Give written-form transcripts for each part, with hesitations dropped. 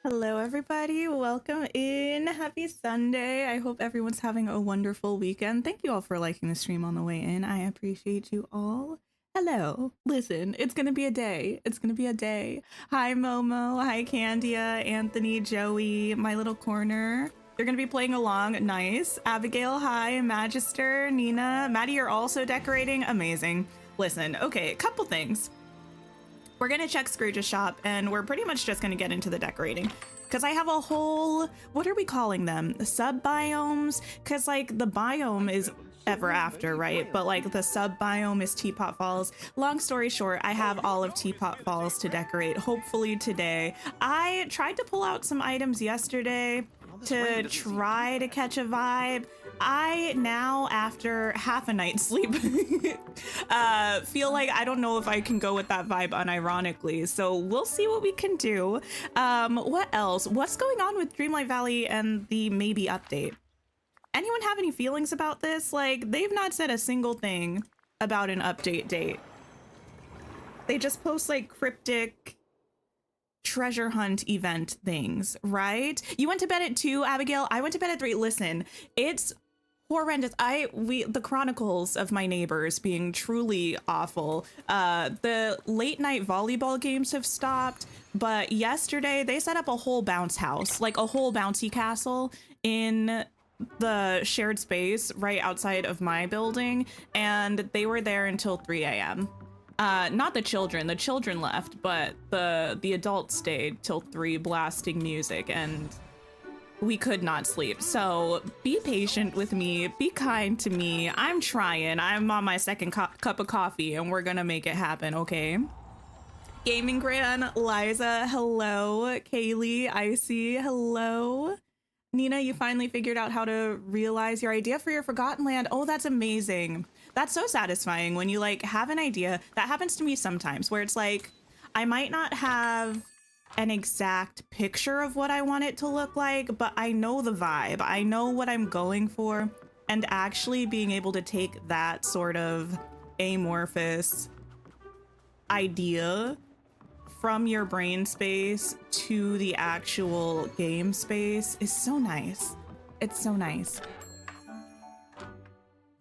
Hello, everybody. Welcome in. Happy Sunday. I hope everyone's having a wonderful weekend. Thank you all for liking the stream on the way in. I appreciate you all. Hello. Listen, it's going to be a day. It's going to be a day. Hi, Momo. Hi, Candia, Anthony, Joey, My Little Corner. They're going to be playing along. Nice. Abigail, hi. Magister, Nina. Maddie, you're also decorating. Amazing. Listen, okay, a couple things. We're gonna check Scrooge's shop and we're pretty much just gonna get into the decorating because I have a whole, what are we calling them? Sub biomes? Because like the biome is ever after, right? But like the sub biome is Teapot Falls. Long story short, I have all of Teapot Falls to decorate, hopefully today. I tried to pull out some items yesterday to try to catch a vibe. I now, after half a night's sleep, feel like I don't know if I can go with that vibe unironically. So we'll see what we can do. What else? What's going on with Dreamlight Valley and the maybe update? Anyone have any feelings about this? Like, they've not said a single thing about an update date. They just post like cryptic treasure hunt event things, right? You went to bed at 2, Abigail. I went to bed at 3. Listen, it's horrendous. The chronicles of my neighbors being truly awful. The late night volleyball games have stopped, but yesterday they set up a whole bounce house, like a whole bouncy castle in the shared space right outside of my building, and they were there until 3 a.m. Not the children left, but the adults stayed till 3 blasting music, and we could not sleep. So be patient with me, be kind to me. I'm trying. I'm on my second cup of coffee and we're gonna make it happen, okay? Gaming Gran, Liza, hello. Kaylee, Icy, hello. Nina, you finally figured out how to realize your idea for your Forgotten Land. Oh, that's amazing. That's so satisfying when you like have an idea. That happens to me sometimes where it's like, I might not have an exact picture of what I want it to look like, but I know the vibe. I know what I'm going for. And actually being able to take that sort of amorphous idea from your brain space to the actual game space is so nice. It's so nice.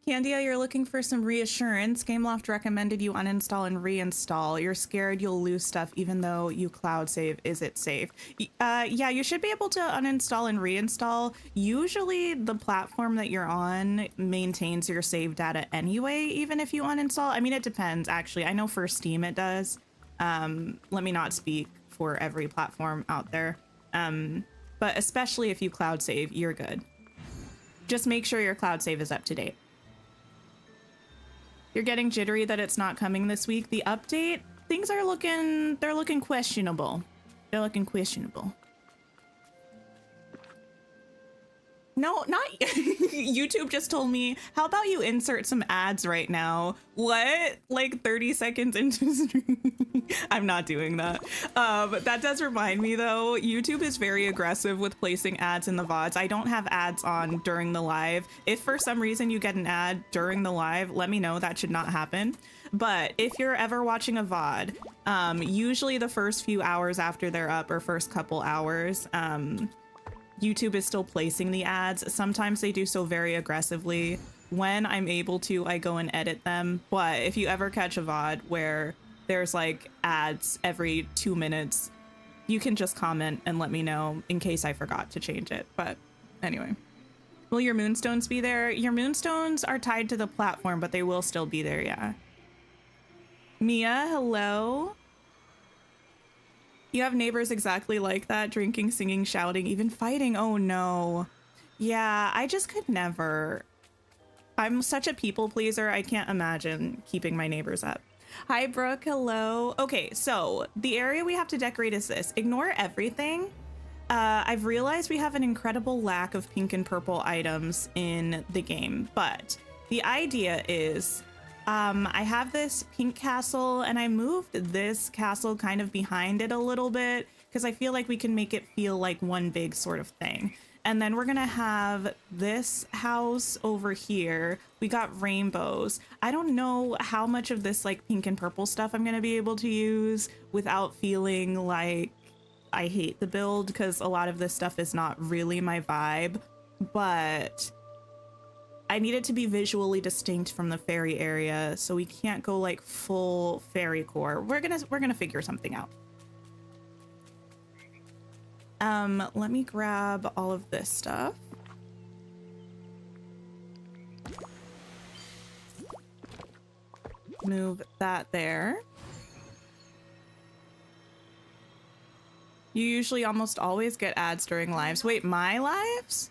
Candia, you're looking for some reassurance. Gameloft recommended you uninstall and reinstall. You're scared you'll lose stuff even though you cloud save. Is it safe? Yeah, you should be able to uninstall and reinstall. Usually the platform that you're on maintains your save data anyway, even if you uninstall. I mean, it depends, actually. I know for Steam it does. Let me not speak for every platform out there. But especially if you cloud save, you're good. Just make sure your cloud save is up to date. You're getting jittery that it's not coming this week. The update, things are looking, they're looking questionable. They're looking questionable. No, not YouTube just told me, how about you insert some ads right now? What? Like 30 seconds into stream? I'm not doing that. That does remind me though, YouTube is very aggressive with placing ads in the VODs. I don't have ads on during the live. If for some reason you get an ad during the live, let me know. That should not happen. But if you're ever watching a VOD, usually the first few hours after they're up or first couple hours, YouTube is still placing the ads. Sometimes they do so very aggressively. When I'm able to, I go and edit them. But if you ever catch a VOD where there's like ads every 2 minutes, you can just comment and let me know in case I forgot to change it. But anyway, will your moonstones be there? Your moonstones are tied to the platform, but they will still be there, yeah. Mia, hello. You have neighbors exactly like that, drinking, singing, shouting, even fighting. Oh no. Yeah, I just could never. I'm such a people pleaser. I can't imagine keeping my neighbors up. Hi, Brooke. Hello. Okay, so the area we have to decorate is this. Ignore everything. I've realized we have an incredible lack of pink and purple items in the game, but the idea is I have this pink castle and I moved this castle kind of behind it a little bit because I feel like we can make it feel like one big sort of thing. And then we're gonna have this house over here. We got rainbows. I don't know how much of this like pink and purple stuff I'm gonna be able to use without feeling like I hate the build, because a lot of this stuff is not really my vibe, but I need it to be visually distinct from the fairy area, so we can't go like full fairy core. We're gonna figure something out. Let me grab all of this stuff. Move that there. You usually almost always get ads during lives. Wait, my lives?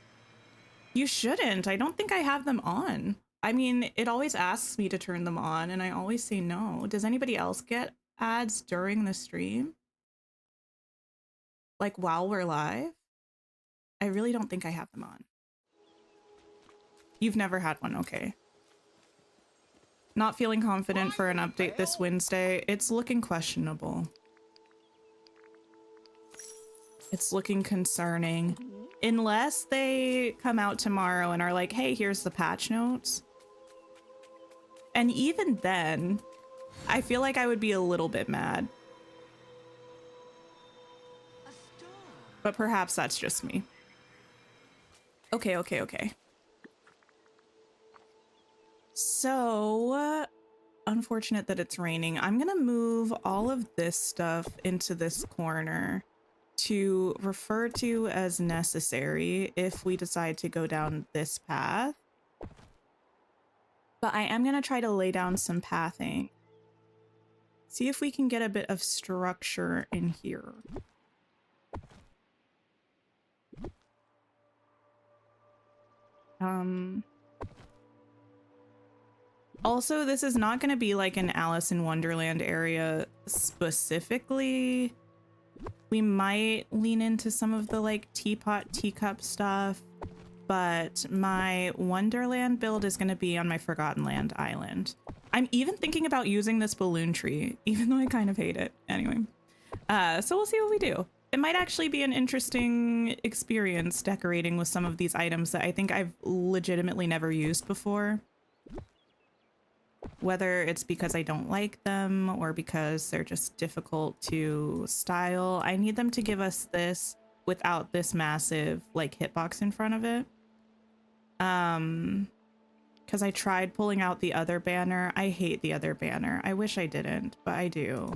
You shouldn't. I don't think I have them on. I mean, it always asks me to turn them on, and I always say no. Does anybody else get ads during the stream? Like while we're live? I really don't think I have them on. You've never had one, okay. Not feeling confident for an update this Wednesday. It's looking questionable. It's looking concerning. Unless they come out tomorrow and are like, hey, here's the patch notes. And even then, I feel like I would be a little bit mad. But perhaps that's just me. Okay. So, unfortunate that it's raining. I'm gonna move all of this stuff into this corner to refer to as necessary if we decide to go down this path. But I am gonna try to lay down some pathing. See if we can get a bit of structure in here. Also, this is not going to be like an Alice in Wonderland area specifically. We might lean into some of the like teapot, teacup stuff, but my Wonderland build is going to be on my Forgotten Land island. I'm even thinking about using this balloon tree, even though I kind of hate it. Anyway, so we'll see what we do. It might actually be an interesting experience decorating with some of these items that I think I've legitimately never used before. Whether it's because I don't like them or because they're just difficult to style. I need them to give us this without this massive like hitbox in front of it. Because I tried pulling out the other banner. I hate the other banner. I wish I didn't, but I do.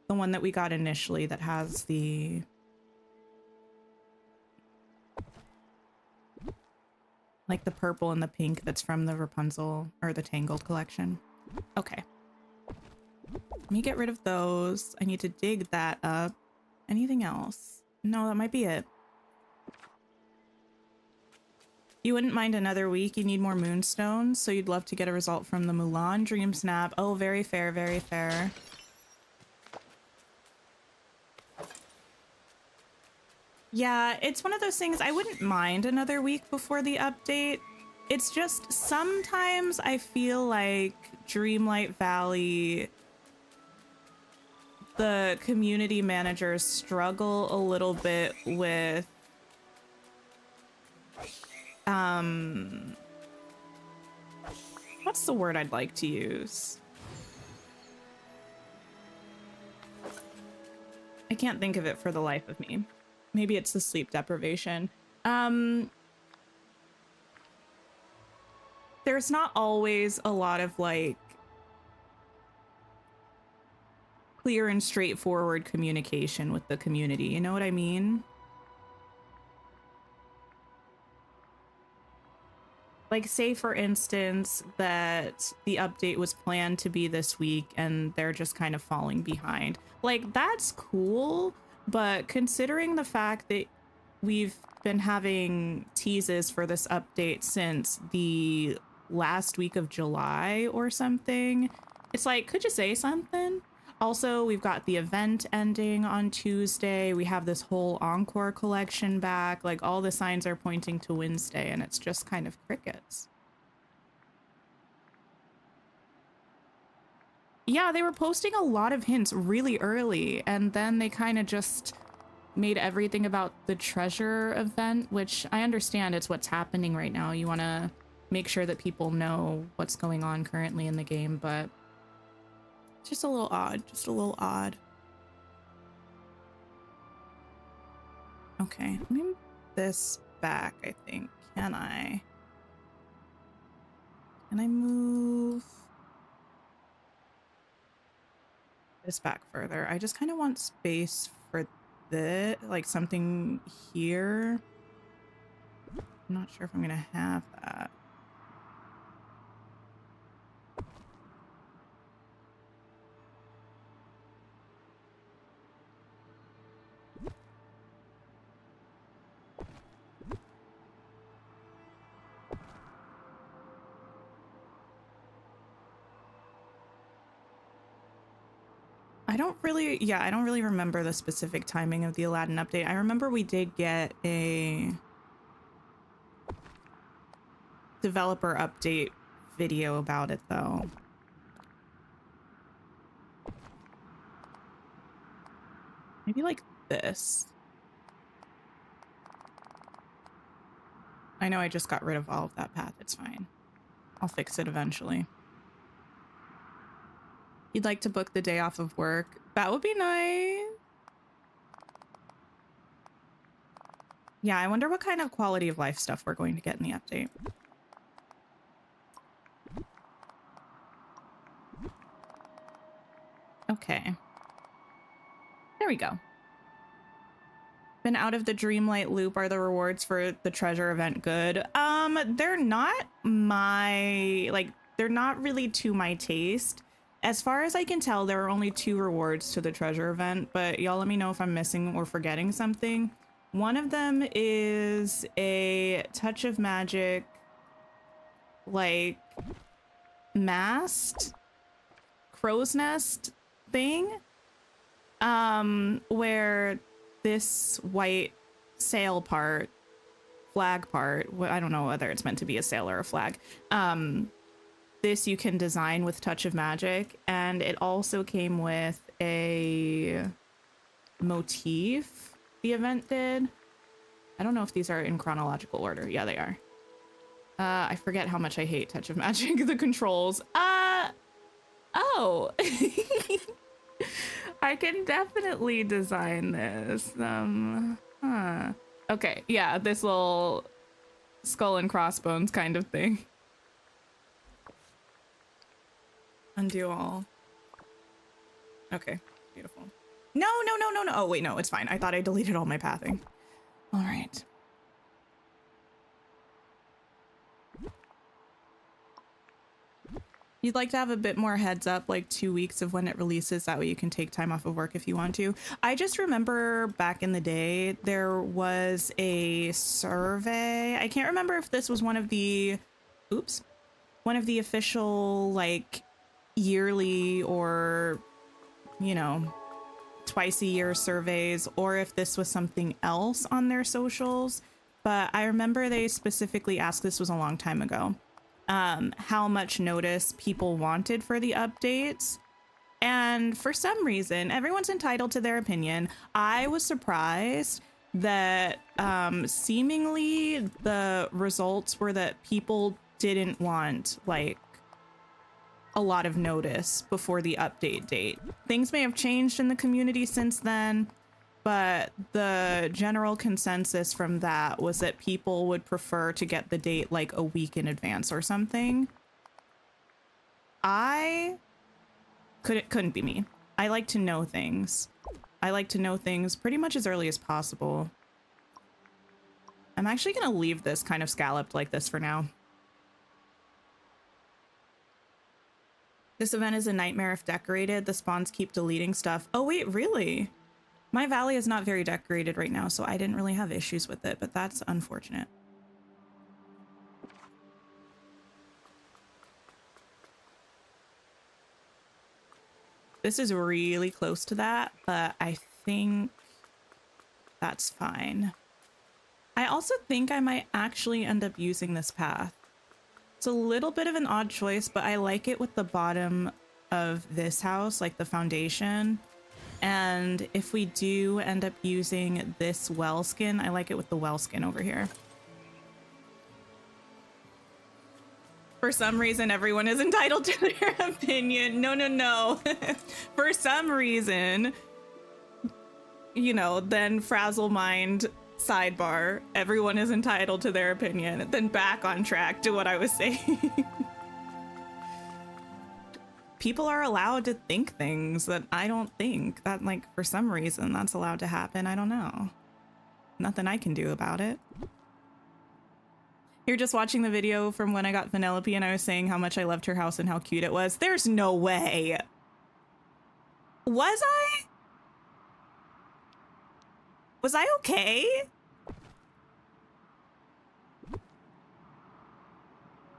The one that we got initially that has the... like the purple and the pink that's from the Rapunzel or the Tangled collection. Okay. Let me get rid of those. I need to dig that up. Anything else? No, that might be it. You wouldn't mind another week. You need more moonstones, so you'd love to get a result from the Mulan Dream Snap. Oh, very fair, very fair. Yeah, it's one of those things. I wouldn't mind another week before the update. It's just sometimes I feel like Dreamlight Valley, the community managers struggle a little bit with what's the word I'd like to use? I can't think of it for the life of me. Maybe it's the sleep deprivation. There's not always a lot of like clear and straightforward communication with the community. You know what I mean? Like, say for instance that the update was planned to be this week and they're just kind of falling behind. Like, that's cool, but considering the fact that we've been having teases for this update since the last week of July or something, it's like, could you say something? Also, we've got the event ending on Tuesday. We have this whole Encore collection back. Like, all the signs are pointing to Wednesday, and it's just kind of crickets. Yeah, they were posting a lot of hints really early, and then they kind of just made everything about the treasure event, which I understand it's what's happening right now. You want to make sure that people know what's going on currently in the game, but just a little odd, just a little odd. Okay, let me move this back, I think. Can I move this back further? I just kind of want space for this, like something here. I'm not sure if I'm gonna have that. I don't really remember the specific timing of the Aladdin update. I remember we did get a developer update video about it though. Maybe like this. I know I just got rid of all of that path. It's fine. I'll fix it eventually. You'd like to book the day off of work? That would be nice. Yeah, I wonder what kind of quality of life stuff we're going to get in the update. Okay. There we go. Been out of the Dreamlight loop. Are the rewards for the treasure event good? They're not they're not really to my taste. As far as I can tell, there are only 2 rewards to the treasure event, but y'all let me know if I'm missing or forgetting something. One of them is a touch of magic, like, mast, crow's nest thing, where this white sail part, flag part, I don't know whether it's meant to be a sail or a flag, this you can design with touch of magic, and it also came with a motif the event did. I don't know if these are in chronological order. Yeah, they are. I forget how much I hate touch of magic. The controls. Oh. I can definitely design this. Okay, yeah, this little skull and crossbones kind of thing. Undo all. Okay, beautiful. No. Oh, wait, no, it's fine. I thought I deleted all my pathing. All right. You'd like to have a bit more heads up, like 2 weeks of when it releases. That way you can take time off of work if you want to. I just remember back in the day, there was a survey. I can't remember if this was one of the, oops, one of the official like yearly or, you know, twice a year surveys, or if this was something else on their socials. But I remember they specifically asked, this was a long time ago, how much notice people wanted for the updates. And for some reason, everyone's entitled to their opinion. I was surprised that seemingly the results were that people didn't want like a lot of notice before the update date. Things may have changed in the community since then, but the general consensus from that was that people would prefer to get the date like a week in advance or something. Couldn't be me. I like to know things. I like to know things pretty much as early as possible. I'm actually gonna leave this kind of scalloped like this for now. This event is a nightmare if decorated. The spawns keep deleting stuff. Oh wait, really? My valley is not very decorated right now, so I didn't really have issues with it, but that's unfortunate. This is really close to that, but I think that's fine. I also think I might actually end up using this path. It's a little bit of an odd choice, but I like it with the bottom of this house, like the foundation. And if we do end up using this well skin, I like it with the well skin over here. For some reason, everyone is entitled to their opinion. No, no, no. For some reason, you know, then frazzle mind sidebar, everyone is entitled to their opinion. Then back on track to what I was saying. People are allowed to think things that I don't think. That, like, for some reason, that's allowed to happen. I don't know. Nothing I can do about it. You're just watching the video from when I got Vanellope and I was saying how much I loved her house and how cute it was. There's no way. Was I? Was I okay?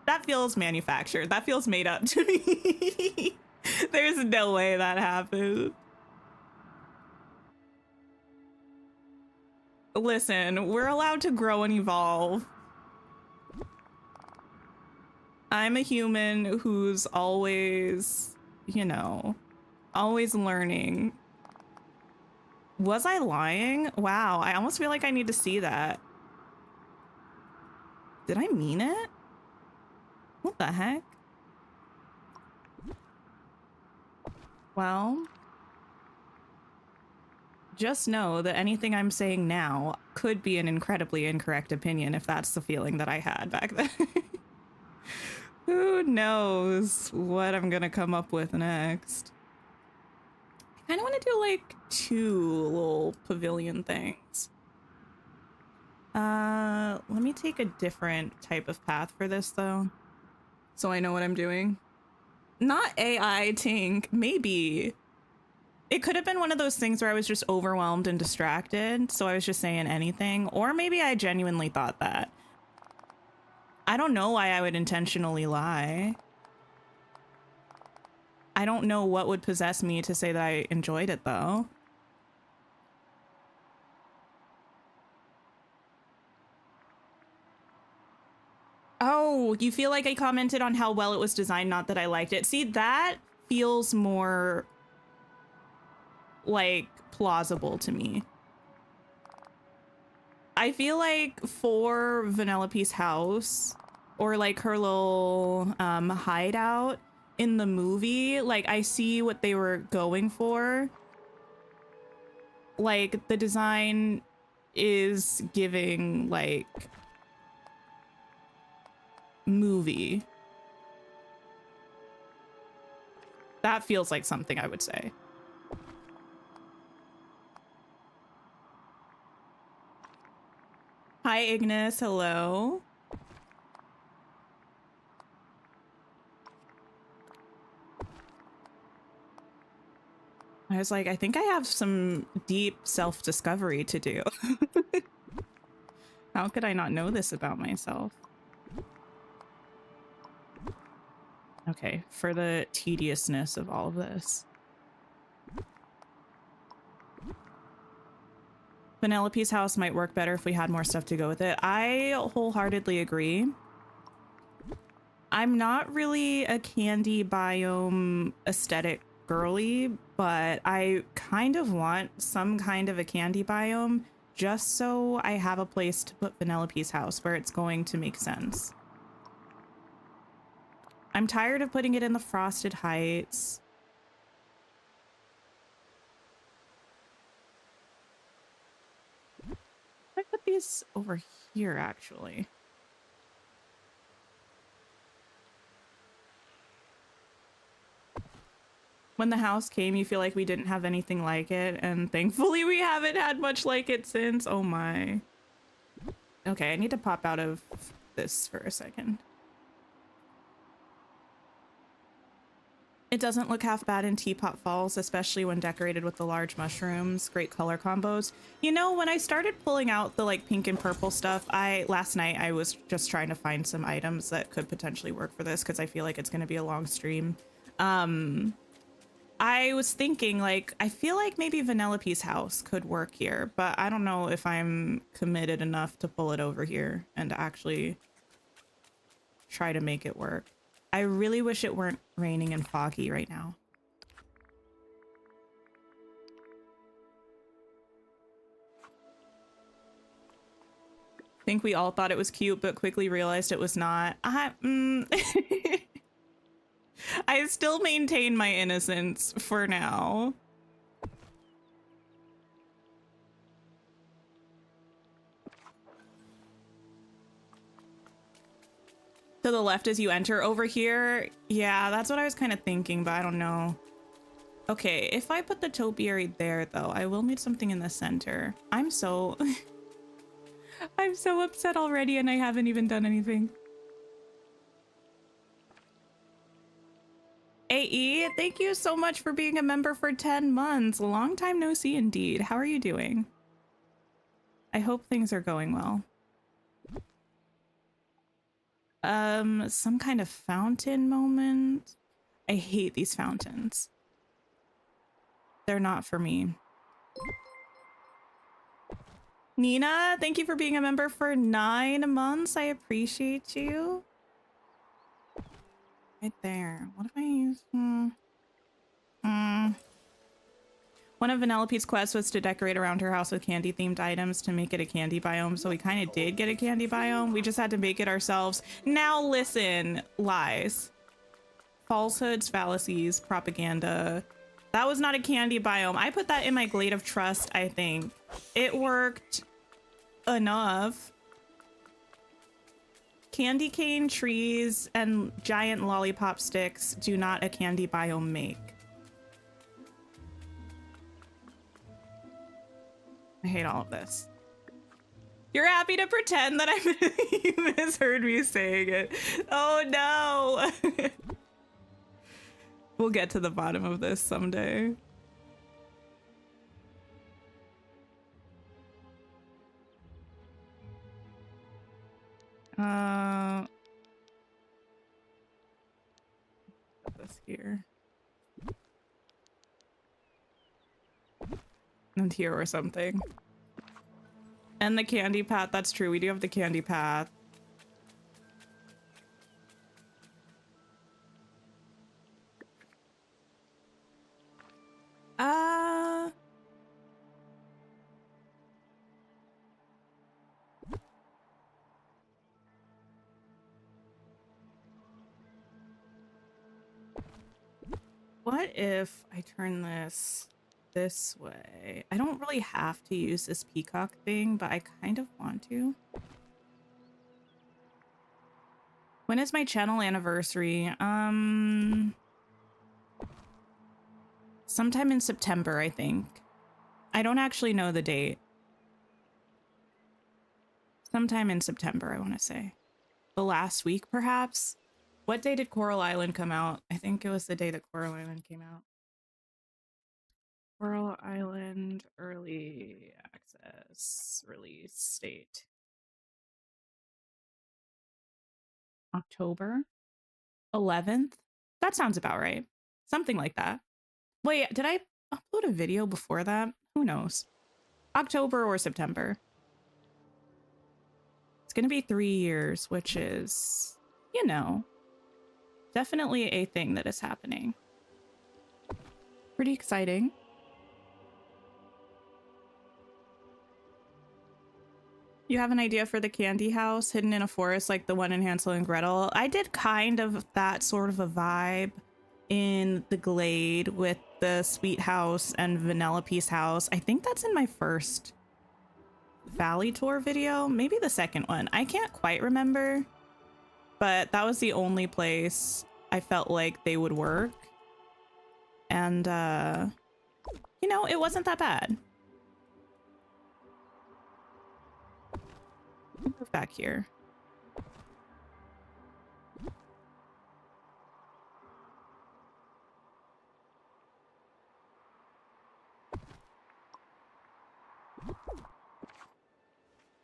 That feels manufactured. That feels made up to me. There's no way that happened. Listen, we're allowed to grow and evolve. I'm a human who's always, you know, always learning. Was I lying? Wow, I almost feel like I need to see that. Did I mean it? What the heck? Well, just know that anything I'm saying now could be an incredibly incorrect opinion if that's the feeling that I had back then. Who knows what I'm gonna come up with next? I kind of want to do like 2 little pavilion things. Let me take a different type of path for this though, so I know what I'm doing. Not AI Tink, maybe. It could have been one of those things where I was just overwhelmed and distracted, so I was just saying anything, or maybe I genuinely thought that. I don't know why I would intentionally lie. I don't know what would possess me to say that I enjoyed it though. Oh, you feel like I commented on how well it was designed, not that I liked it. See, that feels more like plausible to me. I feel like for Vanellope's house or like her little hideout in the movie, like I see what they were going for. Like the design is giving like movie. That feels like something I would say. Hi, Ignis. Hello. I was like, I think I have some deep self-discovery to do. How could I not know this about myself? Okay, for the tediousness of all of this. Vanellope's house might work better if we had more stuff to go with it. I wholeheartedly agree. I'm not really a candy biome aesthetic girly, but I kind of want some kind of a candy biome just so I have a place to put Vanellope's house where it's going to make sense. I'm tired of putting it in the Frosted Heights. I put these over here, actually. When the house came, you feel like we didn't have anything like it, and thankfully we haven't had much like it since. Oh my. Okay, I need to pop out of this for a second. It doesn't look half bad in Teapot Falls, especially when decorated with the large mushrooms. Great color combos. You know, when I started pulling out the like pink and purple stuff, last night I was just trying to find some items that could potentially work for this because I feel like it's going to be a long stream. I was thinking, like, I feel like maybe Vanellope's house could work here, but I don't know if I'm committed enough to pull it over here and actually try to make it work. I really wish it weren't raining and foggy right now. I think we all thought it was cute, but quickly realized it was not. I still maintain my innocence for now. To the left as you enter over here. Yeah, that's what I was kind of thinking, but I don't know. Okay, if I put the topiary there, though, I will need something in the center. I'm so... I'm so upset already, and I haven't even done anything. AE, thank you so much for being a member for 10 months. Long time no see indeed. How are you doing? I hope things are going well. Some kind of fountain moment. I hate these fountains. They're not for me. Nina, thank you for being a member for 9 months. I appreciate you. Right there. What if I use? One of Vanellope's quests was to decorate around her house with candy-themed items to make it a candy biome, so we kind of did get a candy biome. We just had to make it ourselves. Now listen, lies. Falsehoods, fallacies, propaganda. That was not a candy biome. I put that in my Glade of Trust, I think. It worked enough. Candy cane trees and giant lollipop sticks do not a candy biome make. I hate all of this. You're happy to pretend that you misheard me saying it. Oh no. We'll get to the bottom of this someday. Put this here. And here or something. And the candy path, that's true. We do have the candy path. What if I turn this way? I don't really have to use this peacock thing, but I kind of want to. When is my channel anniversary? Sometime in September, I think. I don't actually know the date. Sometime in September, I want to say. The last week, perhaps? What day did Coral Island come out? I think it was the day that Coral Island came out. Coral Island early access release date. October 11th? That sounds about right. Something like that. Wait, did I upload a video before that? Who knows? October or September. It's going to be 3 years, which is, you know, definitely a thing that is happening. Pretty exciting. You have an idea for the candy house hidden in a forest like the one in Hansel and Gretel? I did kind of that sort of a vibe in the Glade with the Sweet House and Vanellope's house. I think that's in my first Valley tour video, maybe the second one. I can't quite remember, but that was the only place I felt like they would work. And, you know, it wasn't that bad. Move back here.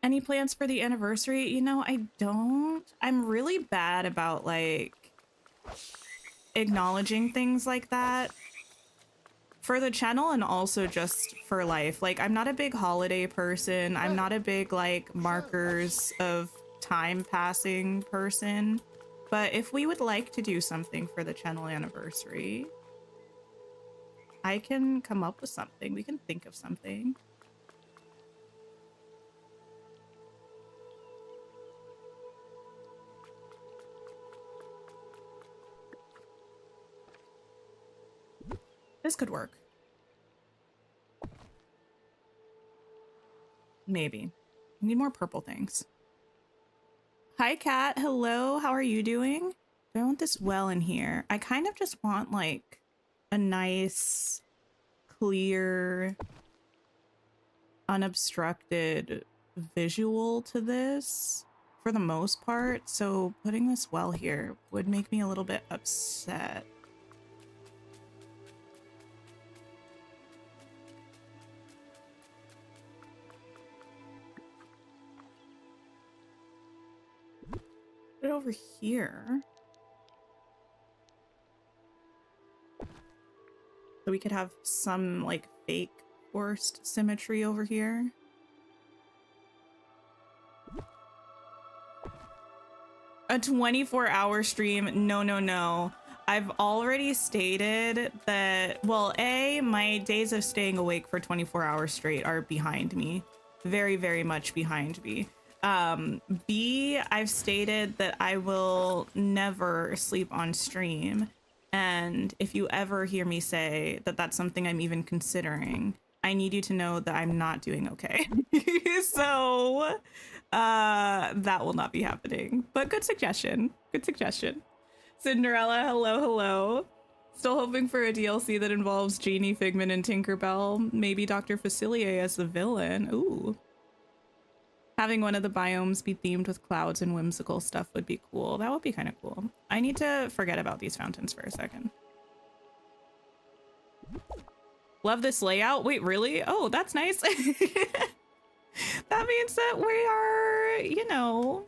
Any plans for the anniversary? You know, I don't. I'm really bad about like acknowledging things like that for the channel and also just for life. Like, I'm not a big holiday person. I'm not a big like markers of time passing person. But if we would like to do something for the channel anniversary, I can come up with something. We can think of something. This could work. Maybe. I need more purple things. Hi, Kat. Hello. How are you doing? Do I want this well in here? I kind of just want like a nice, clear, unobstructed visual to this for the most part. So putting this well here would make me a little bit upset. Put it over here. So we could have some like fake forced symmetry over here. A 24-hour stream? No, no, no. I've already stated that, well, A, my days of staying awake for 24 hours straight are behind me. Very, very much behind me. B, I've stated that I will never sleep on stream. And if you ever hear me say that that's something I'm even considering, I need you to know that I'm not doing okay. So that will not be happening. But good suggestion. Good suggestion. Cinderella, hello, hello. Still hoping for a DLC that involves Genie, Figment, and Tinkerbell. Maybe Dr. Facilier as the villain. Ooh. Having one of the biomes be themed with clouds and whimsical stuff would be cool. That would be kind of cool. I need to forget about these fountains for a second. Love this layout. Wait, really? Oh, that's nice. That means that we are, you know,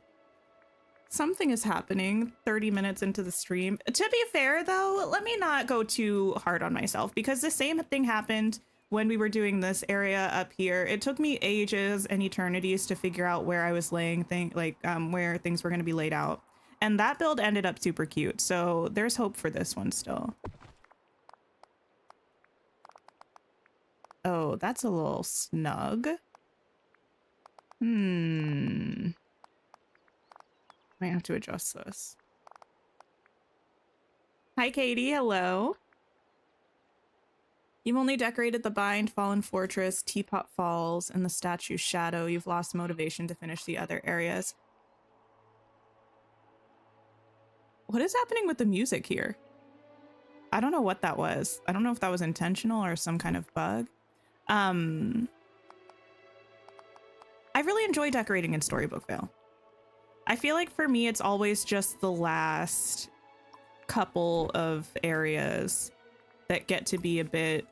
something is happening 30 minutes into the stream. To be fair, though, let me not go too hard on myself because the same thing happened when we were doing this area up here. It took me ages and eternities to figure out where I was laying things, like where things were going to be laid out. And that build ended up super cute. So there's hope for this one still. Oh, that's a little snug. Might have to adjust this. Hi, Katie. Hello. You've only decorated the Bind, Fallen Fortress, Teapot Falls, and the Statue's Shadow. You've lost motivation to finish the other areas. What is happening with the music here? I don't know what that was. I don't know if that was intentional or some kind of bug. I really enjoy decorating in Storybook Vale. I feel like for me, it's always just the last couple of areas that get to be a bit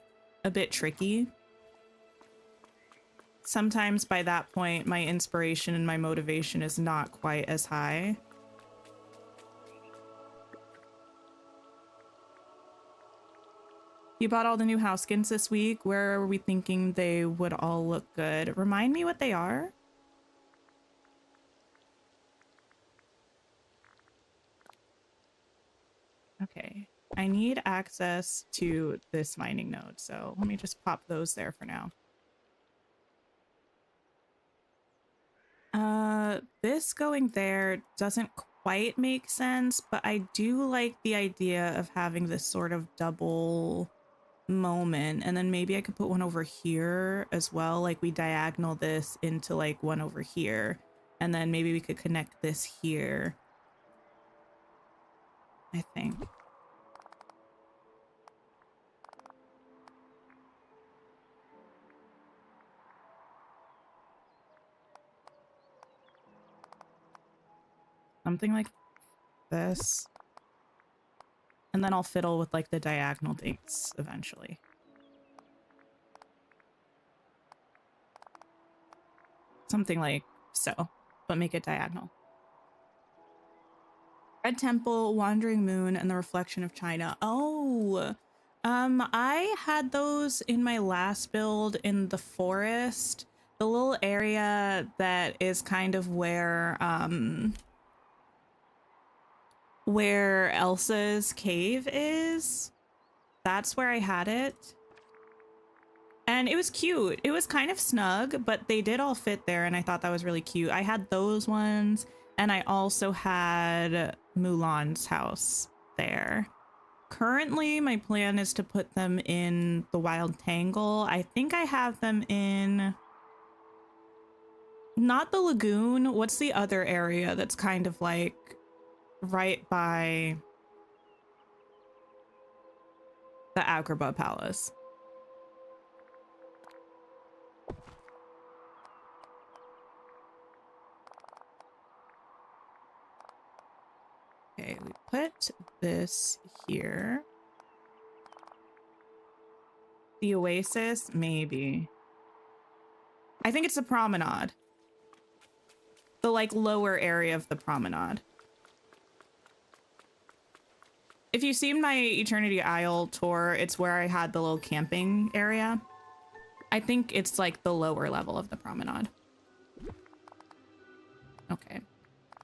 a bit tricky. Sometimes by that point, my inspiration and my motivation is not quite as high. You bought all the new house skins this week. Where are we thinking they would all look good? Remind me what they are. Okay, I need access to this mining node, so let me just pop those there for now. This going there doesn't quite make sense, but I do like the idea of having this sort of double moment, and then maybe I could put one over here as well, like we diagonal this into like one over here, and then maybe we could connect this here, I think. Something like this. And then I'll fiddle with like the diagonal dates eventually. Something like so, but make it diagonal. Red Temple, Wandering Moon, and the Reflection of China. Oh, I had those in my last build in the forest. The little area that is kind of where Elsa's cave is. That's where I had it. And it was cute. It was kind of snug, but they did all fit there, and I thought that was really cute. I had those ones, and I also had Mulan's house there. Currently, my plan is to put them in the Wild Tangle. I think I have them in... not the lagoon. What's the other area that's kind of like right by the Agrabah Palace? Okay, we put this here. The Oasis, maybe. I think it's the promenade. The like lower area of the promenade. If you've seen my Eternity Isle tour, it's where I had the little camping area. I think it's like the lower level of the promenade. Okay.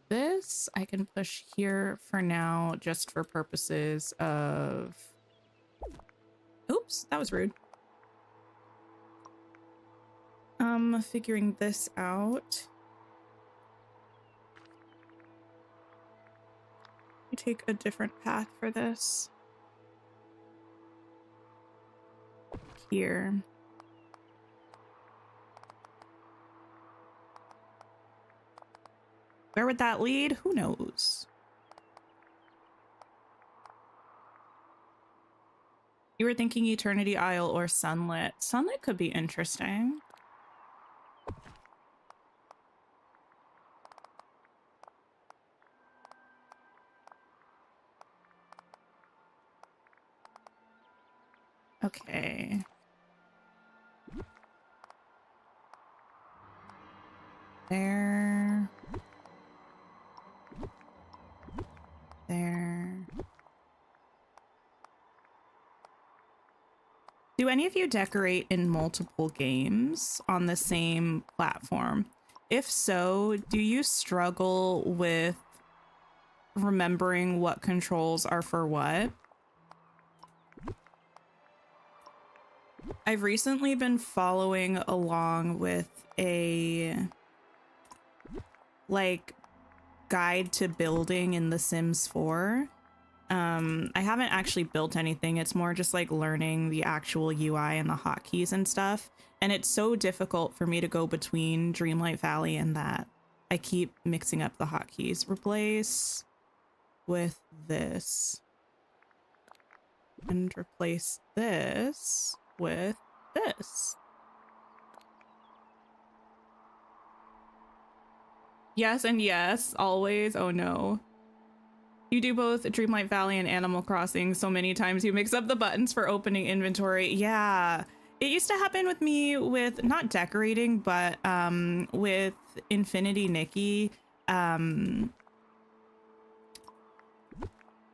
This I can push here for now, just for purposes of... Oops, that was rude. Figuring this out. You take a different path for this. Here. Where would that lead? Who knows? You were thinking Eternity Isle or Sunlit. Sunlit could be interesting. Okay. There. There. Do any of you decorate in multiple games on the same platform? If so, do you struggle with remembering what controls are for what? I've recently been following along with a like guide to building in The Sims 4. I haven't actually built anything. It's more just like learning the actual UI and the hotkeys and stuff. And it's so difficult for me to go between Dreamlight Valley and that. I keep mixing up the hotkeys. Replace with this. And replace this with this. Yes and yes, always. Oh no. You do both Dreamlight Valley and Animal Crossing so many times you mix up the buttons for opening inventory. Yeah. It used to happen with me with not decorating, but with Infinity Nikki,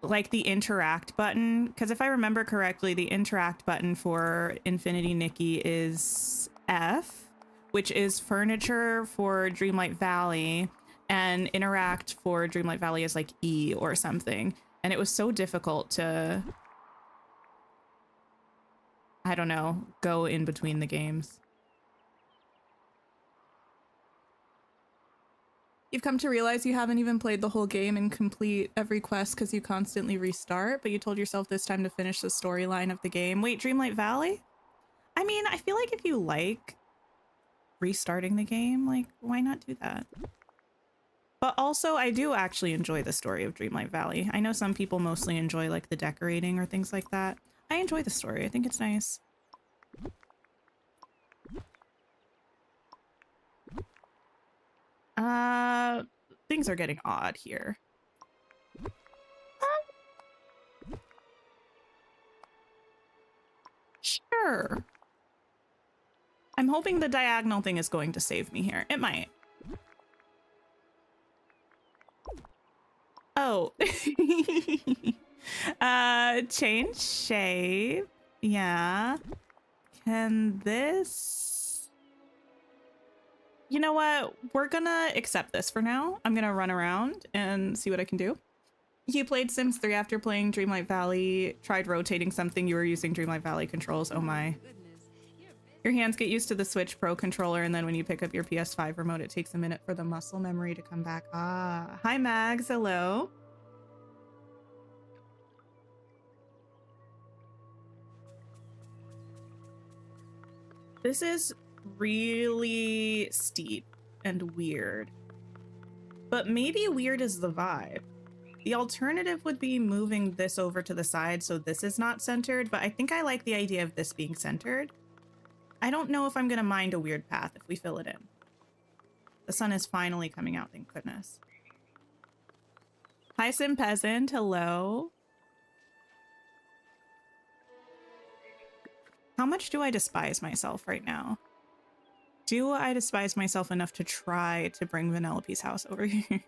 like the interact button, because if I remember correctly, the interact button for Infinity Nikki is F, which is furniture for Dreamlight Valley, and interact for Dreamlight Valley is like E or something. And it was so difficult to, I don't know, go in between the games. You've come to realize you haven't even played the whole game and complete every quest because you constantly restart, but you told yourself this time to finish the storyline of the game. Wait, Dreamlight Valley? I mean, I feel like if you like restarting the game, like, why not do that? But also, I do actually enjoy the story of Dreamlight Valley. I know some people mostly enjoy, like, the decorating or things like that. I enjoy the story. I think it's nice. Things are getting odd here. Sure. I'm hoping the diagonal thing is going to save me here. It might. Oh. Change shape. Yeah. Can this... You know what? We're gonna accept this for now. I'm gonna run around and see what I can do. You played Sims 3 after playing Dreamlight Valley, tried rotating something, you were using Dreamlight Valley controls. Oh my. Your hands get used to the Switch Pro controller, and then when you pick up your PS5 remote, it takes a minute for the muscle memory to come back. Ah. Hi, Mags. Hello. This is really steep and weird. But maybe weird is the vibe. The alternative would be moving this over to the side so this is not centered, but I think I like the idea of this being centered. I don't know if I'm gonna mind a weird path if we fill it in. The sun is finally coming out, thank goodness. Hi, Sim Peasant. Hello. How much do I despise myself right now? Do I despise myself enough to try to bring Vanellope's house over here?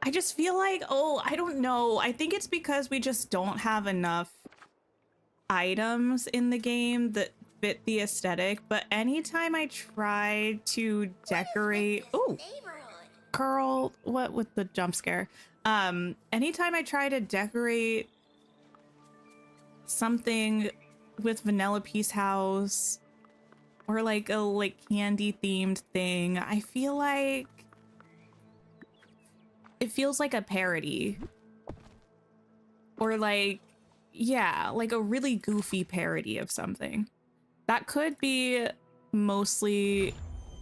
I just feel like, oh, I don't know. I think it's because we just don't have enough items in the game that fit the aesthetic. But anytime I try to decorate, oh, girl, what with the jump scare? Anytime I try to decorate something with Vanellope's house or like a candy themed thing, I feel like it feels like a parody or like, yeah, like a really goofy parody of something. That could be mostly,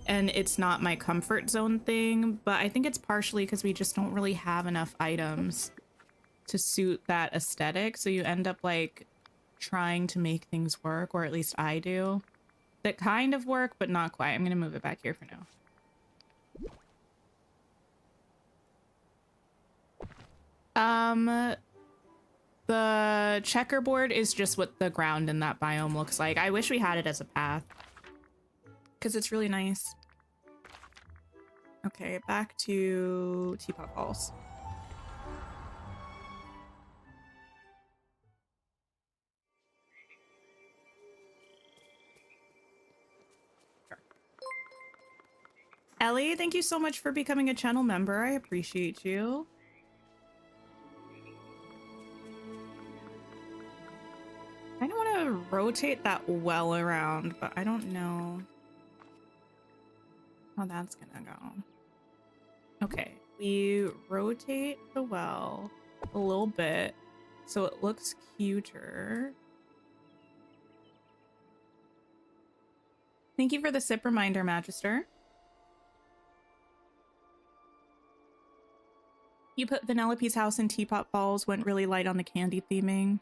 and it's not my comfort zone thing, but I think it's partially because we just don't really have enough items to suit that aesthetic. So you end up like trying to make things work, or at least I do, that kind of work, but not quite. I'm gonna move it back here for now. The checkerboard is just what the ground in that biome looks like. I wish we had it as a path because it's really nice. Okay, back to Teapot Falls. Sure. Ellie, thank you so much for becoming a channel member. I appreciate you. I don't want to rotate that well around, but I don't know how that's gonna go. Okay, we rotate the well a little bit so it looks cuter. Thank you for the sip reminder, Magister. You put Vanellope's house in Teapot Falls, went really light on the candy theming.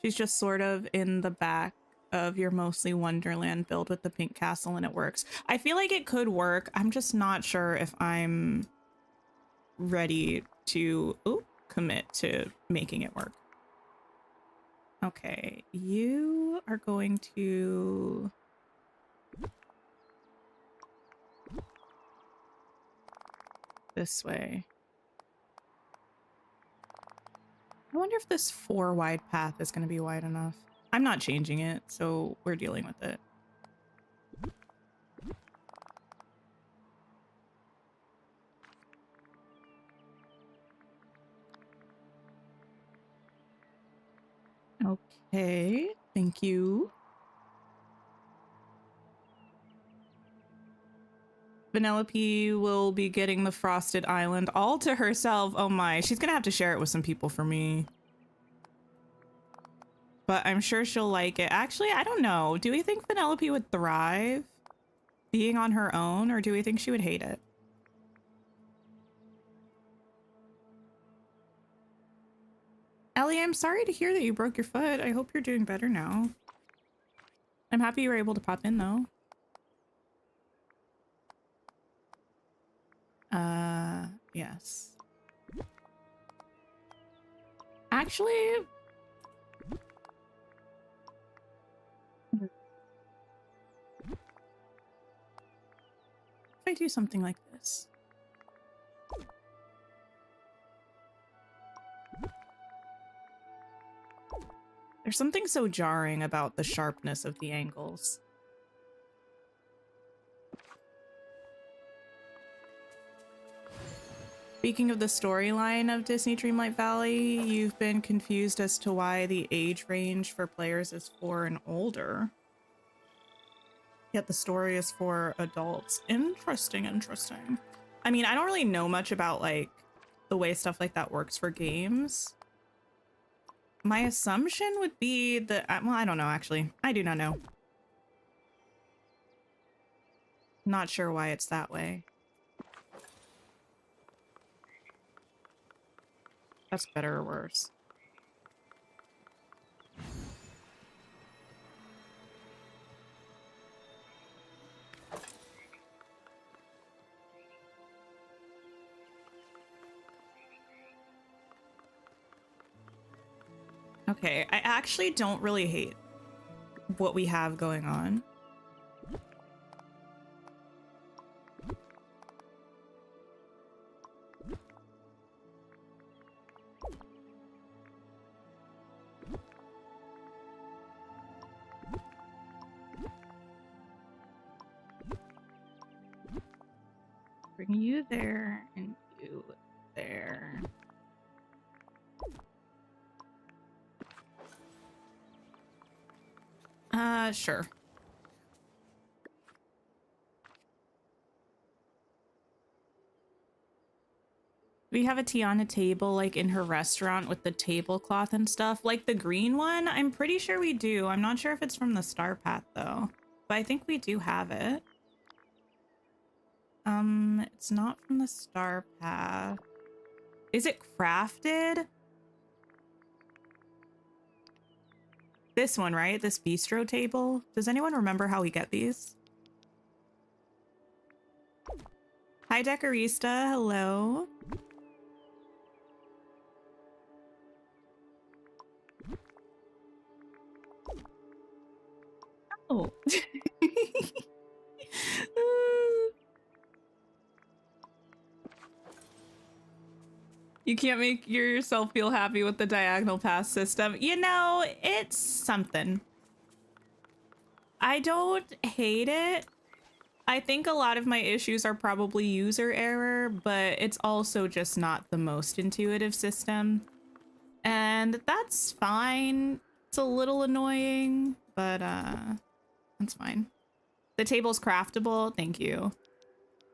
She's just sort of in the back of your mostly Wonderland build with the pink castle, and it works. I feel like it could work. I'm just not sure if I'm ready to commit to making it work. Okay, you are going to... this way. I wonder if this 4 wide path is going to be wide enough. I'm not changing it, so we're dealing with it. Okay, thank you. Vanellope will be getting the Frosted Island all to herself. Oh my, she's gonna have to share it with some people for me. But I'm sure she'll like it. Actually, I don't know. Do we think Vanellope would thrive being on her own, or do we think she would hate it? Ellie, I'm sorry to hear that you broke your foot. I hope you're doing better now. I'm happy you were able to pop in, though. Yes. Actually... if I do something like this... there's something so jarring about the sharpness of the angles. Speaking of the storyline of Disney Dreamlight Valley, you've been confused as to why the age range for players is 4 and older. Yet the story is for adults. Interesting, interesting. I mean, I don't really know much about like the way stuff like that works for games. My assumption would be that, well, I don't know actually. I do not know. Not sure why it's that way. That's better or worse. Okay, I actually don't really hate what we have going on. Bring you there and you there. Sure. We have a tea on a table, like in her restaurant with the tablecloth and stuff. Like the green one, I'm pretty sure we do. I'm not sure if it's from the Star Path though, but I think we do have it. It's not from the Star Path. Is it crafted? This one, right? This bistro table? Does anyone remember how we get these? Hi, Decorista. Hello. Oh. You can't make yourself feel happy with the diagonal path system. You know, it's something. I don't hate it. I think a lot of my issues are probably user error, but it's also just not the most intuitive system. And that's fine. It's a little annoying, but that's fine. The table's craftable. Thank you.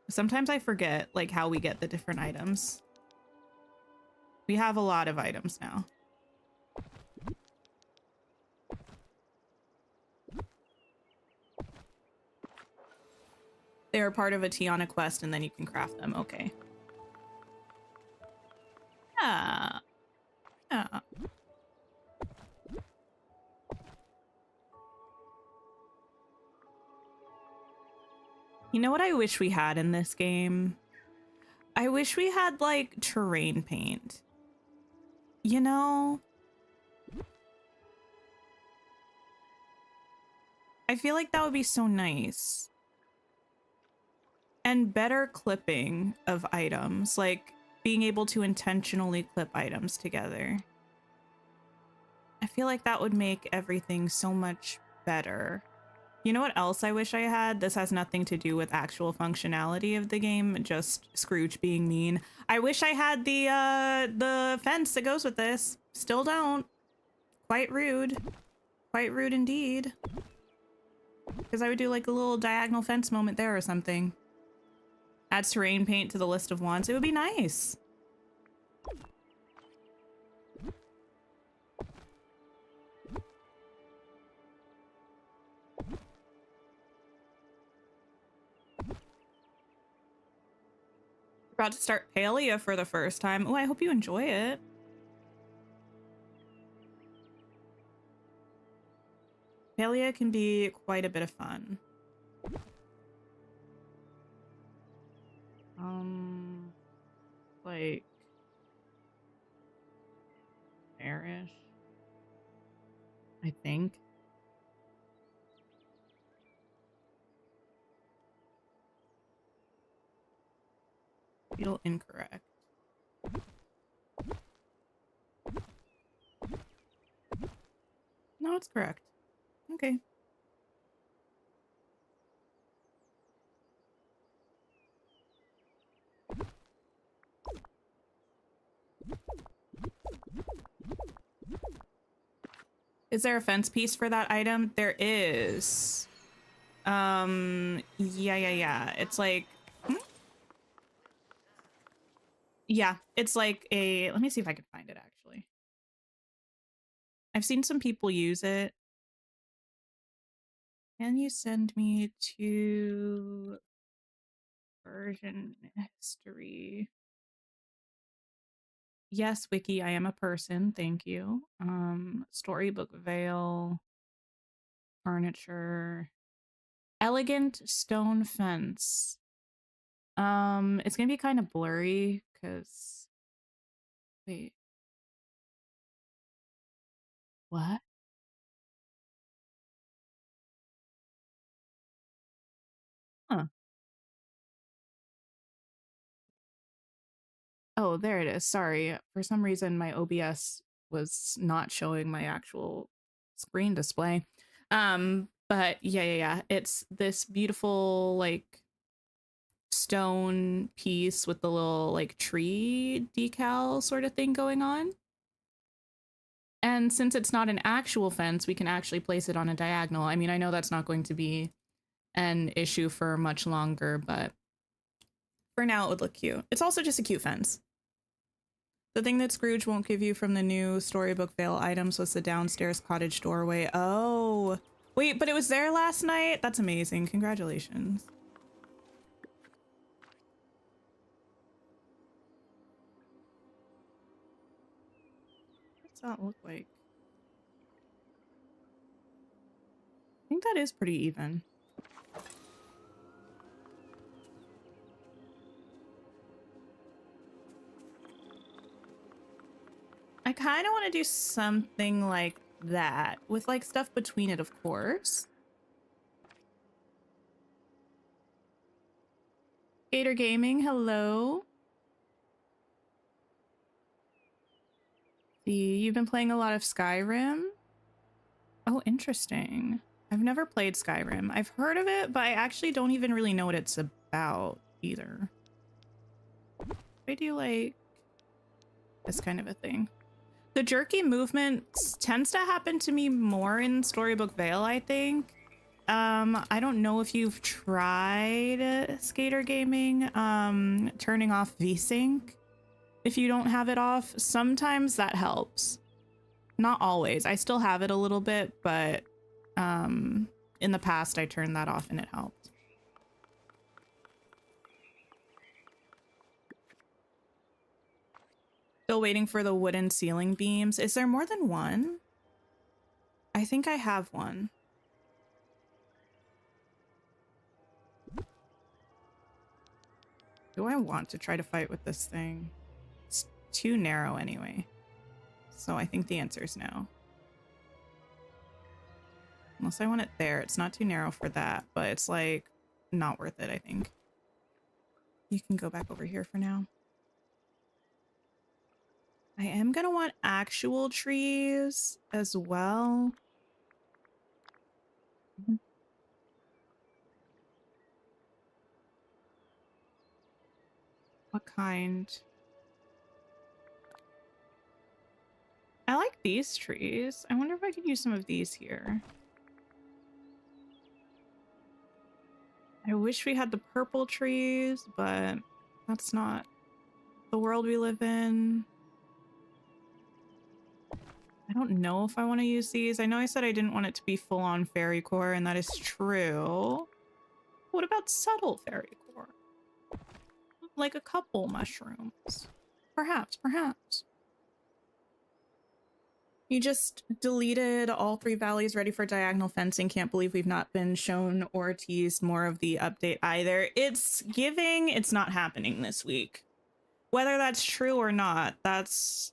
Sometimes I forget like how we get the different items. We have a lot of items now. They're part of a Tiana quest and then you can craft them. Okay. Yeah. Yeah. You know what I wish we had in this game? I wish we had, like, terrain paint. You know? I feel like that would be so nice. And better clipping of items, like being able to intentionally clip items together. I feel like that would make everything so much better. You know what else I wish I had? This has nothing to do with actual functionality of the game, just Scrooge being mean. I wish I had the fence that goes with this. Still don't. Quite rude. Quite rude indeed. Because I would do like a little diagonal fence moment there or something. Adds terrain paint to the list of wants. It would be nice. About to start Palea for the first time. Oh, I hope you enjoy it. Palea can be quite a bit of fun. Like Irish, I think. Feel incorrect. No, it's correct. Okay. Is there a fence piece for that item? There is. Yeah. It's like, yeah, it's like a, let me see if I can find it actually. I've seen some people use it. Can you send me to version history? Yes, Wiki, I am a person. Thank you. Storybook Vale, furniture, elegant stone fence. It's gonna be kind of blurry because wait, what? Huh. Oh, there it is. Sorry. For some reason, my OBS was not showing my actual screen display. But yeah. It's this beautiful, like, stone piece with the little, like, tree decal sort of thing going on. And since it's not an actual fence, we can actually place it on a diagonal. I mean, I know that's not going to be an issue for much longer, but for now it would look cute. It's also just a cute fence. The thing that Scrooge won't give you from the new Storybook Vale items was the downstairs cottage doorway. Oh, wait, but it was there last night? That's amazing. Congratulations. What's that look like? I think that is pretty even. I kind of want to do something like that with like stuff between it, of course. Gator Gaming, hello. See, you've been playing a lot of Skyrim? Oh, interesting. I've never played Skyrim. I've heard of it, but I actually don't even really know what it's about either. I do like this kind of a thing. The jerky movement tends to happen to me more in Storybook Vale, I think. I don't know if you've tried Skater Gaming, turning off VSync if you don't have it off. Sometimes that helps. Not always. I still have it a little bit, but in the past I turned that off and it helped. Still waiting for the wooden ceiling beams. Is there more than one? I think I have one. Do I want to try to fight with this thing? It's too narrow anyway. So I think the answer is no. Unless I want it there. It's not too narrow for that, but it's like not worth it, I think. You can go back over here for now. I am gonna want actual trees as well. What kind? I like these trees. I wonder if I could use some of these here. I wish we had the purple trees, but that's not the world we live in. I don't know if I want to use these. I know I said I didn't want it to be full-on fairy core, and that is true. What about subtle fairy core? Like a couple mushrooms. Perhaps, perhaps. You just deleted all 3 valleys ready for diagonal fencing. Can't believe we've not been shown or teased more of the update either. It's giving, it's not happening this week. Whether that's true or not, that's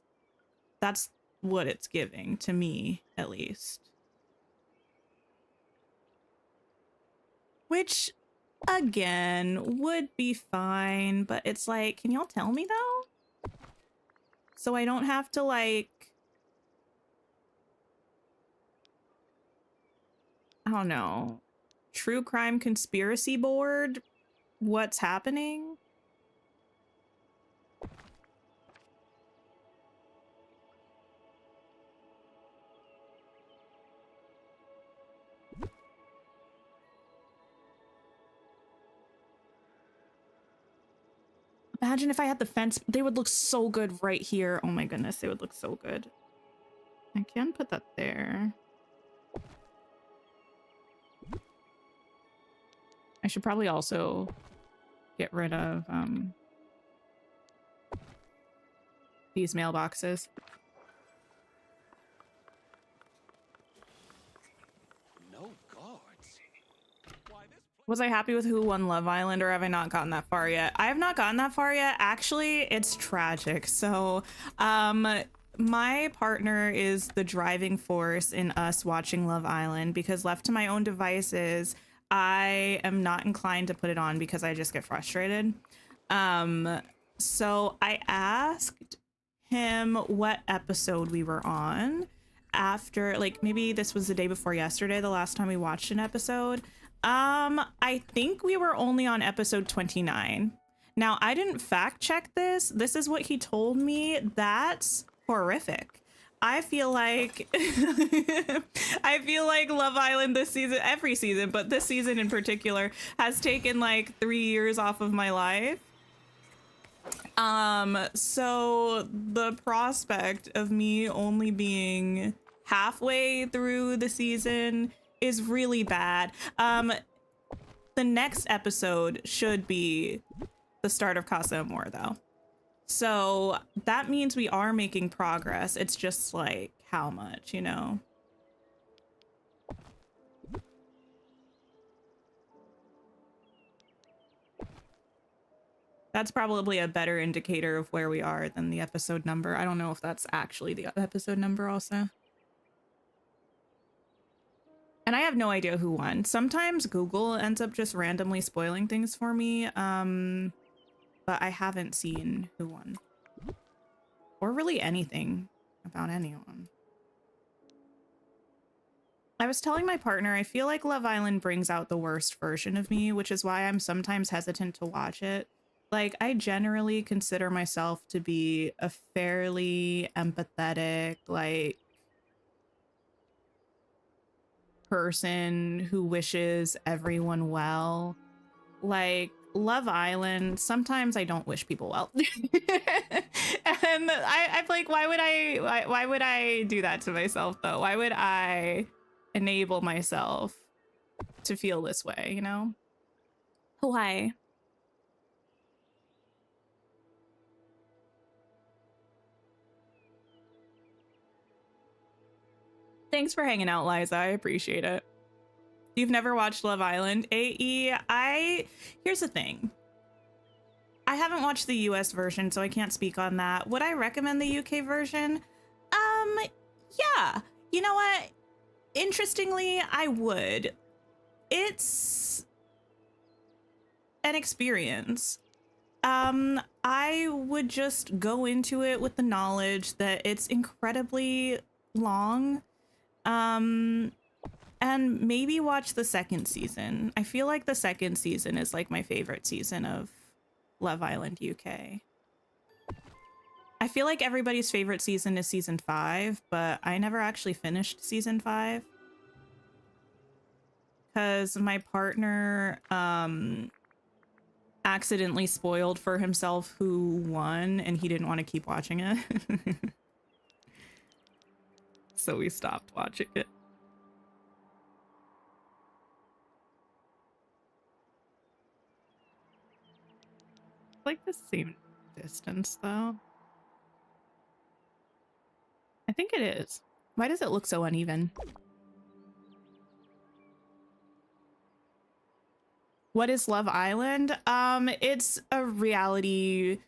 what it's giving to me, at least. Which, again, would be fine, but it's like, can y'all tell me though? So I don't have to like, I don't know, true crime conspiracy board what's happening? Imagine if I had the fence, they would look so good right here. Oh my goodness, they would look so good. I can put that there. I should probably also get rid of these mailboxes. No guards. Why this Was I happy with who won Love Island, or have I not gotten that far yet? I have not gotten that far yet. Actually, it's tragic. So, my partner is the driving force in us watching Love Island, because left to my own devices, I am not inclined to put it on because I just get frustrated. So I asked him what episode we were on after, like, maybe this was the day before yesterday, the last time we watched an episode. I think we were only on episode 29. Now, I didn't fact check this. This is what he told me. That's horrific. I feel like I feel like Love Island this season, every season, but this season in particular, has taken like 3 years off of my life. So the prospect of me only being halfway through the season is really bad. The next episode should be the start of Casa Amor, though. So that means we are making progress. It's just like, how much, you know? That's probably a better indicator of where we are than the episode number. I don't know if that's actually the episode number also. And I have no idea who won. Sometimes Google ends up just randomly spoiling things for me. But I haven't seen who won. Or really anything about anyone. I was telling my partner, I feel like Love Island brings out the worst version of me, which is why I'm sometimes hesitant to watch it. Like, I generally consider myself to be a fairly empathetic, like, person who wishes everyone well. Like, Love Island, sometimes I don't wish people well. And I'm like, why would I do that to myself though? Why would I enable myself to feel this way, you know? Why? Thanks for hanging out, Liza. I appreciate it. You've never watched Love Island, AE? Here's the thing. I haven't watched the US version, so I can't speak on that. Would I recommend the UK version? Yeah. You know what? Interestingly, I would. It's an experience. I would just go into it with the knowledge that it's incredibly long. And maybe watch the second season. I feel like the second season is like my favorite season of Love Island UK. I feel like everybody's favorite season is season 5, but I never actually finished season 5 because my partner accidentally spoiled for himself who won and he didn't want to keep watching it. So we stopped watching it. Like the same distance though. I think it is. Why does it look so uneven? What is Love Island? It's a reality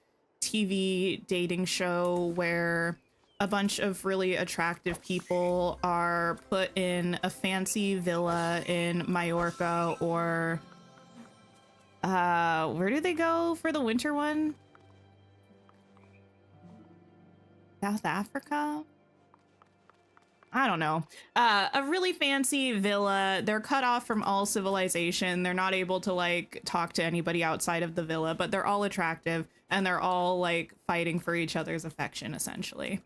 TV dating show where a bunch of really attractive people are put in a fancy villa in Mallorca or where do they go for the winter one? South Africa? I don't know. A really fancy villa. They're cut off from all civilization. They're not able to like talk to anybody outside of the villa, but they're all attractive and they're all like fighting for each other's affection essentially.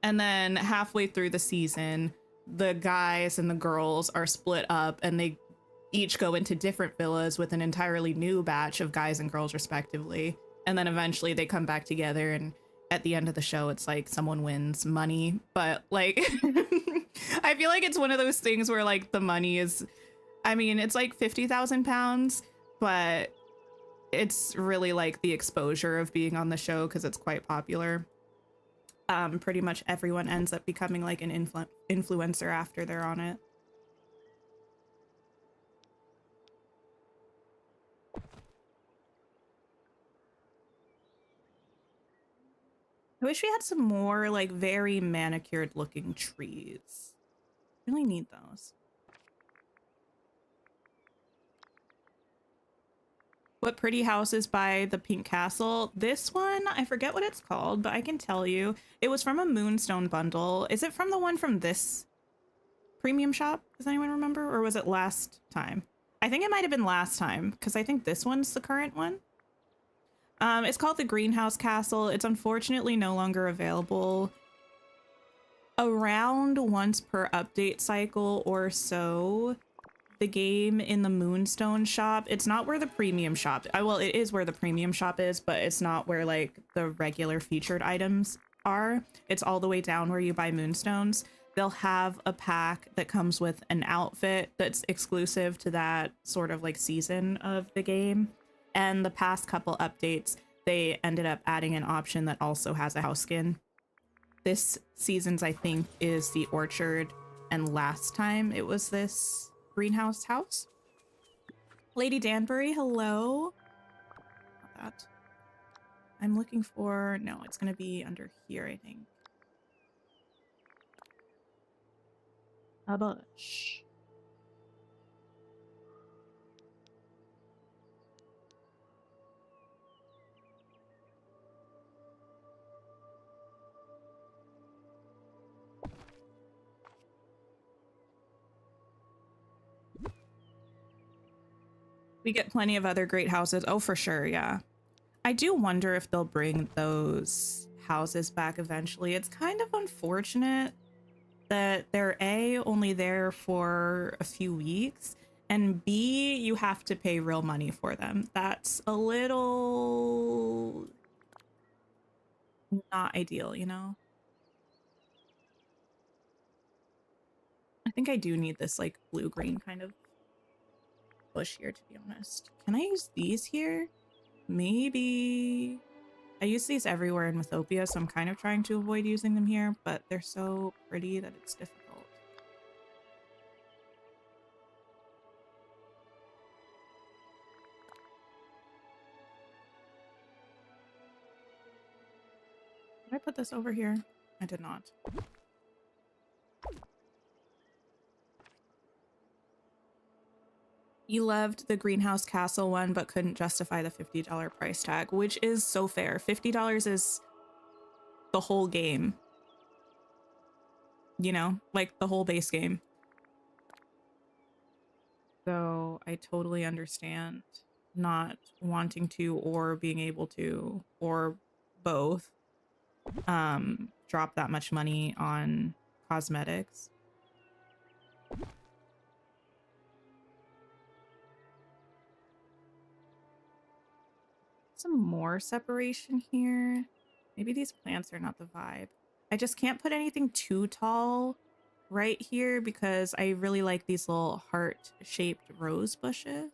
And then halfway through the season, the guys and the girls are split up and they each go into different villas with an entirely new batch of guys and girls respectively. And then eventually they come back together, and at the end of the show, it's like someone wins money. But like, I feel like it's one of those things where like the money is, I mean, it's like £50,000, but it's really like the exposure of being on the show because it's quite popular. Pretty much everyone ends up becoming like an influencer after they're on it. I wish we had some more like very manicured looking trees. Really need those. What pretty house is by the Pink Castle? This one, I forget what it's called, but I can tell you. It was from a Moonstone bundle. Is it from the one from this premium shop? Does anyone remember? Or was it last time? I think it might have been last time because I think this one's the current one. It's called the Greenhouse Castle. It's unfortunately no longer available. Around once per update cycle or so, the game in the Moonstone shop, it's not where the premium shop, well, it is where the premium shop is, but it's not where like the regular featured items are. It's all the way down where you buy Moonstones. They'll have a pack that comes with an outfit that's exclusive to that sort of like season of the game. And the past couple updates, they ended up adding an option that also has a house skin. This season's, I think, is the orchard, and last time it was this greenhouse house. Lady Danbury, hello. Not that. I'm looking for, no, it's gonna be under here, I think. A bush. We get plenty of other great houses. Oh, for sure, yeah. I do wonder if they'll bring those houses back eventually. It's kind of unfortunate that they're A, only there for a few weeks, and B, you have to pay real money for them. That's a little not ideal, you know? I think I do need this like blue-green kind of bush here, to be honest. Can I use these here? Maybe. I use these everywhere in Mythopia, so I'm kind of trying to avoid using them here, but they're so pretty that it's difficult. Did I put this over here? I did not. You loved the greenhouse castle one, but couldn't justify the $50 price tag, which is so fair. $50 is the whole game. You know, like the whole base game. So I totally understand not wanting to or being able to or both drop that much money on cosmetics. Some more separation here. Maybe these plants are not the vibe. I just can't put anything too tall right here because I really like these little heart-shaped rose bushes.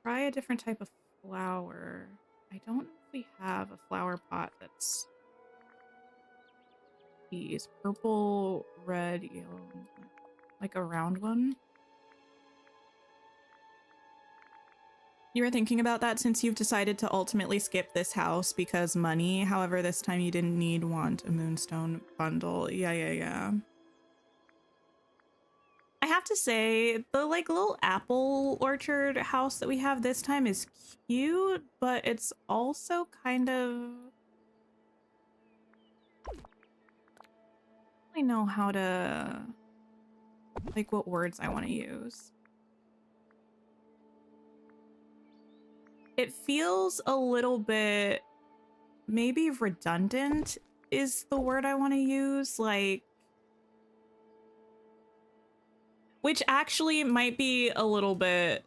Try a different type of flower. I don't know if we have a flower pot that's these purple, red, yellow, like a round one. You were thinking about that since you've decided to ultimately skip this house because money. However, this time you didn't want a moonstone bundle. Yeah. I have to say, the like little apple orchard house that we have this time is cute, but it's also kind of... I know how to... like what words I want to use. It feels a little bit... maybe redundant is the word I want to use, like... which actually might be a little bit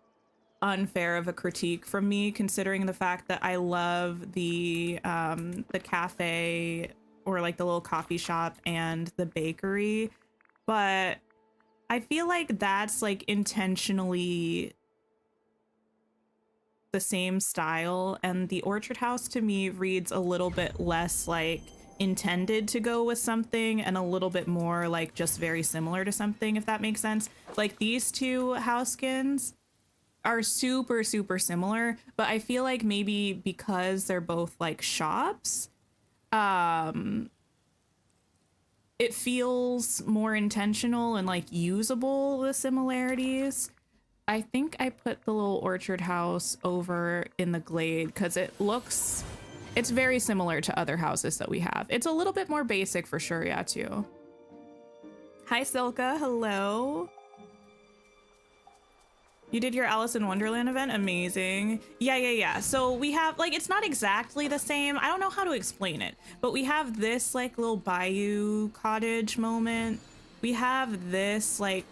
unfair of a critique from me, considering the fact that I love the cafe or like the little coffee shop and the bakery, but I feel like that's like intentionally the same style, and the orchard house to me reads a little bit less like intended to go with something and a little bit more like just very similar to something, if that makes sense. Like these two house skins are super similar, but I feel like maybe because they're both like shops, it feels more intentional and like usable, the similarities. I think I put the little orchard house over in the glade because it's very similar to other houses that we have. It's a little bit more basic for sure, yeah, too. Hi, Silka. Hello. You did your Alice in Wonderland event? Amazing. Yeah. So we have, like, it's not exactly the same. I don't know how to explain it, but we have this, like, little bayou cottage moment. We have this, like,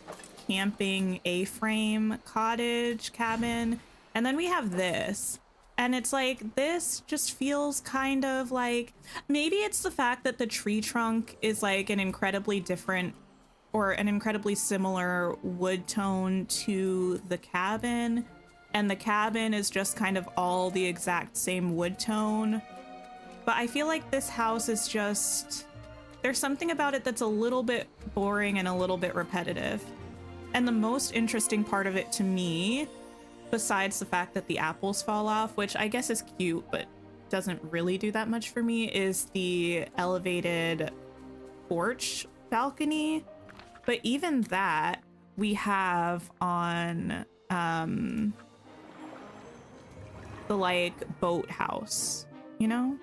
camping A-frame cottage cabin. And then we have this. And it's like, this just feels kind of like, maybe it's the fact that the tree trunk is like an incredibly different or an incredibly similar wood tone to the cabin, and the cabin is just kind of all the exact same wood tone. But I feel like this house is just, there's something about it that's a little bit boring and a little bit repetitive. And the most interesting part of it to me, besides the fact that the apples fall off, which I guess is cute but doesn't really do that much for me, is the elevated porch balcony. But even that we have on the like boathouse, you know?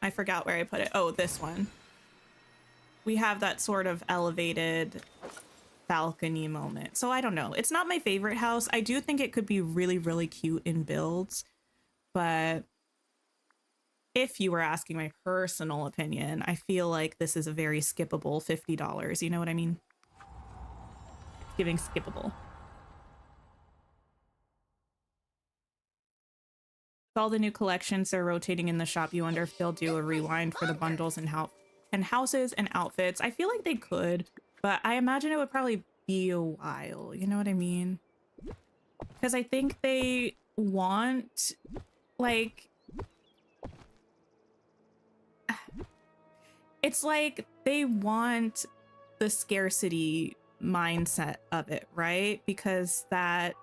I forgot where I put it. Oh, this one. We have that sort of elevated balcony moment. So I don't know. It's not my favorite house. I do think it could be really cute in builds, but if you were asking my personal opinion, I feel like this is a very skippable $50. You know what I mean? Giving skippable. With all the new collections they're rotating in the shop, you wonder if they'll do a rewind for the bundles and houses and outfits. I feel like they could, but I imagine it would probably be a while. You know what I mean? Because I think they want, like, it's like they want the scarcity mindset of it, right? Because that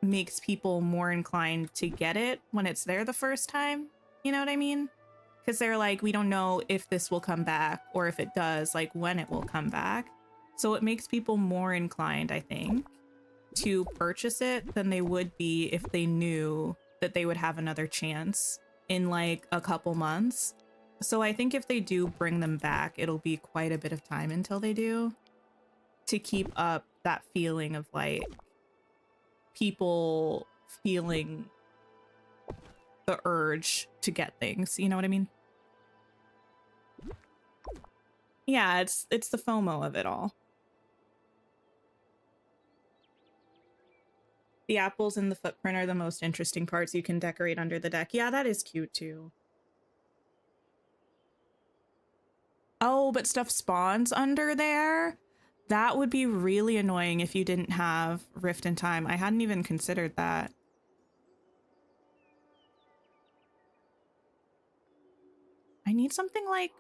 makes people more inclined to get it when it's there the first time. You know what I mean? Because they're like, we don't know if this will come back, or if it does, like when it will come back. So it makes people more inclined, I think, to purchase it than they would be if they knew that they would have another chance in like a couple months. So I think if they do bring them back, it'll be quite a bit of time until they do, to keep up that feeling of like people feeling the urge to get things. You know what I mean? Yeah, it's the FOMO of it all. The apples in the footprint are the most interesting parts. You can decorate under the deck. Yeah, that is cute too. Oh, but stuff spawns under there? That would be really annoying if you didn't have Rift in Time. I hadn't even considered that. I need something like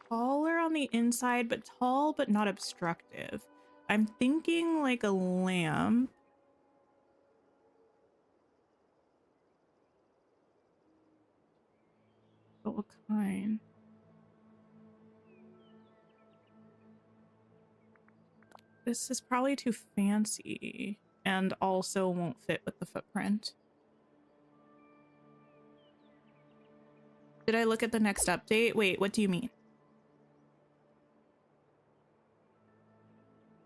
taller on the inside, but tall but not obstructive. I'm thinking like a lamp. But what kind? This is probably too fancy and also won't fit with the footprint. Did I look at the next update? Wait, what do you mean?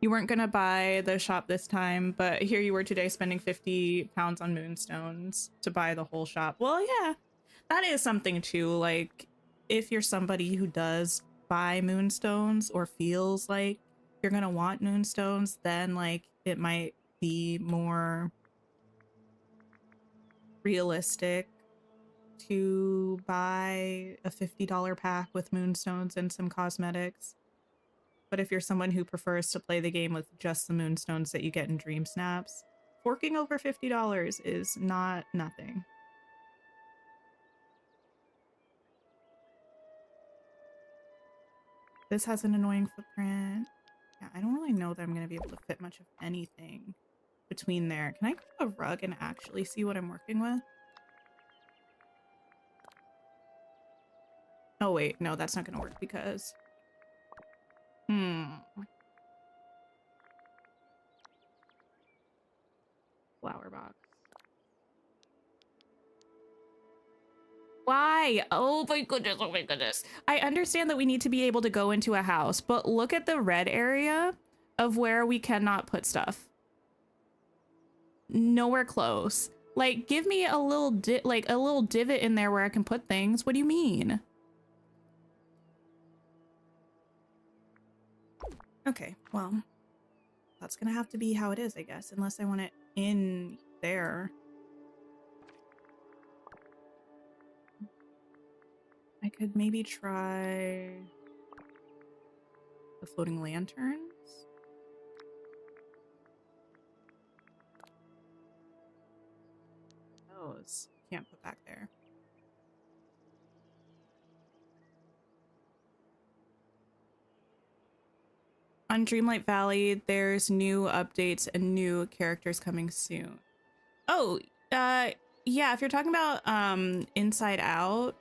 You weren't gonna buy the shop this time, but here you were today spending 50 pounds on moonstones to buy the whole shop. Well, yeah, that is something too. Like, if you're somebody who does buy moonstones or feels like you're gonna want moonstones, then like it might be more realistic to buy a $50 pack with moonstones and some cosmetics. But if you're someone who prefers to play the game with just the moonstones that you get in Dream Snaps, forking over $50 is not nothing. This has an annoying footprint. Yeah, I don't really know that I'm going to be able to fit much of anything between there. Can I grab a rug and actually see what I'm working with? Oh wait, no, that's not going to work because... Flower box. Why? Oh my goodness, oh my goodness. I understand that we need to be able to go into a house, but look at the red area of where we cannot put stuff. Nowhere close. Like, give me a little divot in there where I can put things. What do you mean? Okay, well, that's gonna have to be how it is, I guess, unless I want it in there. I could maybe try the floating lanterns. Those can't put back there. On Dreamlight Valley, there's new updates and new characters coming soon. Oh, yeah, if you're talking about Inside Out,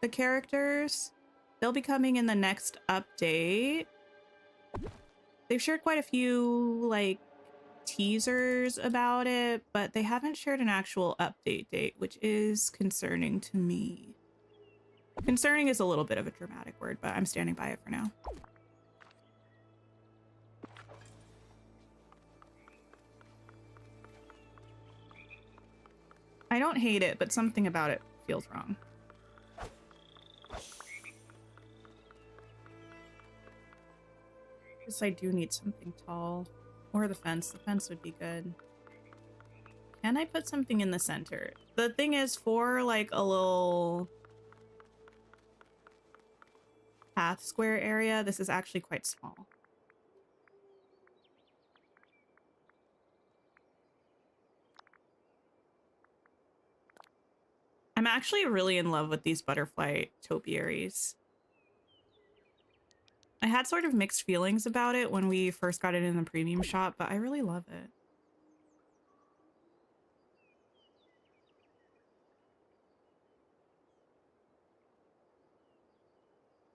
the characters, they'll be coming in the next update. They've shared quite a few, like, teasers about it, but they haven't shared an actual update date, which is concerning to me. Concerning is a little bit of a dramatic word, but I'm standing by it for now. I don't hate it, but something about it feels wrong. Guess I do need something tall. Or the fence. The fence would be good. Can I put something in the center? The thing is, for like a little path square area, this is actually quite small. I'm actually really in love with these butterfly topiaries. I had sort of mixed feelings about it when we first got it in the premium shop, but I really love it.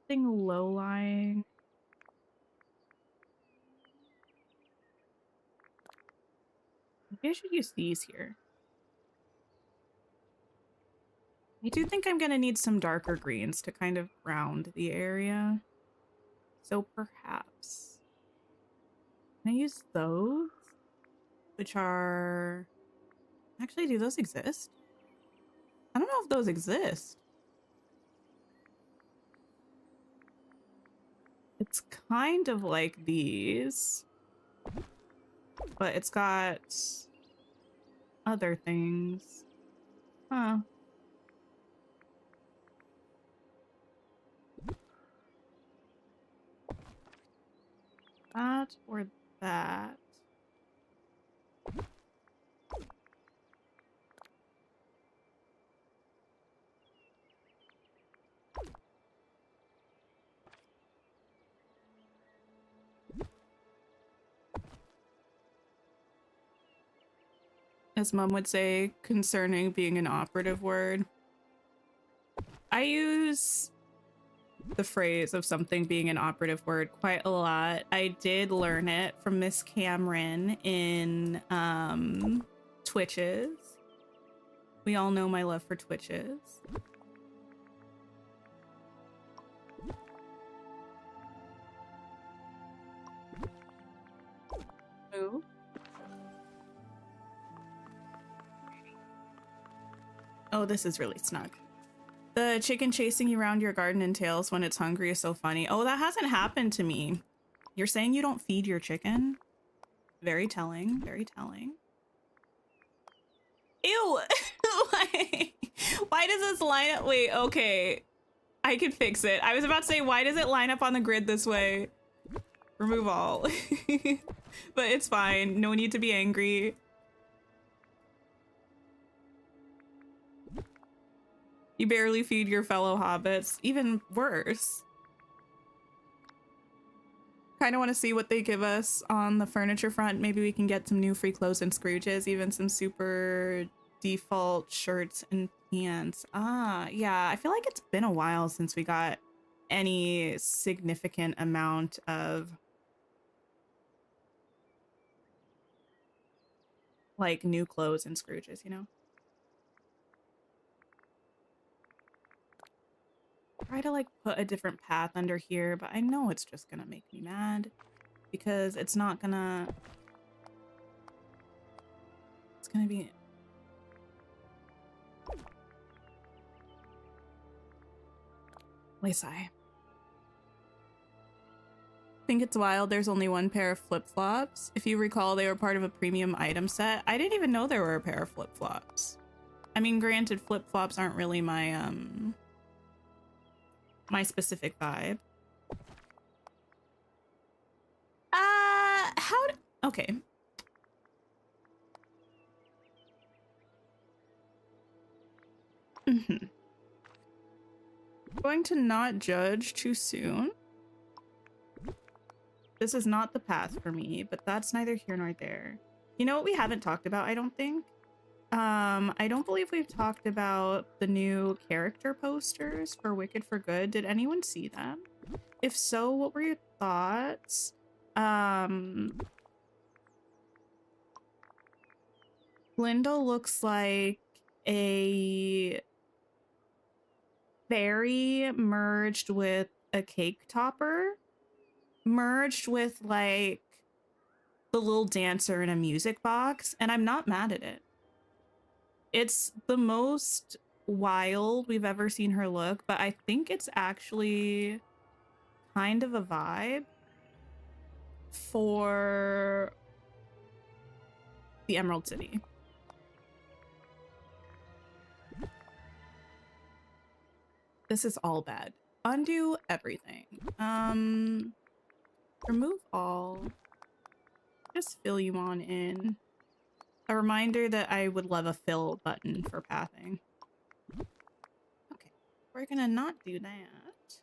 Thing low-lying. Maybe I should use these here. I do think I'm gonna need some darker greens to kind of ground the area. So perhaps can I use those? Which are actually, do those exist? I don't know if those exist. It's kind of like these, but it's got other things. Huh. That or that. As Mom would say, concerning being an operative word. I use the phrase of something being an operative word quite a lot. I did learn it from Miss Cameron in Twitches. We all know my love for Twitches. Ooh. Oh, this is really snug. The chicken chasing you around your garden and tails when it's hungry is so funny. Oh, that hasn't happened to me. You're saying you don't feed your chicken? Very telling, very telling. Ew! Why does this line up? Wait, okay. I can fix it. I was about to say, why does it line up on the grid this way? Remove all. But it's fine. No need to be angry. You barely feed your fellow hobbits. Even worse. Kind of want to see what they give us on the furniture front. Maybe we can get some new free clothes and Scrooges, even some super default shirts and pants. Ah, yeah. I feel like it's been a while since we got any significant amount of like new clothes and Scrooges, you know? Try to like put a different path under here, but I know it's just gonna make me mad because it's not gonna, it's gonna be Laysai. Think it's wild there's only one pair of flip-flops. If you recall, they were part of a premium item set. I didn't even know there were a pair of flip-flops. I mean, granted, flip-flops aren't really my my specific vibe. Okay. Going to not judge too soon. This is not the path for me, but that's neither here nor there. You know what we haven't talked about, I don't think? I don't believe we've talked about the new character posters for Wicked for Good. Did anyone see them? If so, what were your thoughts? Glinda looks like a fairy merged with a cake topper, merged with like the little dancer in a music box, and I'm not mad at it. It's the most wild we've ever seen her look, but I think it's actually kind of a vibe for the Emerald City. This is all bad. Undo everything. Remove all. Just fill you on in. A reminder that I would love a fill button for pathing. Okay, we're gonna not do that.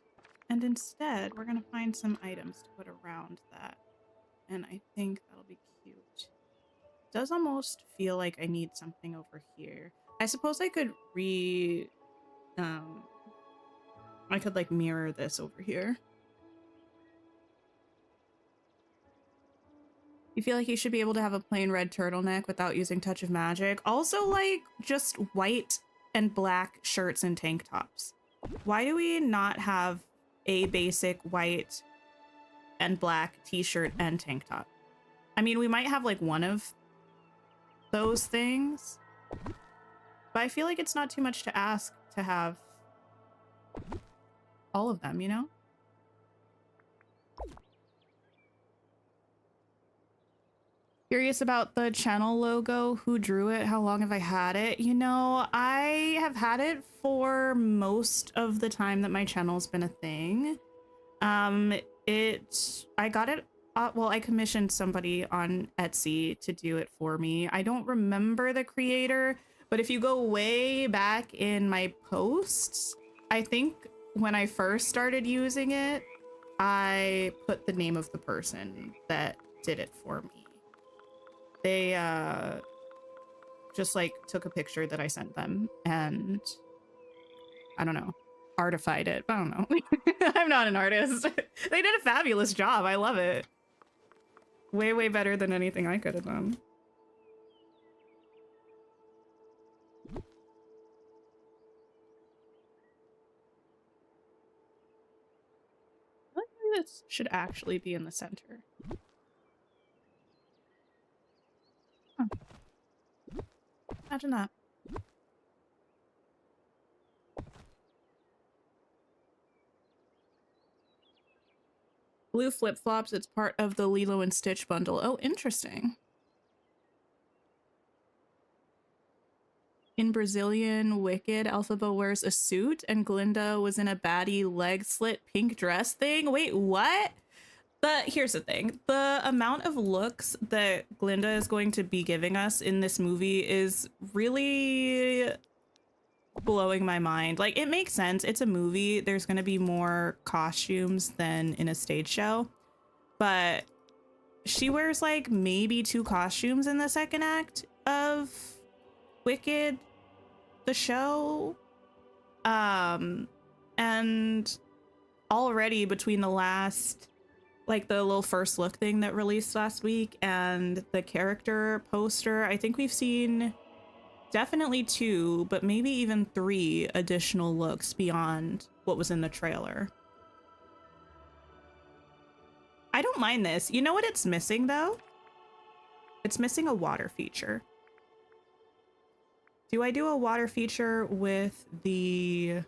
And instead, we're gonna find some items to put around that. And I think that'll be cute. It does almost feel like I need something over here. I suppose I could I could like mirror this over here. You feel like you should be able to have a plain red turtleneck without using touch of magic. Also, like, just white and black shirts and tank tops. Why do we not have a basic white and black t-shirt and tank top? I mean, we might have like one of those things, but I feel like it's not too much to ask to have all of them, you know? Curious about the channel logo. Who drew it? How long have I had it? You know, I have had it for most of the time that my channel's been a thing. I got it, well, I commissioned somebody on Etsy to do it for me. I don't remember the creator, but if you go way back in my posts, I think when I first started using it, I put the name of the person that did it for me. They just like took a picture that I sent them and I don't know, artified it. I don't know. I'm not an artist. They did a fabulous job. I love it. Way, way better than anything I could have done. I think this should actually be in the center. Huh. Imagine that. Blue flip-flops, it's part of the Lilo and Stitch bundle. Oh, interesting. In Brazilian Wicked, Elphaba wears a suit and Glinda was in a baddie leg slit pink dress thing. Wait, what? Here's the thing. The amount of looks that Glinda is going to be giving us in this movie is really blowing my mind. Like, it makes sense. It's a movie. There's going to be more costumes than in a stage show. But she wears like maybe 2 costumes in the second act of Wicked, the show. And already between the last, like the little first look thing that released last week and the character poster, I think we've seen definitely 2, but maybe even 3 additional looks beyond what was in the trailer. I don't mind this. You know what it's missing though? It's missing a water feature. Do I do a water feature with the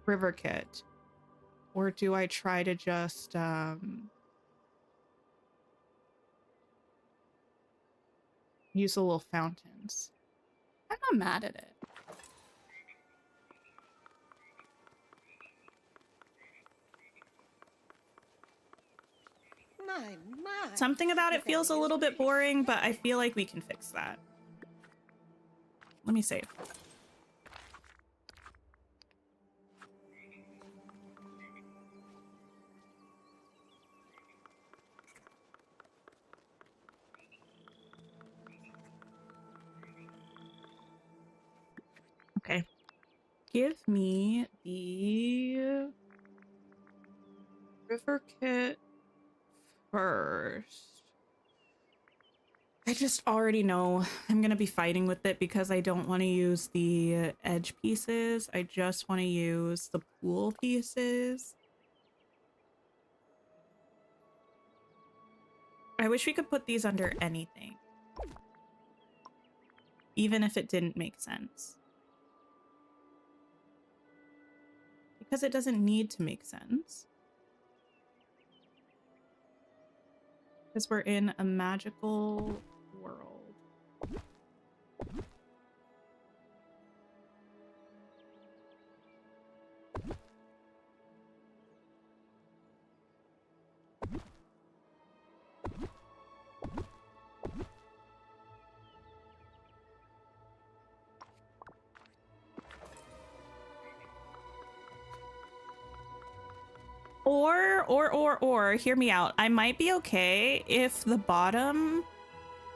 river kit? Or do I try to just use the little fountains? I'm not mad at it. My. Something about it feels a little bit boring, but I feel like we can fix that. Let me save. Okay. Give me the river kit first. I just already know I'm gonna be fighting with it because I don't want to use the edge pieces. I just want to use the pool pieces. I wish we could put these under anything, even if it didn't make sense. Because it doesn't need to make sense. Because we're in a magical world. Or, hear me out. I might be okay if the bottom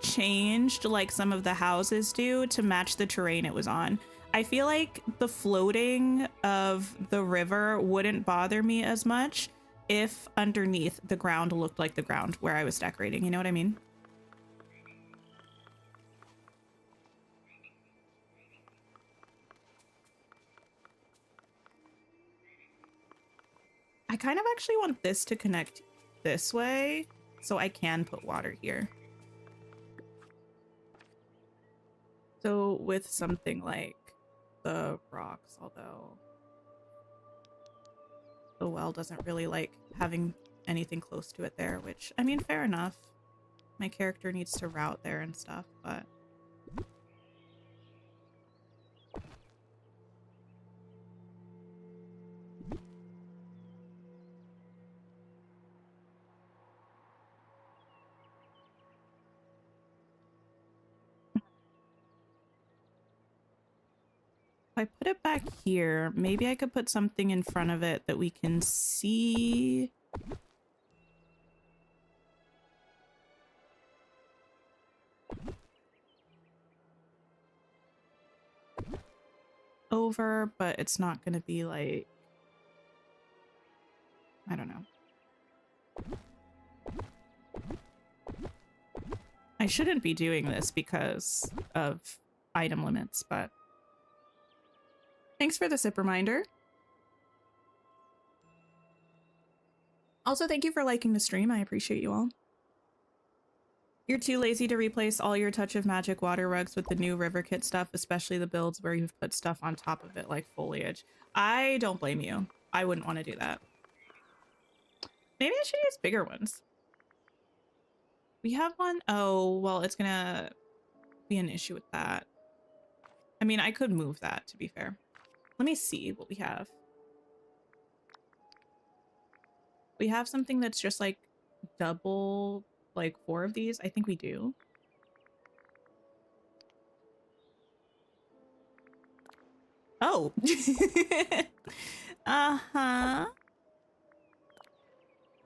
changed like some of the houses do to match the terrain it was on. I feel like the floating of the river wouldn't bother me as much if underneath the ground looked like the ground where I was decorating. You know what I mean? I kind of actually want this to connect this way so I can put water here. So with something like the rocks, although the well doesn't really like having anything close to it there, which, I mean, fair enough. My character needs to route there and stuff, but... If I put it back here, maybe I could put something in front of it that we can see. Over, but it's not going to be like... I don't know. I shouldn't be doing this because of item limits, but... Thanks for the sip reminder. Also, thank you for liking the stream. I appreciate you all. You're too lazy to replace all your Touch of Magic water rugs with the new River Kit stuff, especially the builds where you've put stuff on top of it like Foliage. I don't blame you. I wouldn't want to do that. Maybe I should use bigger ones. We have one. Oh, well, it's gonna be an issue with that. I mean, I could move that, to be fair. Let me see what we have. We have something that's just like double, like 4 of these. I think we do. Oh. Uh-huh.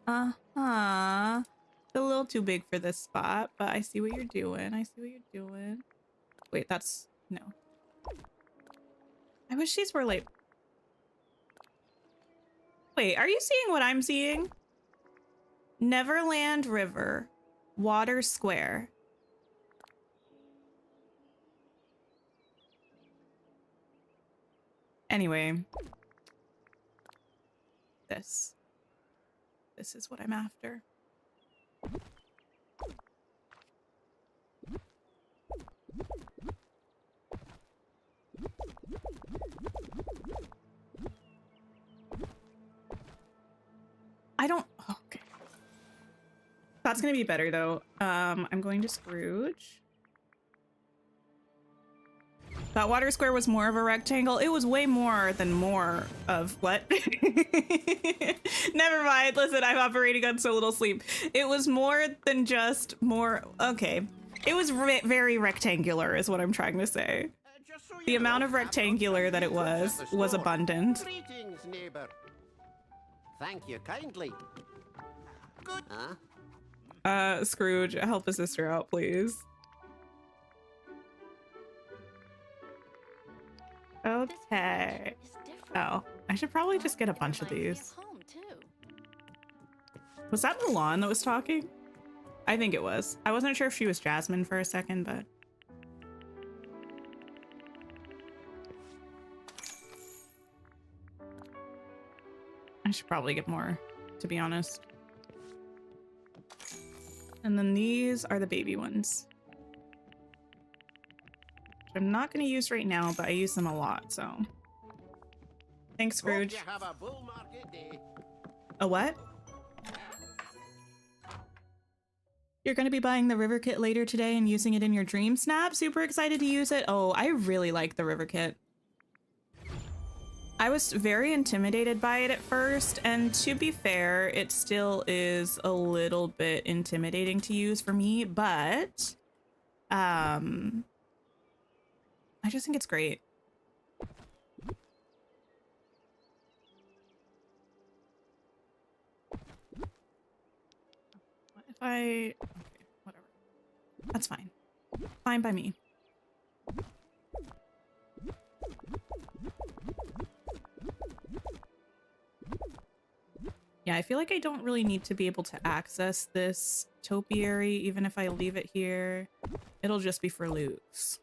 Uh-huh. It's a little too big for this spot, but I see what you're doing. I see what you're doing. Wait, that's... no. I wish these were like... Wait, are you seeing what I'm seeing? Neverland River. Water Square. Anyway. This. This is what I'm after. I don't... okay. That's gonna be better though. I'm going to Scrooge. That water square was more of a rectangle. It was way more than more of what? Never mind. Listen, I'm operating on so little sleep. It was more than just more. Okay. It was very rectangular is what I'm trying to say. The amount of rectangular that it was abundant. Greetings, neighbor. Thank you kindly. Good. Huh? Scrooge, help a sister out, please. Okay. Oh, I should probably just get a bunch of these. Was that Milan that was talking? I think it was. I wasn't sure if she was Jasmine for a second, but... I should probably get more, to be honest. And then these are the baby ones. Which I'm not going to use right now, but I use them a lot, so... Thanks, Scrooge. Hope you have a bull market day. A what? You're going to be buying the River Kit later today and using it in your Dream Snap? Super excited to use it. Oh, I really like the River Kit. I was very intimidated by it at first, and to be fair, it still is a little bit intimidating to use for me, but I just think it's great. I... Okay, whatever. That's fine. Fine by me. Yeah, I feel like I don't really need to be able to access this topiary, even if I leave it here. It'll just be for loops.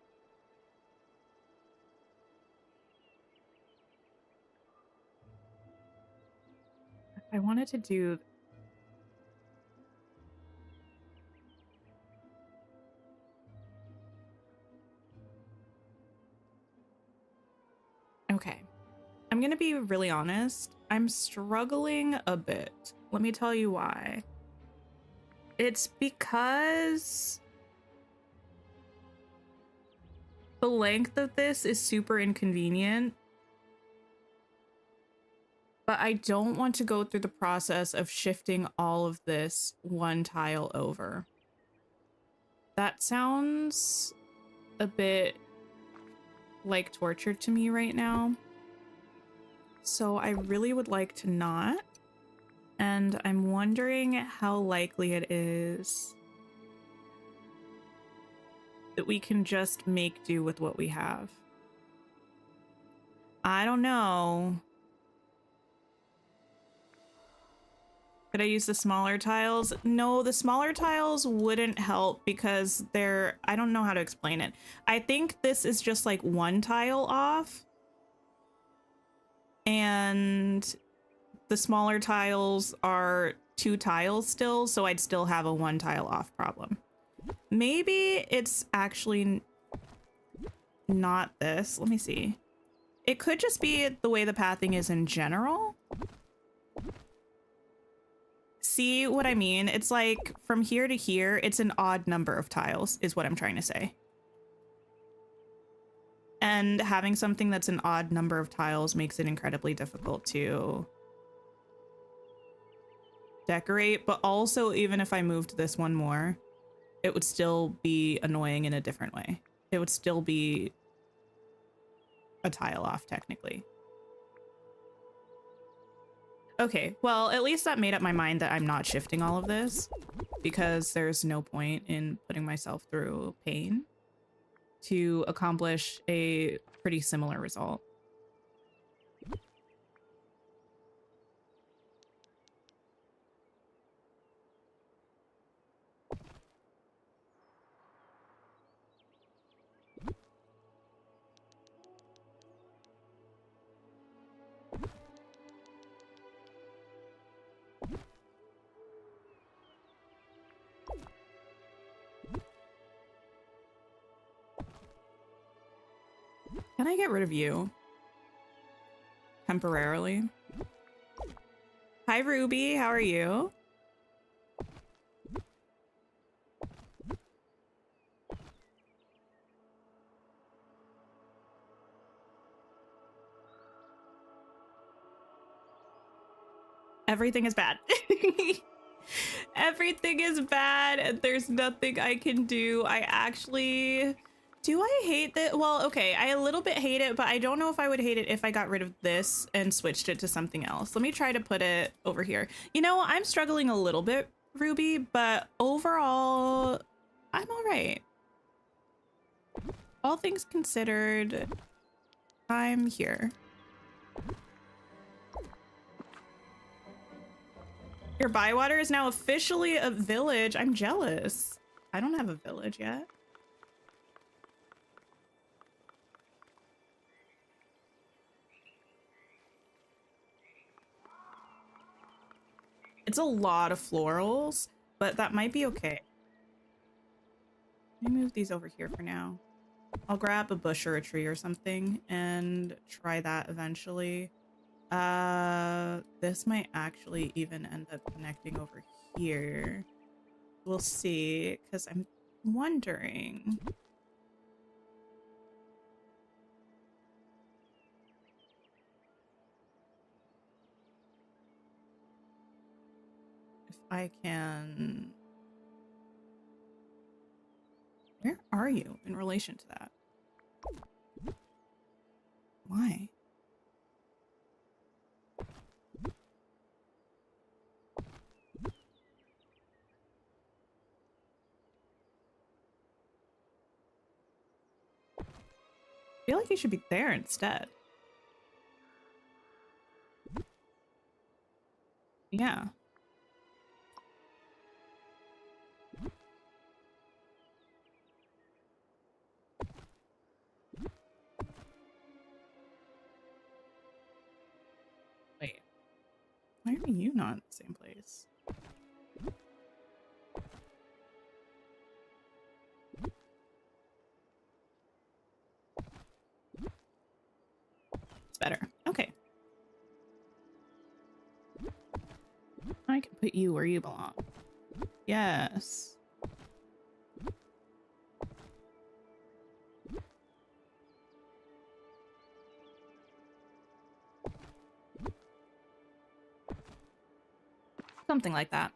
I wanted to do... Okay. I'm gonna be really honest. I'm struggling a bit. Let me tell you why. It's because the length of this is super inconvenient, but I don't want to go through the process of shifting all of this one tile over. That sounds a bit like torture to me right now. So I really would like to not. And I'm wondering how likely it is that we can just make do with what we have. I don't know. Could I use the smaller tiles? No, the smaller tiles wouldn't help because they're... I don't know how to explain it. I think this is just like one tile off. And the smaller tiles are 2 tiles still, so I'd still have a 1 tile off problem. Maybe it's actually not this. Let me see. It could just be the way the pathing is in general. See what I mean? It's like from here to here, it's an odd number of tiles is what I'm trying to say. And having something that's an odd number of tiles makes it incredibly difficult to decorate. But also, even if I moved this one more, it would still be annoying in a different way. It would still be a tile off, technically. Okay, well, at least that made up my mind that I'm not shifting all of this, because there's no point in putting myself through pain to accomplish a pretty similar result. Can I get rid of you? Temporarily? Hi, Ruby. How are you? Everything is bad. Everything is bad and there's nothing I can do. I actually... Do I hate that? Well, okay, I a little bit hate it, but I don't know if I would hate it if I got rid of this and switched it to something else. Let me try to put it over here. You know, I'm struggling a little bit, Ruby, but overall, I'm all right. All things considered, I'm here. Your Bywater is now officially a village. I'm jealous. I don't have a village yet. It's a lot of florals, but that might be okay. Let me move these over here for now. I'll grab a bush or a tree or something and try that eventually. This might actually even end up connecting over here. We'll see, because I'm wondering. If I can... Where are you in relation to that? Why? feel like he should be there instead. Yeah. Wait. Why are you not in the same place? It's better. Okay. I can put you where you belong. Yes. Something like that.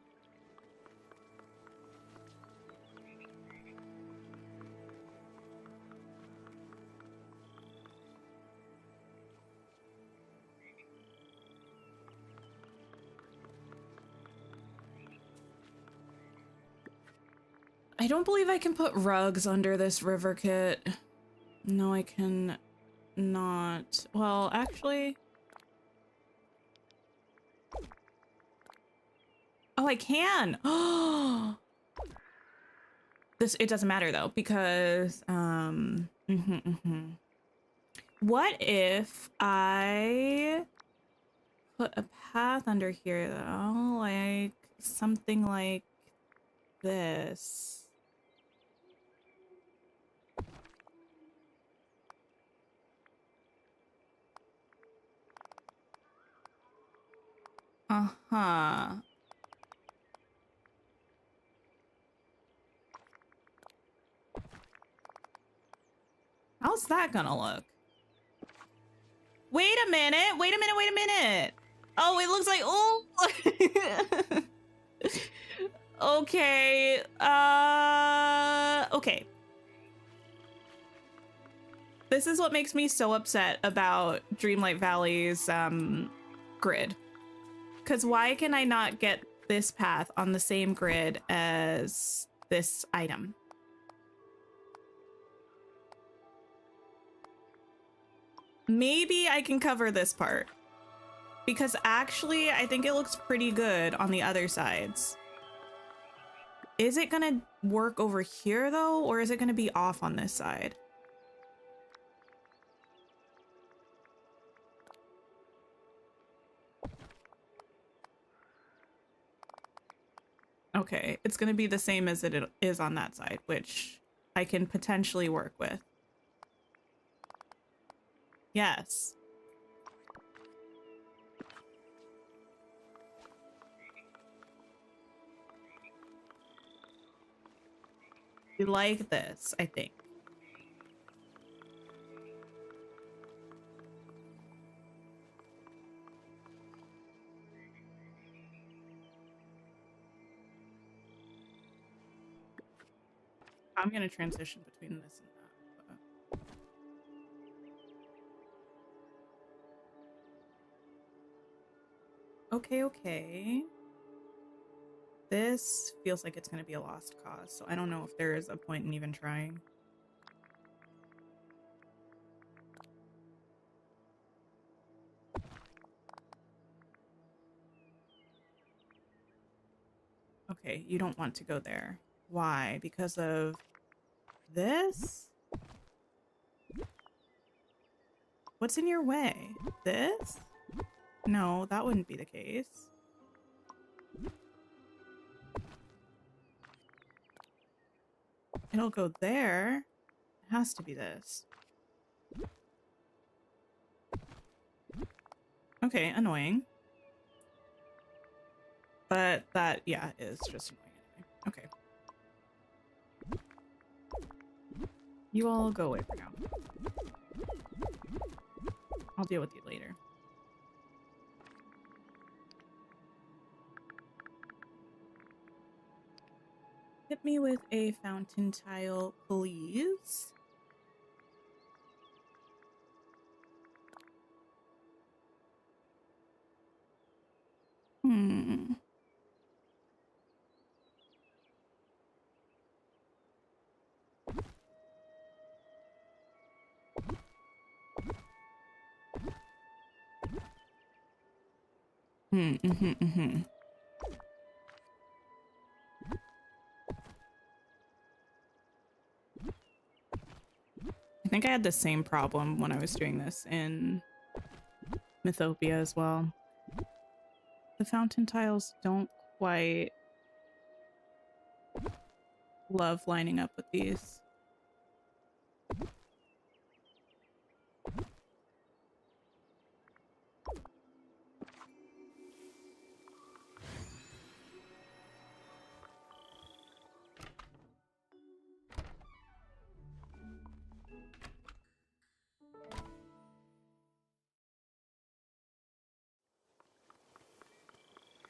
I don't believe I can put rugs under this river kit. No, I can not. Well, actually... Oh, I can! Oh! It doesn't matter though, because, what if I put a path under here though? Like, something like this. Uh-huh. How's that gonna look? Wait a minute, wait a minute, wait a minute. Oh, it looks like, oh. Okay, okay. This is what makes me so upset about Dreamlight Valley's grid. Because why can I not get this path on the same grid as this item? Maybe I can cover this part. Because actually, I think it looks pretty good on the other sides. Is it gonna work over here though, or is it gonna be off on this side? Okay, it's gonna be the same as it is on that side, which I can potentially work with. Yes. You like this, I think. I'm gonna transition between this and that. But... Okay, okay. This feels like it's gonna be a lost cause, so I don't know if there is a point in even trying. Okay, you don't want to go there. Why? Because of this? What's in your way? This? No, that wouldn't be the case. It'll go there. It has to be this. Okay, annoying. But that, yeah, is just annoying anyway. Okay. You all go away for now. I'll deal with you later. Hit me with a fountain tile, please. I think I had the same problem when I was doing this in Mythopia as well. The fountain tiles don't quite love lining up with these.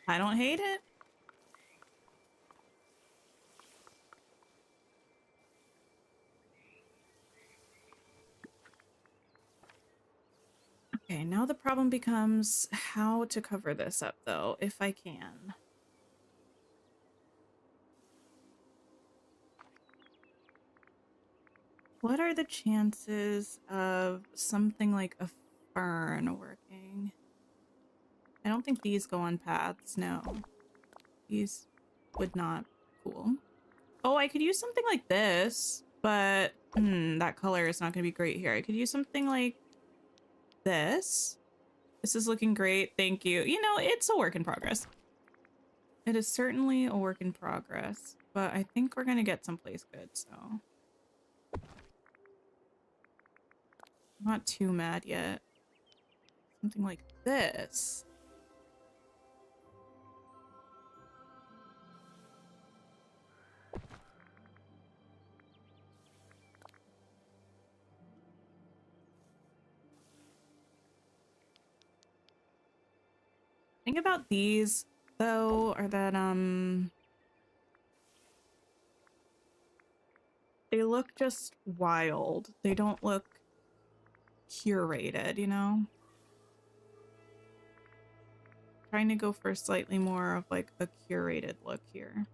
I don't hate it. Okay, now the problem becomes how to cover this up, though, if I can. What are the chances of something like a fern working? I don't think these go on paths, no. These would not. Cool. Oh, I could use something like this, but that color is not going to be great here. I could use something like this. This is looking great. Thank you. You know, it's a work in progress. It is certainly a work in progress, but I think we're going to get someplace good, so. I'm not too mad yet. Something like this. Thing about these, though, are that, they look just wild. They don't look curated, you know? Trying to go for slightly more of like a curated look here.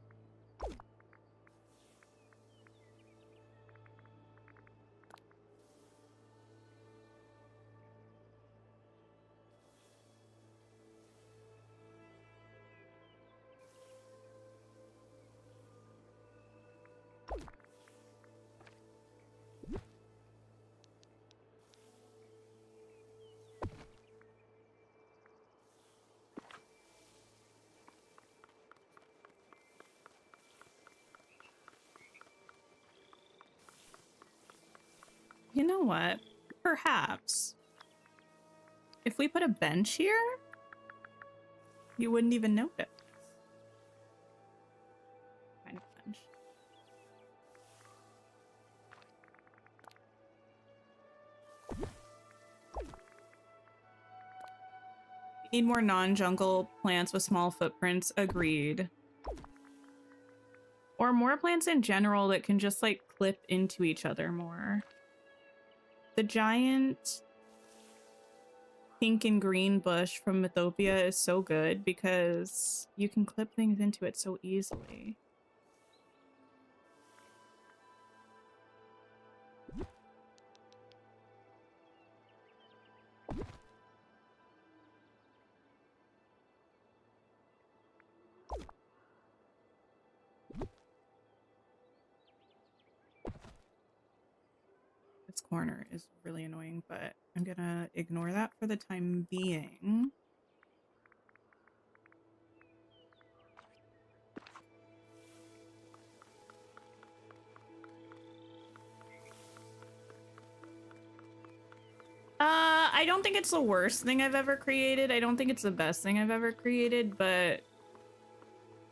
You know what? Perhaps if we put a bench here, you wouldn't even notice. Kind of bench. Need more non-jungle plants with small footprints. Agreed. Or more plants in general that can just like clip into each other more. The giant pink and green bush from Mythopia is so good because you can clip things into it so easily. This corner is really annoying, but I'm gonna ignore that for the time being. I don't think it's the worst thing I've ever created. I don't think it's the best thing I've ever created, but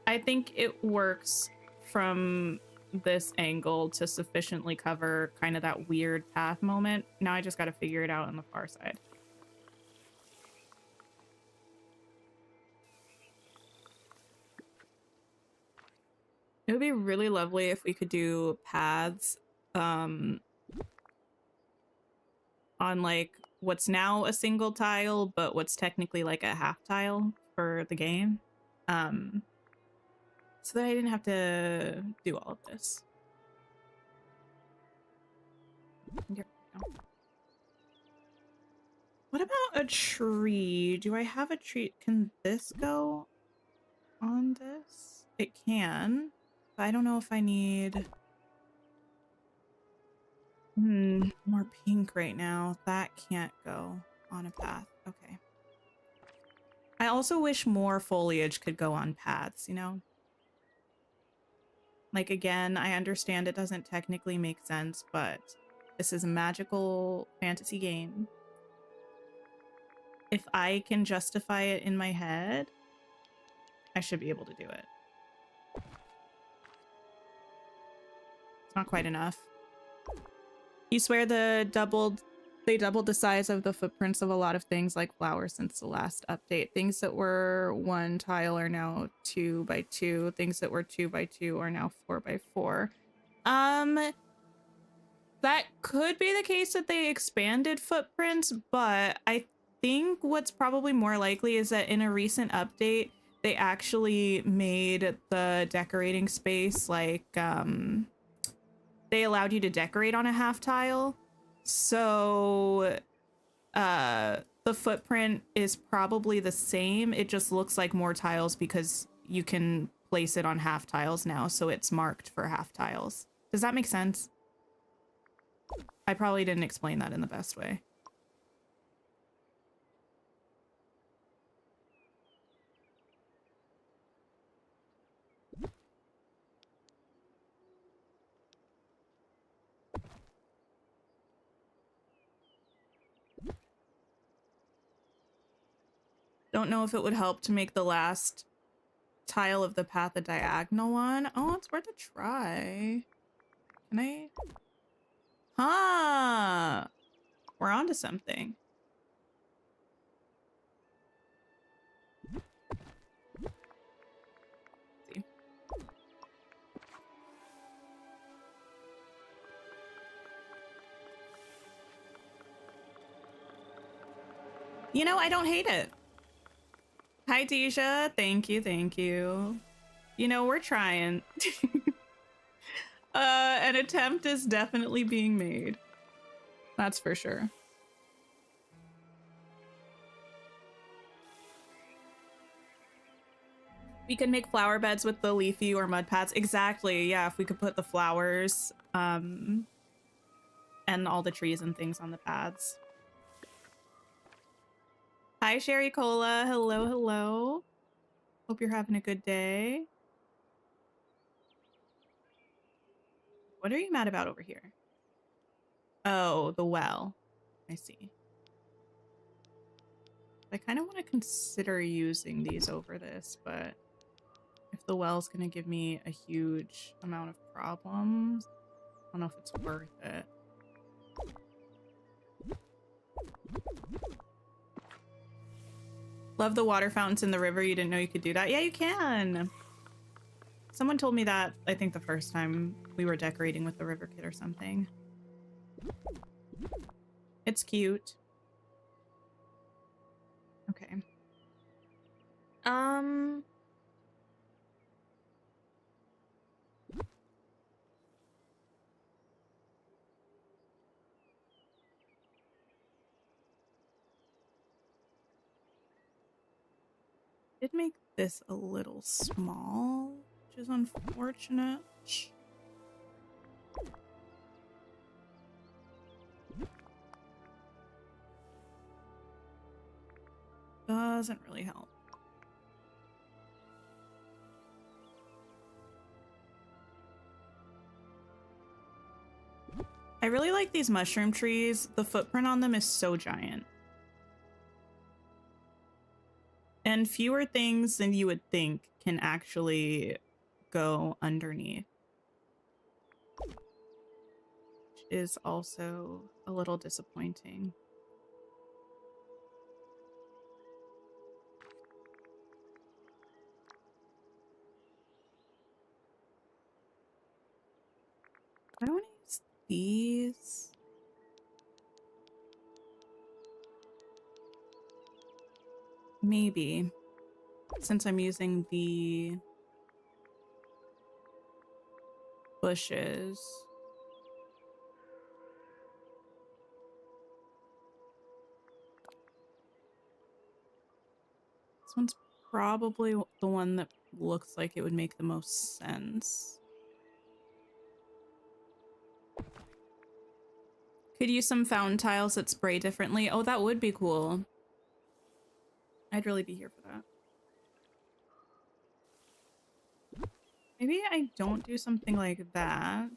I think it works from this angle to sufficiently cover kind of that weird path moment. Now I just got to figure it out on the far side. It would be really lovely if we could do paths on like what's now a single tile, but what's technically like a half tile for the game. So that I didn't have to do all of this. What about a tree? Do I have a tree? Can this go on this? It can. But I don't know if I need... more pink right now. That can't go on a path. Okay. I also wish more foliage could go on paths, you know? Like, again, I understand it doesn't technically make sense, but this is a magical fantasy game. If I can justify it in my head, I should be able to do it. It's not quite enough. You swear they doubled the size of the footprints of a lot of things like flowers since the last update. Things that were 1 tile are now 2 by 2. Things that were 2 by 2 are now 4 by 4. That could be the case that they expanded footprints, but I think what's probably more likely is that in a recent update, they actually made the decorating space like, they allowed you to decorate on a half tile. So, the footprint is probably the same. It just looks like more tiles because you can place it on half tiles now. So it's marked for half tiles. Does that make sense? I probably didn't explain that in the best way. Don't know if it would help to make the last tile of the path a diagonal one. Oh, it's worth a try. Can I? Huh. We're onto something. See. You know, I don't hate it. Hi, Deja. Thank you, thank you. You know, we're trying. An attempt is definitely being made. That's for sure. We could make flower beds with the leafy or mud paths. Exactly, yeah, if we could put the flowers, and all the trees and things on the paths. Hi, Sherry Cola. Hello, hello. Hope you're having a good day. What are you mad about over here? Oh, the well. I see. I kind of want to consider using these over this, but if the well's going to give me a huge amount of problems, I don't know if it's worth it. Love the water fountains in the river. You didn't know you could do that? Yeah, you can. Someone told me that, I think, the first time we were decorating with the river kit or something. It's cute. Okay. Did make this a little small, which is unfortunate. Doesn't really help. I really like these mushroom trees. The footprint on them is so giant. And fewer things than you would think can actually go underneath. Which is also a little disappointing. I want to use these. Maybe. Since I'm using the bushes. This one's probably the one that looks like it would make the most sense. Could use some fountain tiles that spray differently. Oh, that would be cool. I'd really be here for that. Maybe I don't do something like that.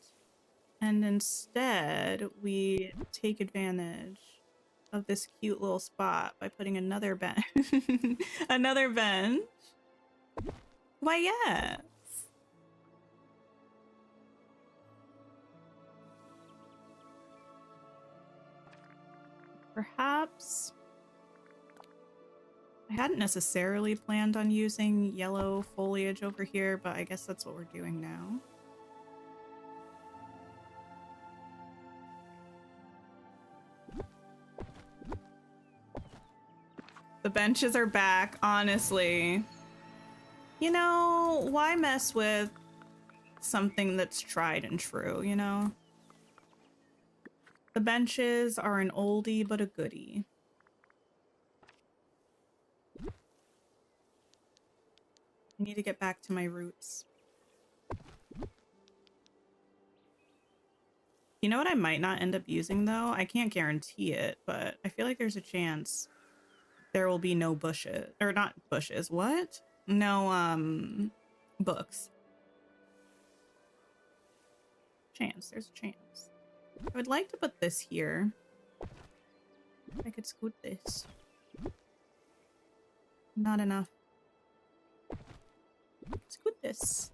And instead, we take advantage of this cute little spot by putting another bench. Another bench? Why, yes. Perhaps I hadn't necessarily planned on using yellow foliage over here, but I guess that's what we're doing now. The benches are back, honestly. You know, why mess with something that's tried and true, you know? The benches are an oldie but a goodie. I need to get back to my roots. You know what I might not end up using though? I can't guarantee it, but I feel like there's a chance there will be no bushes. Or not bushes, what? No, books. Chance, there's a chance. I would like to put this here. I could scoot this. Not enough. Scoot this.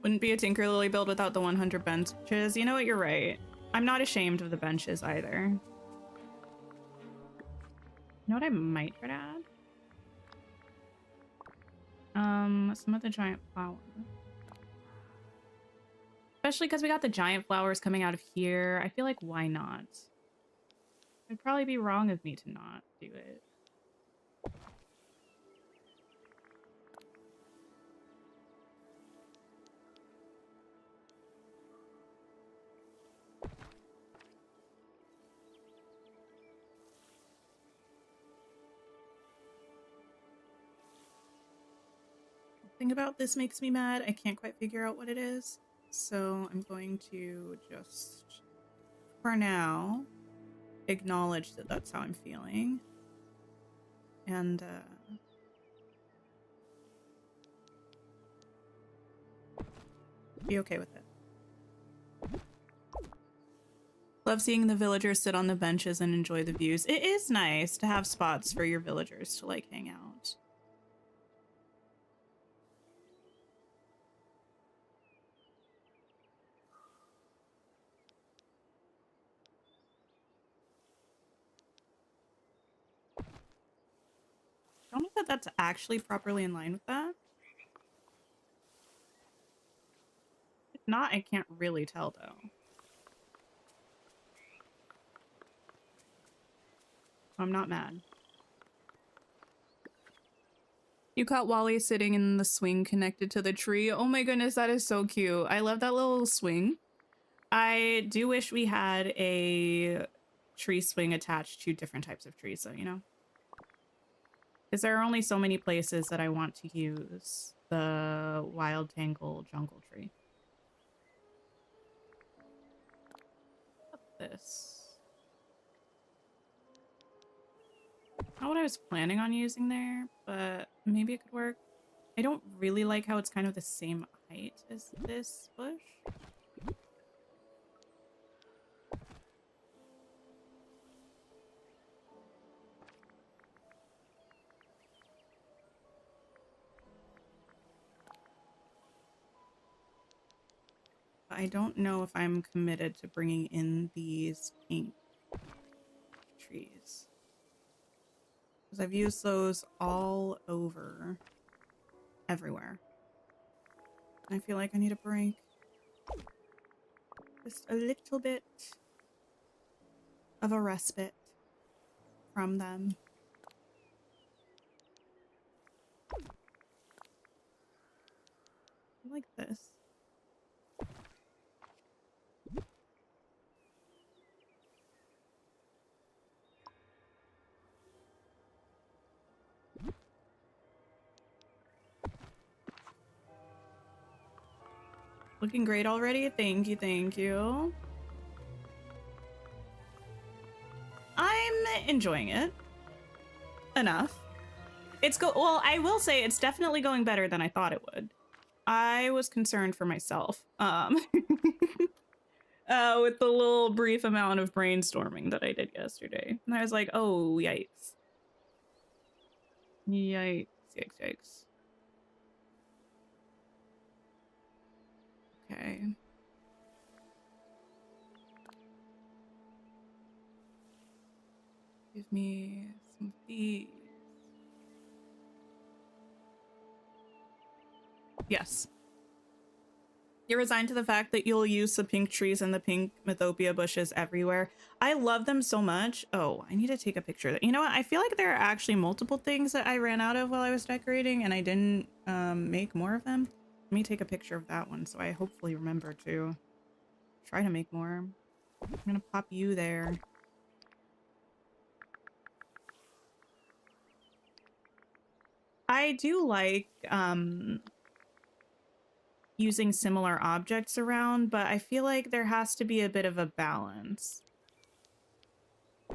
Wouldn't be a Tinker Lily build without the 100 benches. You know what? You're right. I'm not ashamed of the benches either. You know what I might try to add? Some of the giant flowers. Especially because we got the giant flowers coming out of here. I feel like why not? It'd probably be wrong of me to not do it. Something about this makes me mad. I can't quite figure out what it is. So I'm going to just, for now, acknowledge that that's how I'm feeling. And, be okay with it. Love seeing the villagers sit on the benches and enjoy the views. It is nice to have spots for your villagers to, like, hang out. I don't know if that's actually properly in line with that. If not, I can't really tell, though. I'm not mad. You caught Wally sitting in the swing connected to the tree. Oh my goodness, that is so cute. I love that little swing. I do wish we had a tree swing attached to different types of trees, though, you know? Because there are only so many places that I want to use the wild tangle jungle tree. What's this? Not what I was planning on using there, but maybe it could work. I don't really like how it's kind of the same height as this bush. I don't know if I'm committed to bringing in these pink trees. Because I've used those all over, everywhere. I feel like I need a break. Just a little bit of a respite from them. I like this. Looking great already. Thank you, thank you. I'm enjoying it. Enough. Well, I will say it's definitely going better than I thought it would. I was concerned for myself. With the little brief amount of brainstorming that I did yesterday. And I was like, oh, yikes. Yikes, yikes, yikes. Okay. Give me some of these. Yes. You're resigned to the fact that you'll use the pink trees and the pink Mythopia bushes everywhere. I love them so much. Oh, I need to take a picture of that. You know what? I feel like there are actually multiple things that I ran out of while I was decorating and I didn't make more of them. Let me take a picture of that one so I hopefully remember to try to make more. I'm gonna pop you there. I do like using similar objects around, but I feel like there has to be a bit of a balance.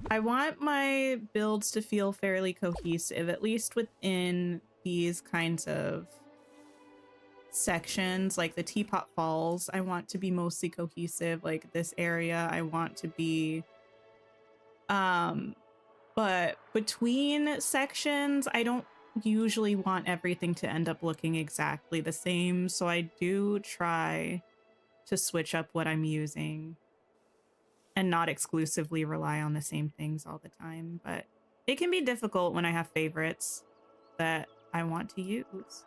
I want my builds to feel fairly cohesive, at least within these kinds of sections, like the Teapot Falls. I want to be mostly cohesive, like this area I want to be but between sections I don't usually want everything to end up looking exactly the same, so I do try to switch up what I'm using and not exclusively rely on the same things all the time. But it can be difficult when I have favorites that I want to use.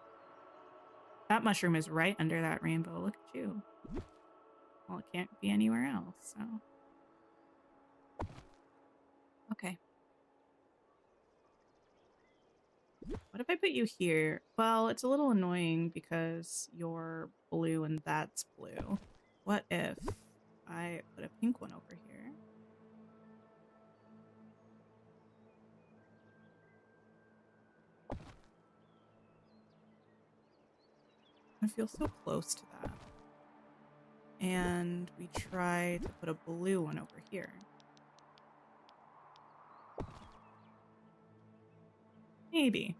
That mushroom is right under that rainbow. Look at you. Well, it can't be anywhere else, so. Okay. What if I put you here? Well, it's a little annoying because you're blue and that's blue. What if I put a pink one over here? I feel so close to that. And we try to put a blue one over here. Maybe.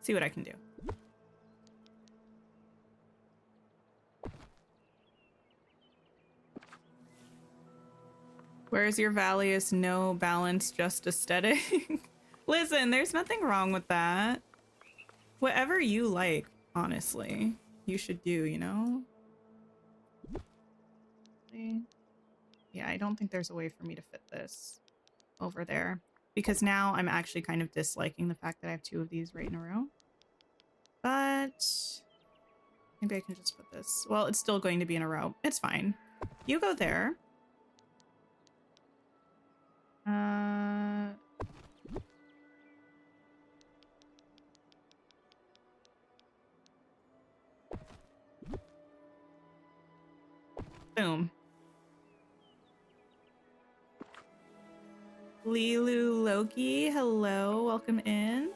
See what I can do. Where's your valley is no balance, just aesthetic? Listen, there's nothing wrong with that. Whatever you like, honestly, you should do, you know? Yeah, I don't think there's a way for me to fit this over there. Because now I'm actually kind of disliking the fact that I have two of these right in a row. But maybe I can just put this. Well, it's still going to be in a row. It's fine. You go there. Boom. Lilu Loki, hello, welcome in.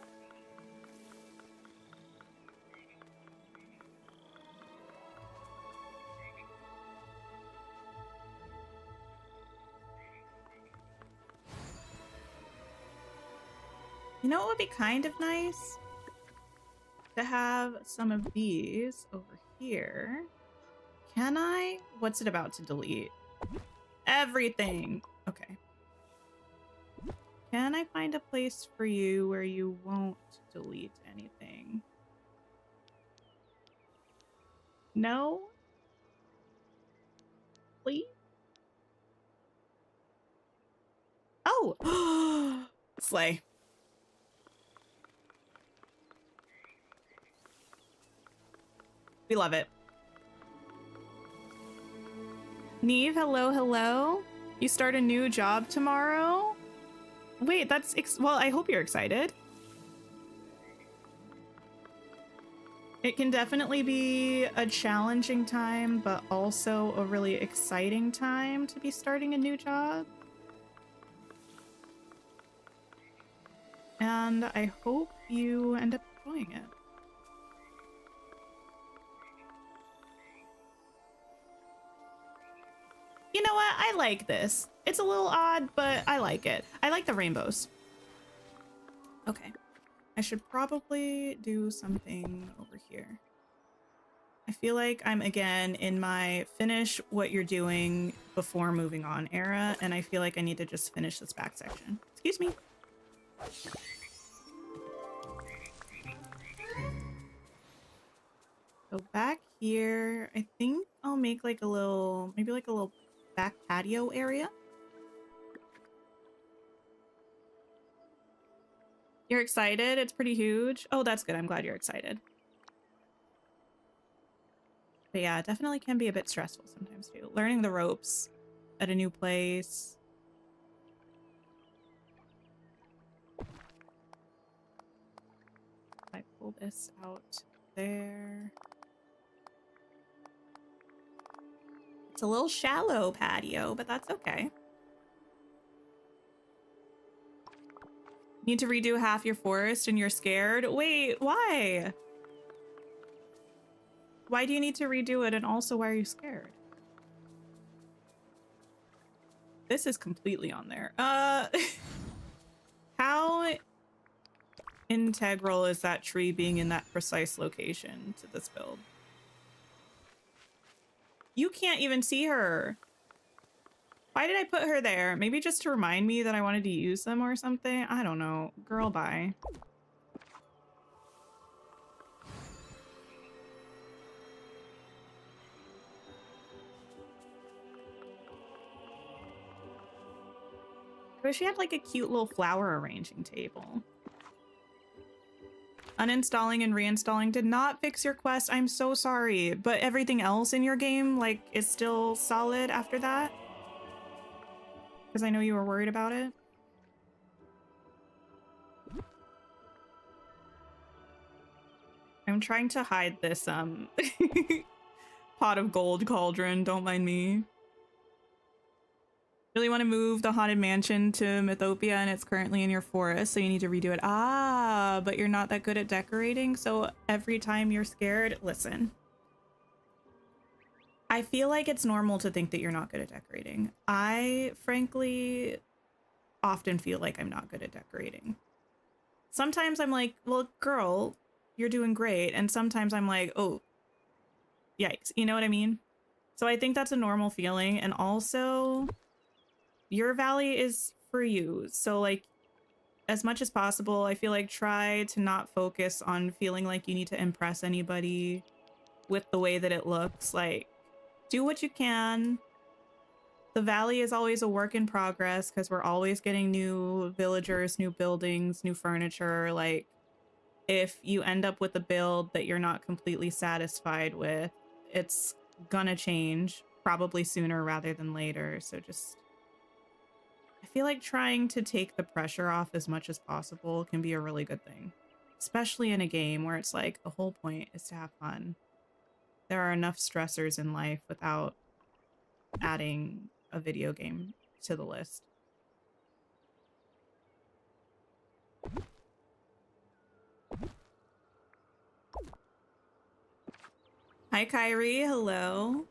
You know what would be kind of nice? To have some of these over here. Can I? What's it about to delete? Everything. Okay. Can I find a place for you where you won't delete anything? No? Please? Oh! Slay. We love it. Neve, hello, hello. You start a new job tomorrow? Wait, that's... well, I hope you're excited. It can definitely be a challenging time, but also a really exciting time to be starting a new job. And I hope you end up enjoying it. You know what? I like this. It's a little odd, but I like it. I like the rainbows. Okay. I should probably do something over here. I feel like I'm again in my finish what you're doing before moving on era, and I feel like I need to just finish this back section. Excuse me. So back here, I think I'll make like a little, maybe like a little back patio area. You're excited? It's pretty huge. Oh, that's good. I'm glad you're excited. But yeah, it definitely can be a bit stressful sometimes too. Learning the ropes at a new place. I pull this out there. It's a little shallow patio, but that's okay. Need to redo half your forest and you're scared? Wait, why? Why do you need to redo it, and also why are you scared? This is completely on there. How integral is that tree being in that precise location to this build? You can't even see her. Why did I put her there? Maybe just to remind me that I wanted to use them or something? I don't know. Girl, bye. I wish we had like a cute little flower arranging table. Uninstalling and reinstalling did not fix your quest. I'm so sorry, but everything else in your game like is still solid after that? Because I know you were worried about it. I'm trying to hide this pot of gold cauldron, don't mind me. Really want to move the haunted mansion to Mythopia, and it's currently in your forest, so you need to redo it. Ah, but you're not that good at decorating, so every time you're scared, listen. I feel like it's normal to think that you're not good at decorating. I, frankly, often feel like I'm not good at decorating. Sometimes I'm like, well, girl, you're doing great. And sometimes I'm like, oh, yikes. You know what I mean? So I think that's a normal feeling. And also, your valley is for you. So like, as much as possible, I feel like try to not focus on feeling like you need to impress anybody with the way that it looks. Like, do what you can. The valley is always a work in progress because we're always getting new villagers, new buildings, new furniture. Like, if you end up with a build that you're not completely satisfied with, it's gonna change probably sooner rather than later. So just, I feel like trying to take the pressure off as much as possible can be a really good thing, especially in a game where it's like the whole point is to have fun. There are enough stressors in life without adding a video game to the list. Hi, Kyrie. Hello.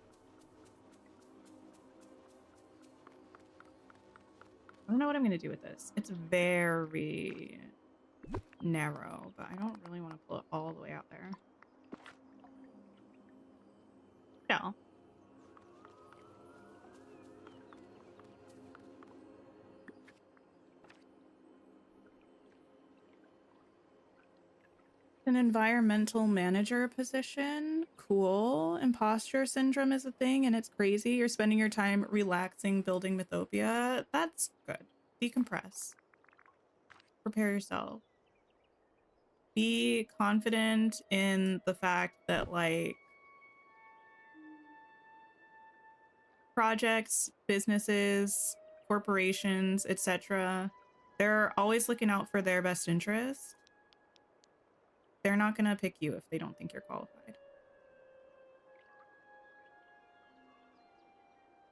I don't know what I'm going to do with this. It's very narrow, but I don't really want to pull it all the way out there. No. An environmental manager position. Cool. Imposter syndrome is a thing and it's crazy. You're spending your time relaxing, building Mythopia. That's good. Decompress. Prepare yourself. Be confident in the fact that, like, projects, businesses, corporations, etc., they're always looking out for their best interest. They're not gonna pick you if they don't think you're qualified.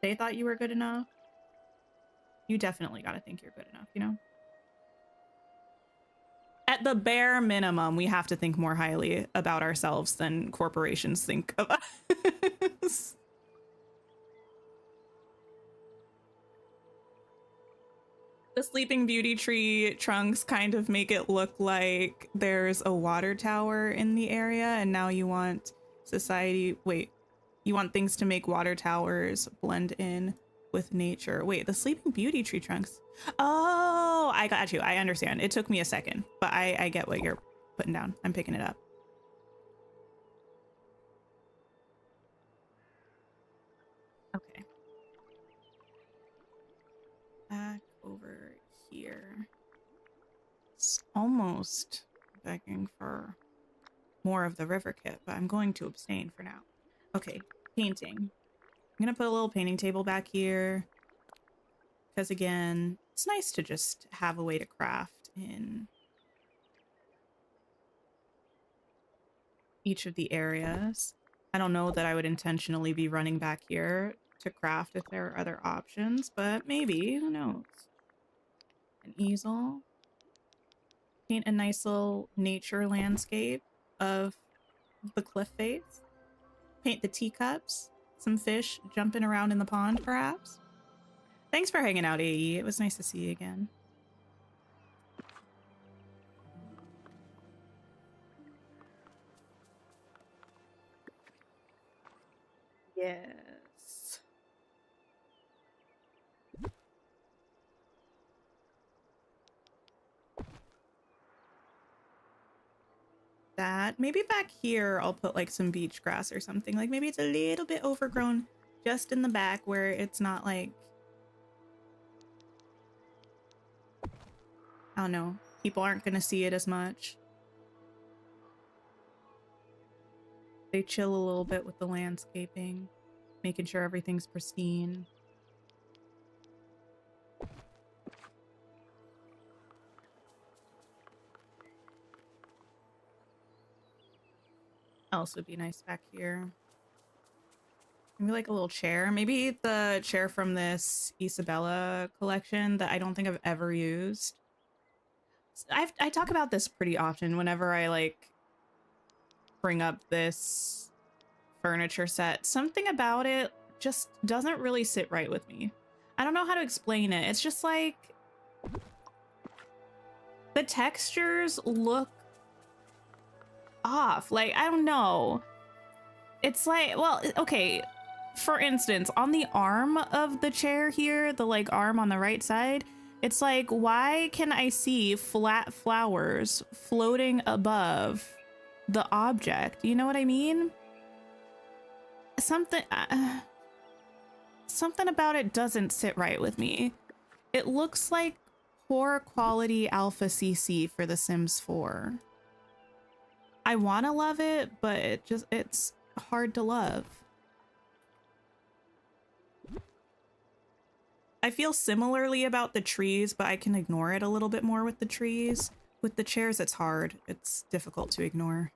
They thought you were good enough. You definitely gotta think you're good enough, you know? At the bare minimum, we have to think more highly about ourselves than corporations think of us. The Sleeping Beauty tree trunks kind of make it look like there's a water tower in the area, and now you want society... Wait, you want things to make water towers blend in with nature. Wait, the Sleeping Beauty tree trunks. Oh, I got you. I understand. It took me a second, but I get what you're putting down. I'm picking it up. Okay. Back over here. It's almost begging for more of the river kit, but I'm going to abstain for now. Okay, painting. I'm gonna put a little painting table back here because, again, it's nice to just have a way to craft in each of the areas. I don't know that I would intentionally be running back here to craft if there are other options, but maybe, who knows? An easel. Paint a nice little nature landscape of the cliff face. Paint the teacups. Some fish jumping around in the pond, perhaps. Thanks for hanging out, AE. It was nice to see you again. Yes. That. Maybe back here I'll put like some beach grass or something. Like maybe it's a little bit overgrown just in the back where it's not like... I don't know. People aren't going to see it as much. They chill a little bit with the landscaping, making sure everything's pristine. Else would be nice back here. Maybe like a little chair. Maybe the chair from this Isabella collection that I don't think I've ever used. I talk about this pretty often whenever I like bring up this furniture set. Something about it just doesn't really sit right with me. I don't know how to explain it. It's just like the textures look off. Like, I don't know. It's like, well, okay. For instance, on the arm of the chair here, the like arm on the right side, it's like, why can I see flat flowers floating above the object? You know what I mean? Something about it doesn't sit right with me. It looks like poor quality alpha CC for The Sims 4. I want to love it, but it's hard to love. I feel similarly about the trees, but I can ignore it a little bit more with the trees. With the chairs, it's hard. It's difficult to ignore.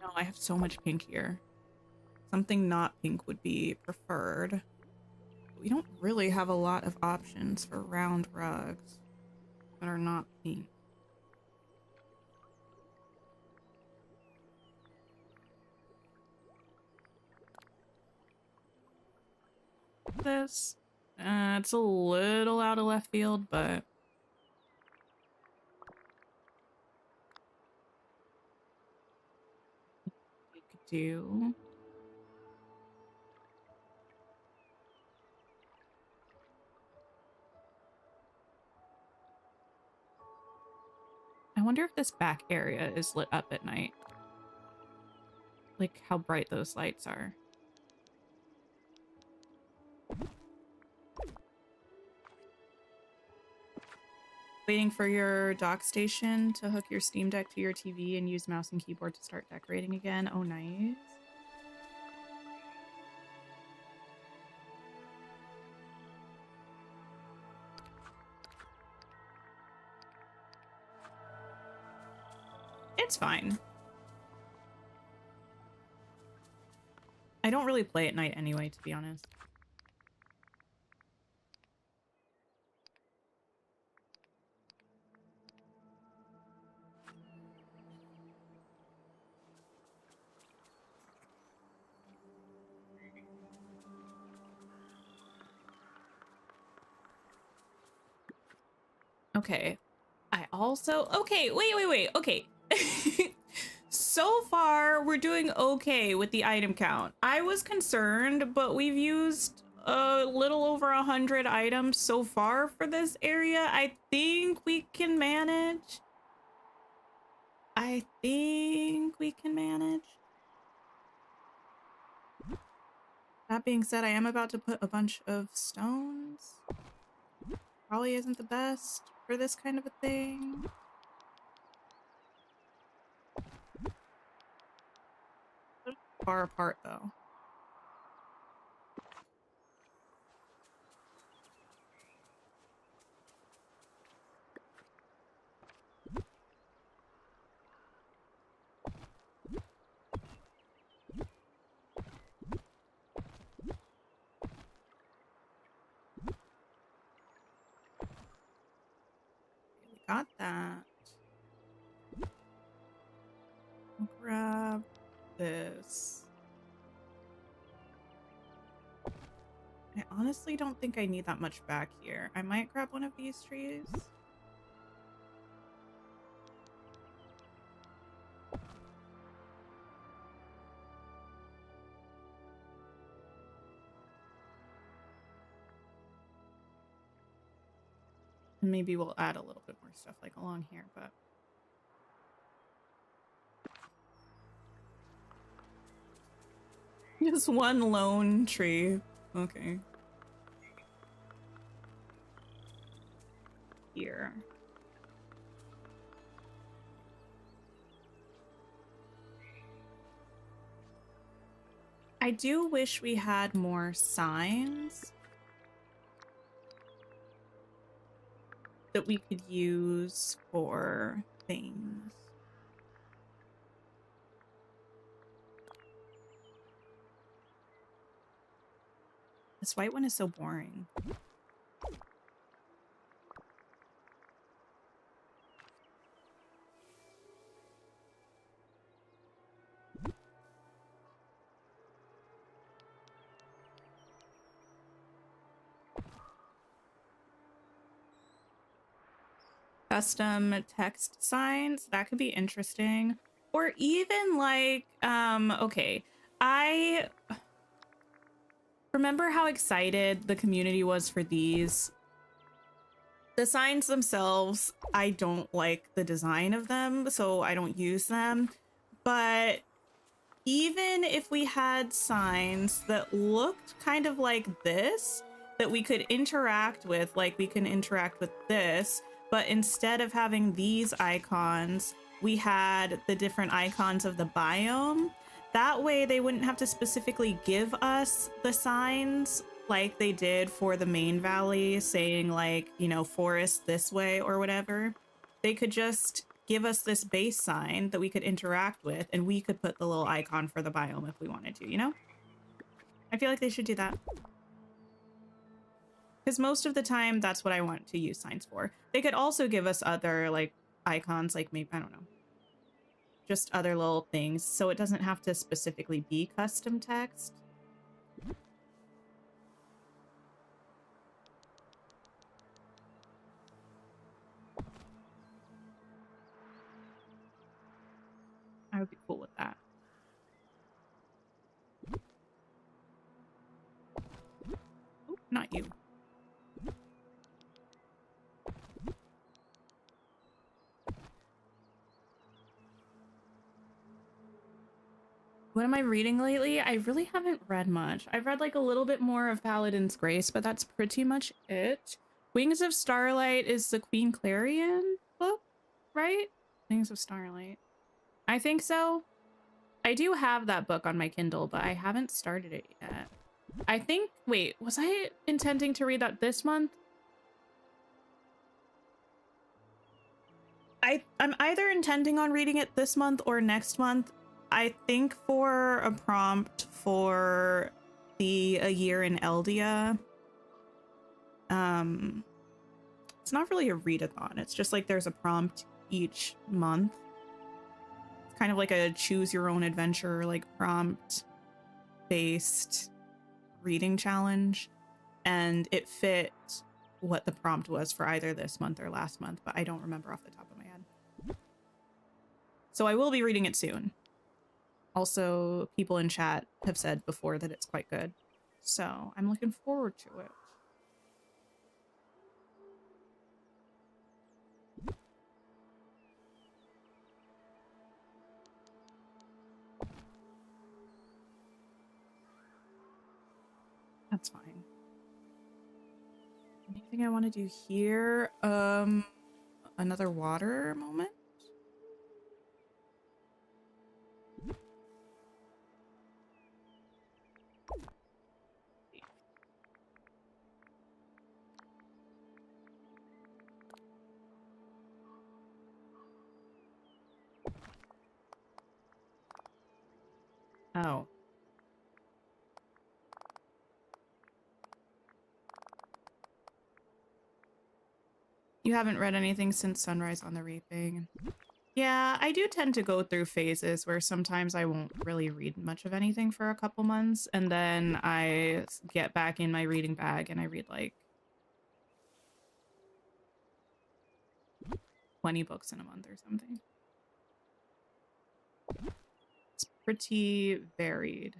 No, I have so much pink here. Something not pink would be preferred. We don't really have a lot of options for round rugs that are not pink. This, it's a little out of left field, but we could do. I wonder if this back area is lit up at night. Like how bright those lights are. Waiting for your dock station to hook your Steam Deck to your TV and use mouse and keyboard to start decorating again. Oh, nice. It's fine. I don't really play at night anyway, to be honest. Okay. I also... Okay, wait. Okay. So far, we're doing okay with the item count. I was concerned, but we've used a little over 100 items so far for this area. I think we can manage. That being said, I am about to put a bunch of stones. Probably isn't the best for this kind of a thing. Far apart though. Got that. I'll grab this. I honestly don't think I need that much back here. I might grab one of these trees. And maybe we'll add a little bit more stuff like along here, but just one lone tree. Okay. Here. I do wish we had more signs that we could use for things. This white one is so boring. Custom text signs, that could be interesting. Or even like, okay, I remember how excited the community was for these. The signs themselves, I don't like the design of them, so I don't use them. But even if we had signs that looked kind of like this, that we could interact with, like we can interact with this, but instead of having these icons, we had the different icons of the biome. That way they wouldn't have to specifically give us the signs like they did for the main valley, saying like, you know, forest this way or whatever. They could just give us this base sign that we could interact with, and we could put the little icon for the biome if we wanted to, you know? I feel like they should do that. Because most of the time, that's what I want to use signs for. They could also give us other, like, icons, like maybe, I don't know, just other little things, so it doesn't have to specifically be custom text. I would be cool with that. Oh, not you. What am I reading lately? I really haven't read much. I've read like a little bit more of Paladin's Grace, but that's pretty much it. Wings of Starlight is the Queen Clarion book, right? Wings of Starlight. I think so. I do have that book on my Kindle, but I haven't started it yet. I think, wait, was I intending to read that this month? I'm either intending on reading it this month or next month. I think for a prompt for the A Year in Eldia. It's not really a readathon. It's just like there's a prompt each month. It's kind of like a choose your own adventure, like prompt based reading challenge. And it fit what the prompt was for either this month or last month, but I don't remember off the top of my head. So I will be reading it soon. Also, people in chat have said before that it's quite good. So I'm looking forward to it. That's fine. Anything I want to do here? Another water moment? Oh. You haven't read anything since Sunrise on the Reaping. Yeah, I do tend to go through phases where sometimes I won't really read much of anything for a couple months, and then I get back in my reading bag and I read like 20 books in a month or something. It's pretty varied.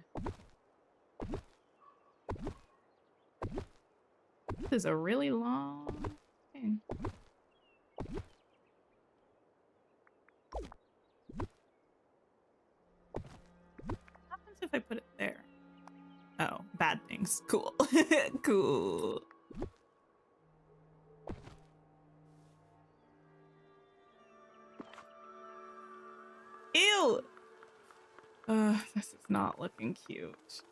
This is a really long thing. What happens if I put it there? Oh, bad things. Cool. Cool. Ew! This is not looking cute.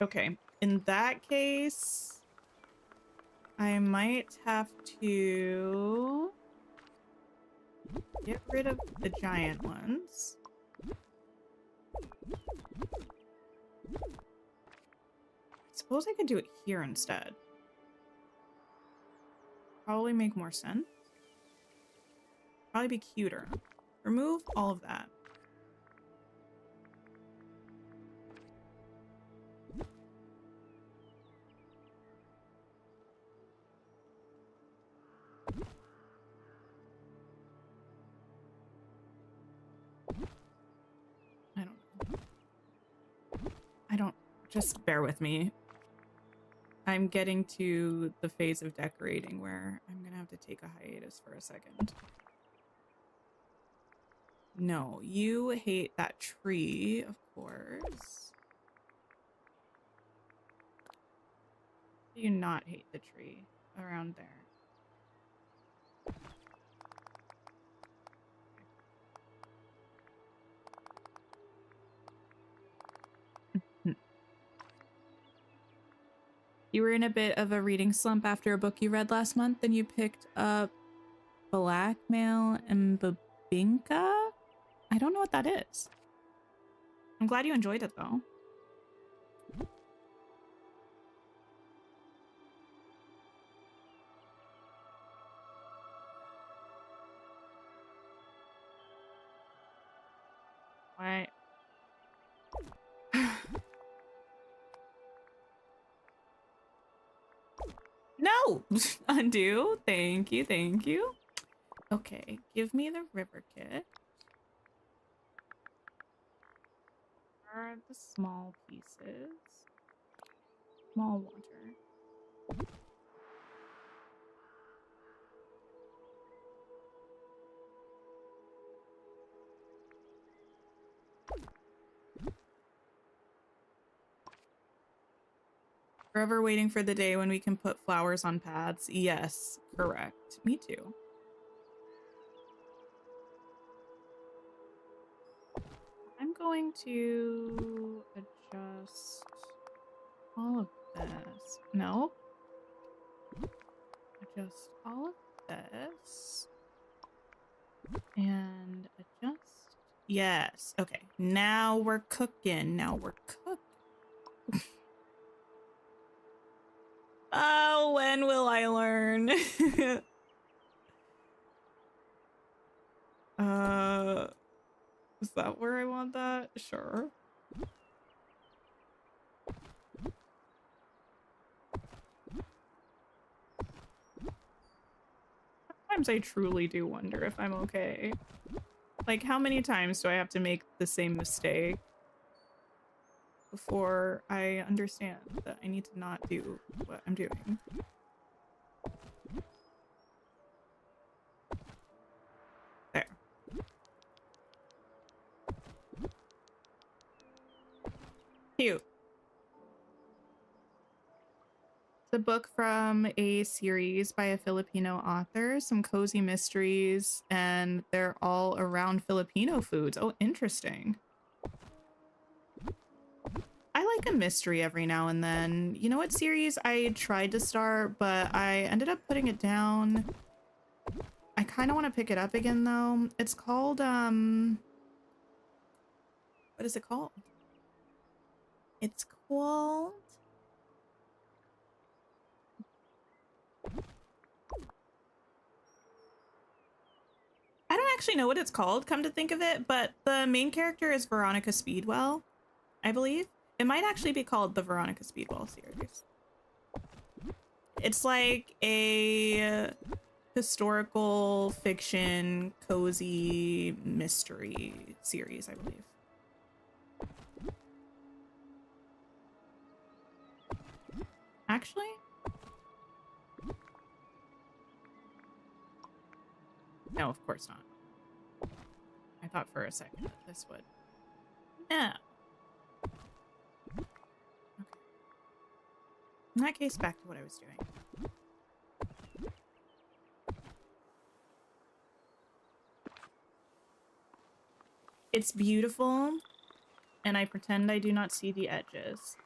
Okay, in that case, I might have to get rid of the giant ones. Suppose I could do it here instead. Probably make more sense. Probably be cuter. Remove all of that. I don't, just bear with me. I'm getting to the phase of decorating where I'm gonna have to take a hiatus for a second. No, you hate that tree, of course. Do you not hate the tree around there? You were in a bit of a reading slump after a book you read last month, and you picked up Blackmail and Babinka? I don't know what that is. I'm glad you enjoyed it, though. What? No! Undo. Thank you, thank you. Okay, give me the river kit. Where are the small pieces? Small water. Forever waiting for the day when we can put flowers on paths. Yes, correct. Me too. I'm going to adjust all of this. No. Adjust all of this. And adjust. Yes. Okay. Now we're cooking. Now we're cooking. Oh, when will I learn? Is that where I want that? Sure. Sometimes I truly do wonder if I'm okay. Like, how many times do I have to make the same mistake before I understand that I need to not do what I'm doing? There. Cute. It's a book from a series by a Filipino author, some cozy mysteries, and they're all around Filipino foods. Oh, interesting. I like a mystery every now and then. You know what series I tried to start, but I ended up putting it down. I kind of want to pick it up again, though. It's called, what is it called? It's called... I don't actually know what it's called, come to think of it, but the main character is Veronica Speedwell, I believe. It might actually be called the Veronica Speedwell series. It's like a historical fiction, cozy mystery series, I believe. Actually? No, of course not. I thought for a second that this would. No. Okay. In that case, back to what I was doing. It's beautiful, and I pretend I do not see the edges.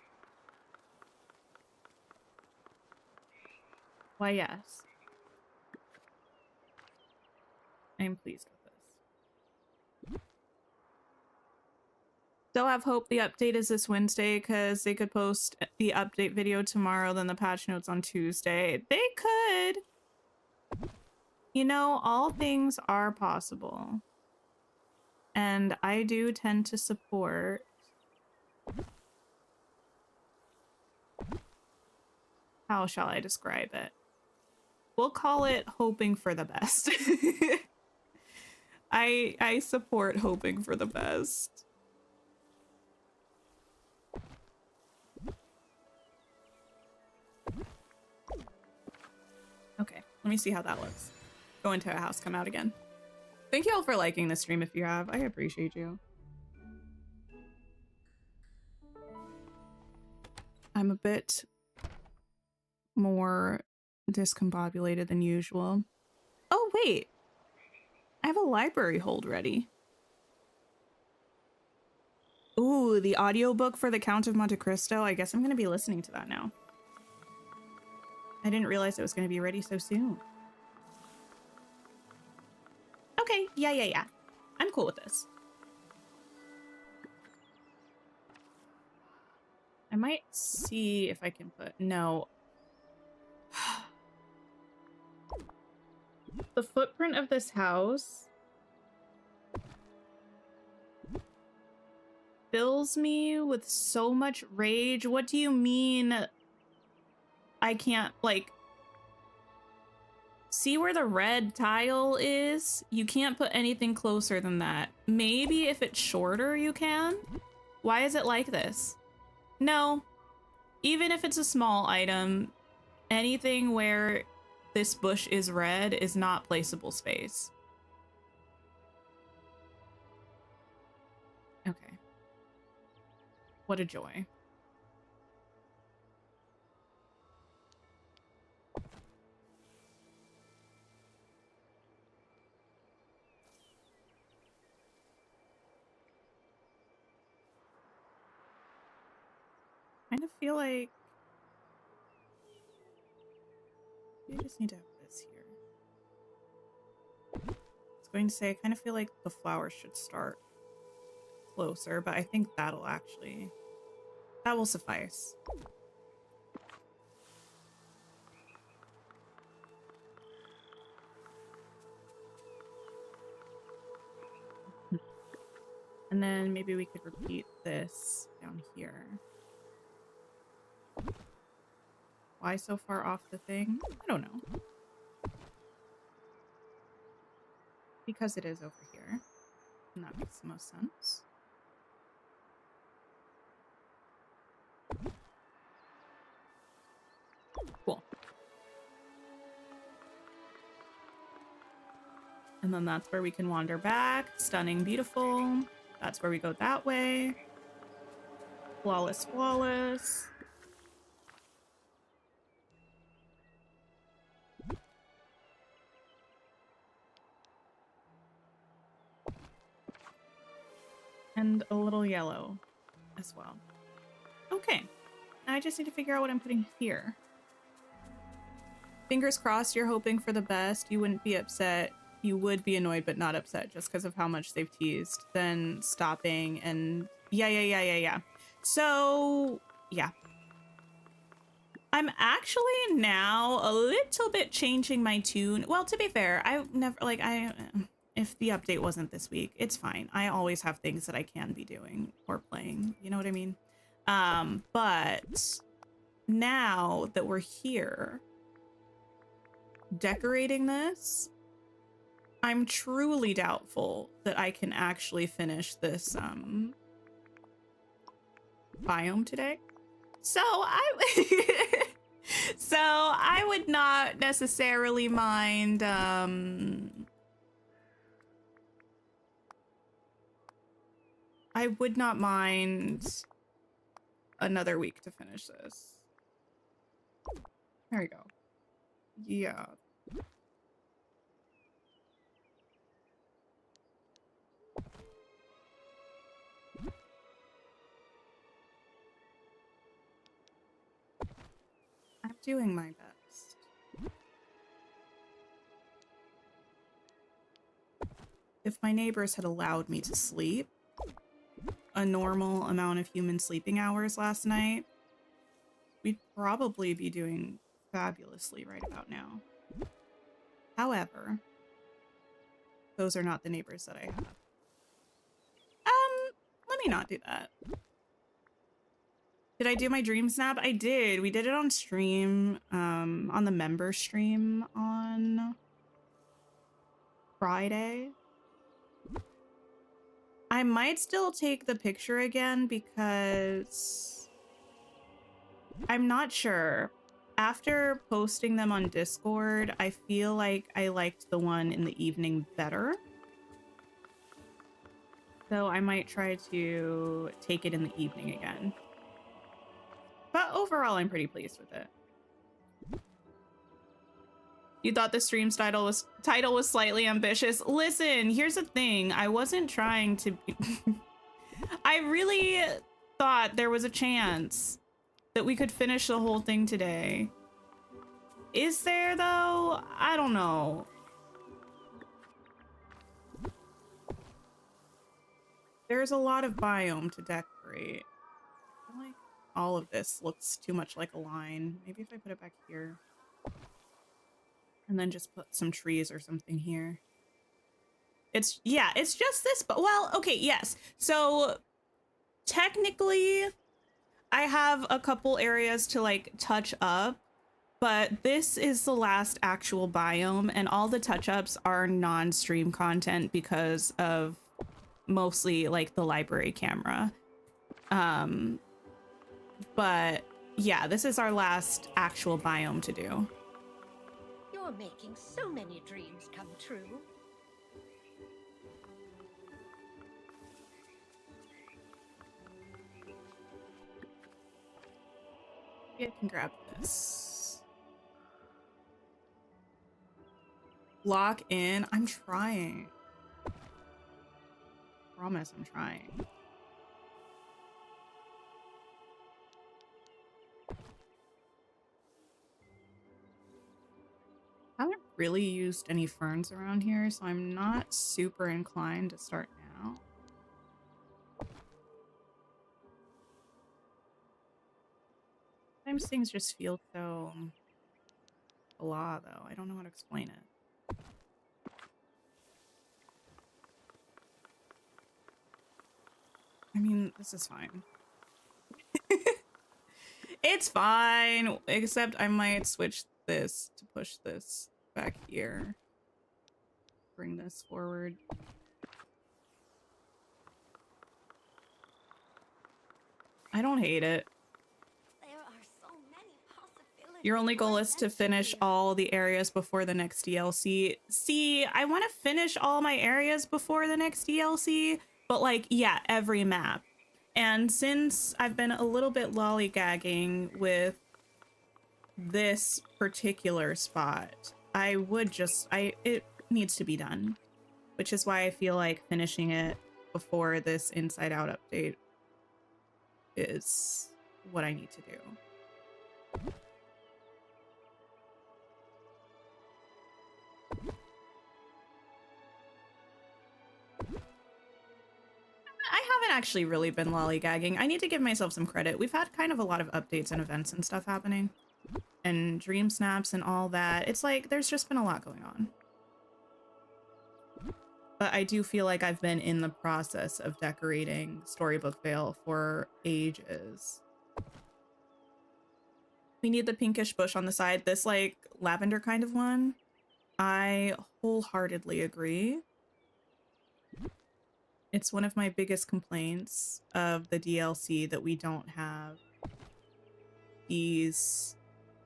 Why, yes. I am pleased with this. Still have hope the update is this Wednesday because they could post the update video tomorrow, then the patch notes on Tuesday. They could. You know, all things are possible. And I do tend to support how shall I describe it? We'll call it hoping for the best. I support hoping for the best. Okay, let me see how that looks. Go into a house, come out again. Thank you all for liking the stream if you have. I appreciate you. I'm a bit more discombobulated than usual. Oh, wait. I have a library hold ready. Ooh, the audiobook for The Count of Monte Cristo. I guess I'm going to be listening to that now. I didn't realize it was going to be ready so soon. Okay, yeah. I'm cool with this. I might see if I can put... No. The footprint of this house fills me with so much rage. What do you mean I can't, like... See where the red tile is? You can't put anything closer than that. Maybe if it's shorter, you can? Why is it like this? No. Even if it's a small item, anything where this bush is red is not placeable space. Okay. What a joy. kind of feel like we just need to have this here. I was going to say, I kind of feel like the flowers should start closer, but I think that will suffice. And then maybe we could repeat this down here. Why so far off the thing? I don't know. Because it is over here. And that makes the most sense. Cool. And then that's where we can wander back. Stunning, beautiful. That's where we go that way. Flawless, flawless. And a little yellow as well. Okay. I just need to figure out what I'm putting here. Fingers crossed you're hoping for the best. You wouldn't be upset. You would be annoyed but not upset just because of how much they've teased. Then stopping and yeah. So, yeah. I'm actually now a little bit changing my tune. Well, to be fair, if the update wasn't this week, it's fine. I always have things that I can be doing or playing. You know what I mean? But now that we're here decorating this, I'm truly doubtful that I can actually finish this biome today. So I would not necessarily mind I would not mind another week to finish this. There we go. Yeah. I'm doing my best. If my neighbors had allowed me to sleep a normal amount of human sleeping hours last night, we'd probably be doing fabulously right about now. However, those are not the neighbors that I have. Let me not do that. Did I do my dream snap? I did. We did it on stream, on the member stream on Friday. I might still take the picture again because I'm not sure. After posting them on Discord, I feel like I liked the one in the evening better. So I might try to take it in the evening again. But overall, I'm pretty pleased with it. You thought the stream's title was slightly ambitious? Listen, here's the thing. I wasn't trying to be... I really thought there was a chance that we could finish the whole thing today. Is there, though? I don't know. There's a lot of biome to decorate. I feel like all of this looks too much like a line. Maybe if I put it back here. And then just put some trees or something here. It's just this, but well, okay, yes. So technically I have a couple areas to like touch up, but this is the last actual biome and all the touch-ups are non-stream content because of mostly like the library camera. But yeah, this is our last actual biome to do. You're making so many dreams come true. Maybe I can grab this. Lock in. I'm trying. Promise I'm trying. really used any ferns around here, so I'm not super inclined to start now. Sometimes things just feel so blah, though. I don't know how to explain it. I mean, this is fine. It's fine, except I might switch this to push this back here. Bring this forward. I don't hate it. There are so many possibilities. Your only goal is to finish all the areas before the next DLC. See, I want to finish all my areas before the next DLC, but like, yeah, every map. And since I've been a little bit lollygagging with this particular spot, I would just, it needs to be done, which is why I feel like finishing it before this Inside Out update is what I need to do. I haven't actually really been lollygagging. I need to give myself some credit. We've had kind of a lot of updates and events and stuff happening. And dream snaps and all that. It's like, there's just been a lot going on. But I do feel like I've been in the process of decorating Storybook Vale for ages. We need the pinkish bush on the side. This like lavender kind of one. I wholeheartedly agree. It's one of my biggest complaints of the DLC that we don't have these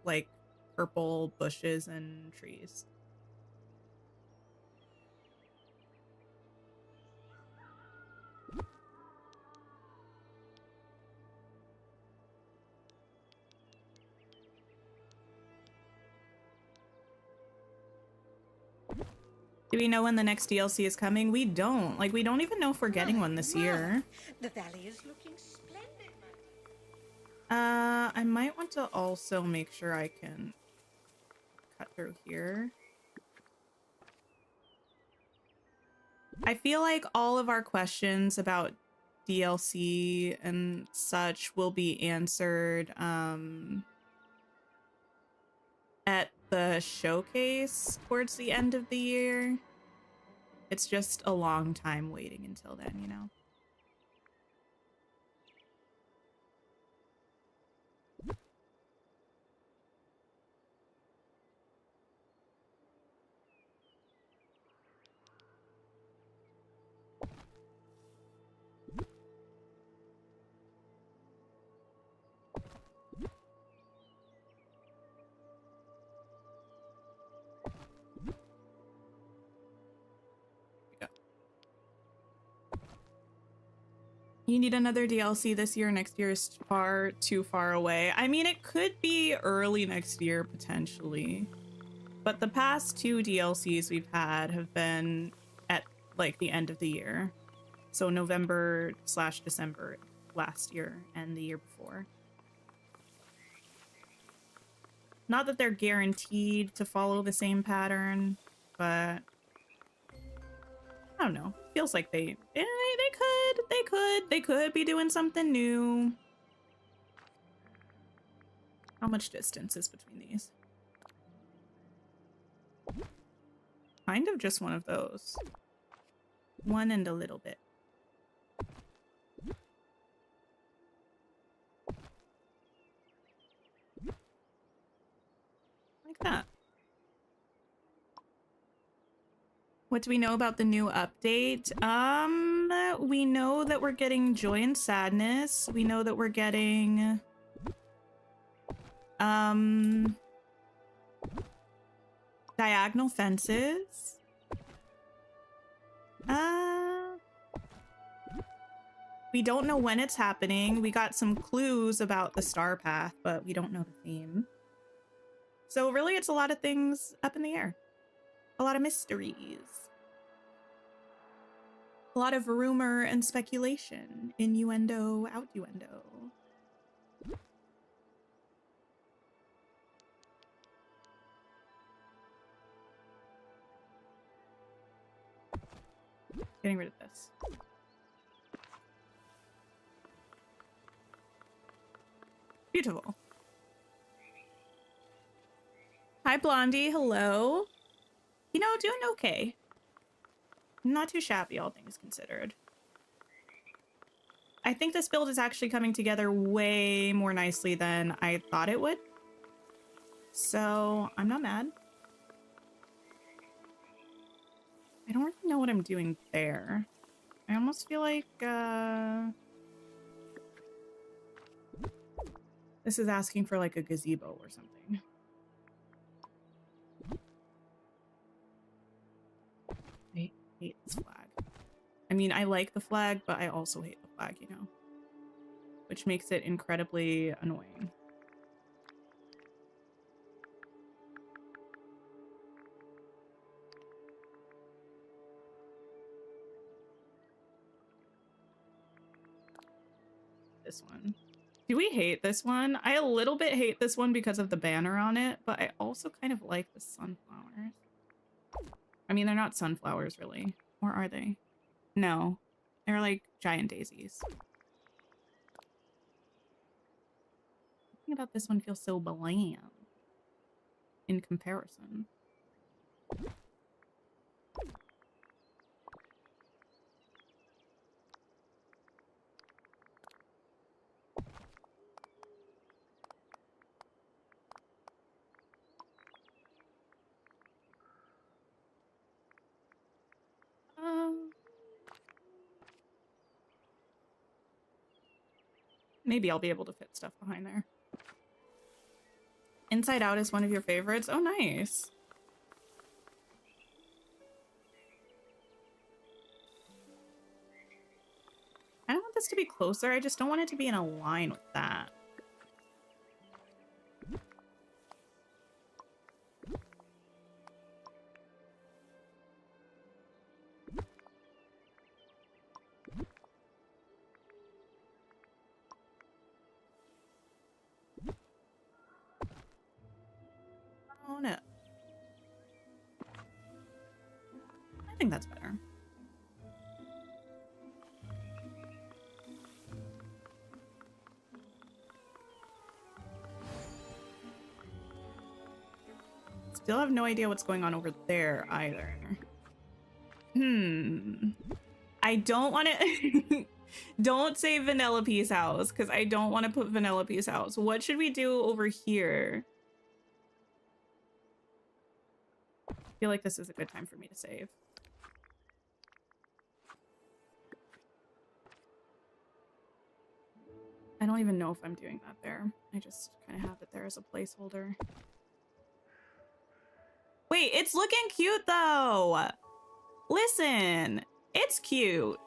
like purple bushes and trees. Do we know when the next DLC is coming? We don't. Like, we don't even know if we're getting one this year. The valley is looking splendid. I might want to also make sure I can cut through here. I feel like all of our questions about DLC and such will be answered at the showcase towards the end of the year. It's just a long time waiting until then, you know? You need another DLC this year. Next year is far too far away. I mean, it could be early next year, potentially. But the past two DLCs we've had have been at, like, the end of the year. So November/December last year and the year before. Not that they're guaranteed to follow the same pattern, but I don't know. Feels like they could be doing something new. How much distance is between these? Kind of just one of those. One and a little bit. Like that. What do we know about the new update? We know that we're getting Joy and Sadness. We know that we're getting diagonal fences. We don't know when it's happening. We got some clues about the star path, but we don't know the theme. So really, it's a lot of things up in the air. A lot of mysteries. A lot of rumor and speculation. Innuendo, outuendo. Getting rid of this. Beautiful. Hi, Blondie. Hello. You know, doing okay. Not too shabby, all things considered. I think this build is actually coming together way more nicely than I thought it would. So I'm not mad. I don't really know what I'm doing there. I almost feel like this is asking for like a gazebo or something. I hate this flag. I mean, I like the flag, but I also hate the flag, you know, which makes it incredibly annoying. This one. Do we hate this one? I a little bit hate this one because of the banner on it, but I also kind of like the sunflowers. I mean, they're not sunflowers really, or are they? No, they're like giant daisies. Something about this one feels so bland in comparison. Maybe I'll be able to fit stuff behind there. Inside Out is one of your favorites? Oh, nice. I don't want this to be closer. I just don't want it to be in a line with that. Oh, no. I think that's better. Still have no idea what's going on over there either. I don't want to... Don't say Vanellope's house, because I don't want to put Vanellope's house. What should we do over here? I feel like this is a good time for me to save. I don't even know if I'm doing that there. I just kind of have it there as a placeholder. Wait, it's looking cute though. Listen, it's cute.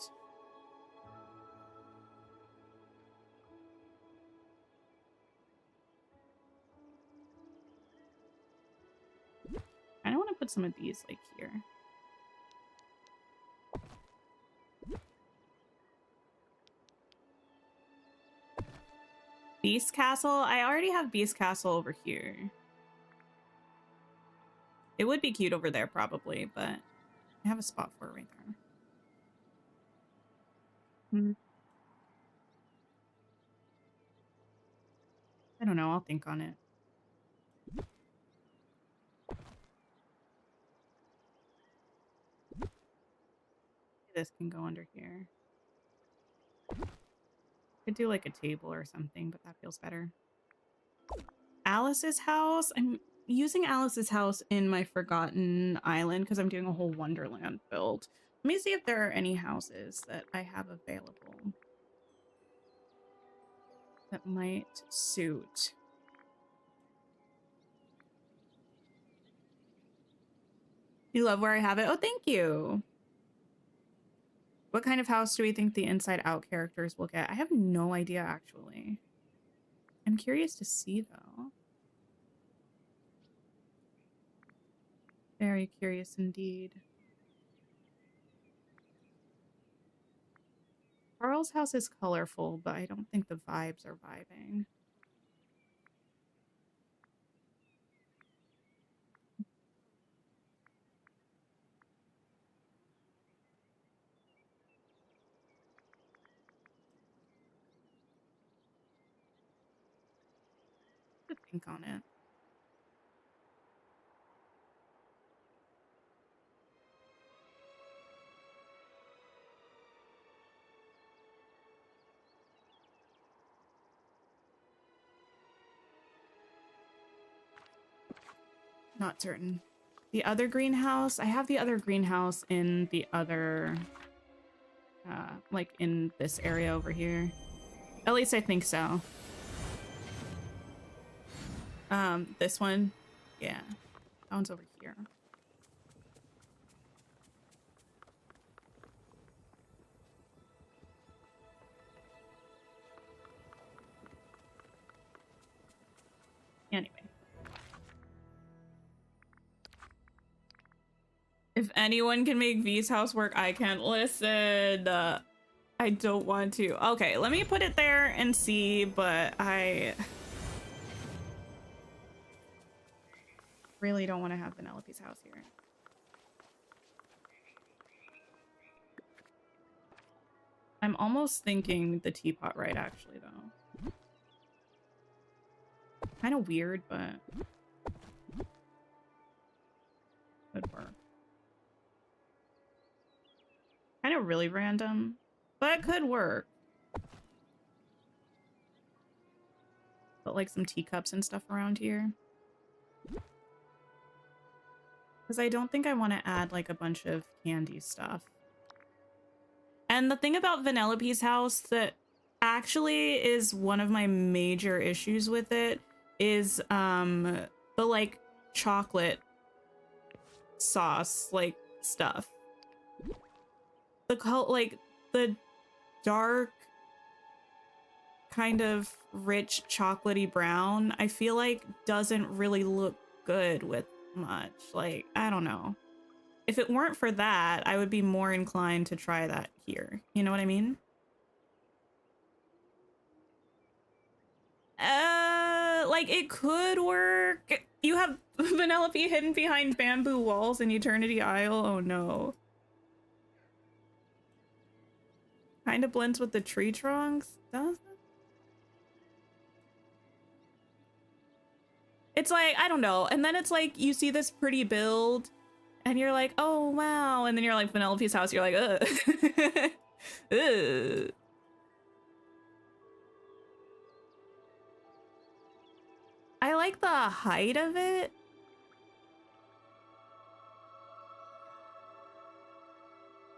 I don't want to put some of these like here. Beast Castle? I already have Beast Castle over here. It would be cute over there probably, but I have a spot for it right there. I don't know, I'll think on it. This can go under here. Could do like a table or something, but that feels better. Alice's house? I'm using Alice's house in my Forgotten Island because I'm doing a whole Wonderland build. Let me see if there are any houses that I have available that might suit. You love where I have it? Oh, thank you. What kind of house do we think the Inside Out characters will get? I have no idea, actually. I'm curious to see, though. Very curious indeed. Carl's house is colorful, but I don't think the vibes are vibing. ink on it. Not certain. The other greenhouse, I have the other greenhouse in the other, like in this area over here. At least I think so. This one, yeah, that one's over here. Anyway. If anyone can make V's house work, I can't listen. I don't want to. Okay, let me put it there and see, but I really don't want to have Penelope's house here. I'm almost thinking the teapot right, actually, though. Kind of weird, but could work. Kind of really random, but it could work. Put like some teacups and stuff around here. Because I don't think I want to add like a bunch of candy stuff. And the thing about Vanellope's house that actually is one of my major issues with it is the like chocolate sauce like stuff. Like the dark kind of rich chocolatey brown, I feel like doesn't really look good with much. Like, I don't know. If it weren't for that, I would be more inclined to try that here. You know what I mean? Like it could work. You have Vanellope hidden behind bamboo walls in Eternity Isle. Oh no. Kind of blends with the tree trunks, does it? It's like, I don't know. And then it's like, you see this pretty build and you're like, oh, wow. And then you're like, Vanellope's house. You're like, ugh. Ugh. I like the height of it.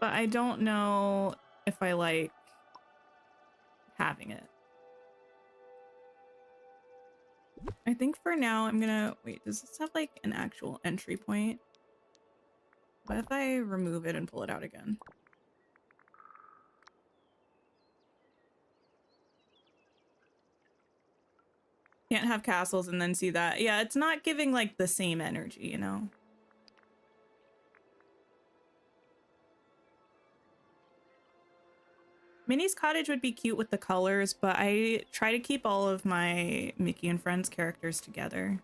But I don't know if I like having it. I think for now I'm gonna wait, does this have like an actual entry point? What if I remove it and pull it out again? Can't have castles and then see that. Yeah, it's not giving like the same energy, you know? Minnie's cottage would be cute with the colors, but I try to keep all of my Mickey and Friends characters together.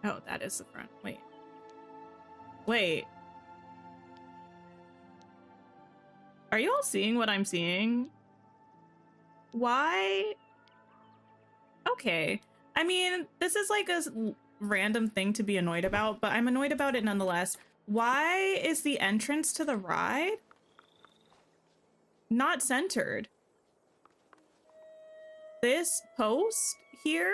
Oh, that is the front. Wait. Wait. Are you all seeing what I'm seeing? Why? Okay. I mean, this is like a random thing to be annoyed about, but I'm annoyed about it nonetheless. Why is the entrance to the ride not centered? This post here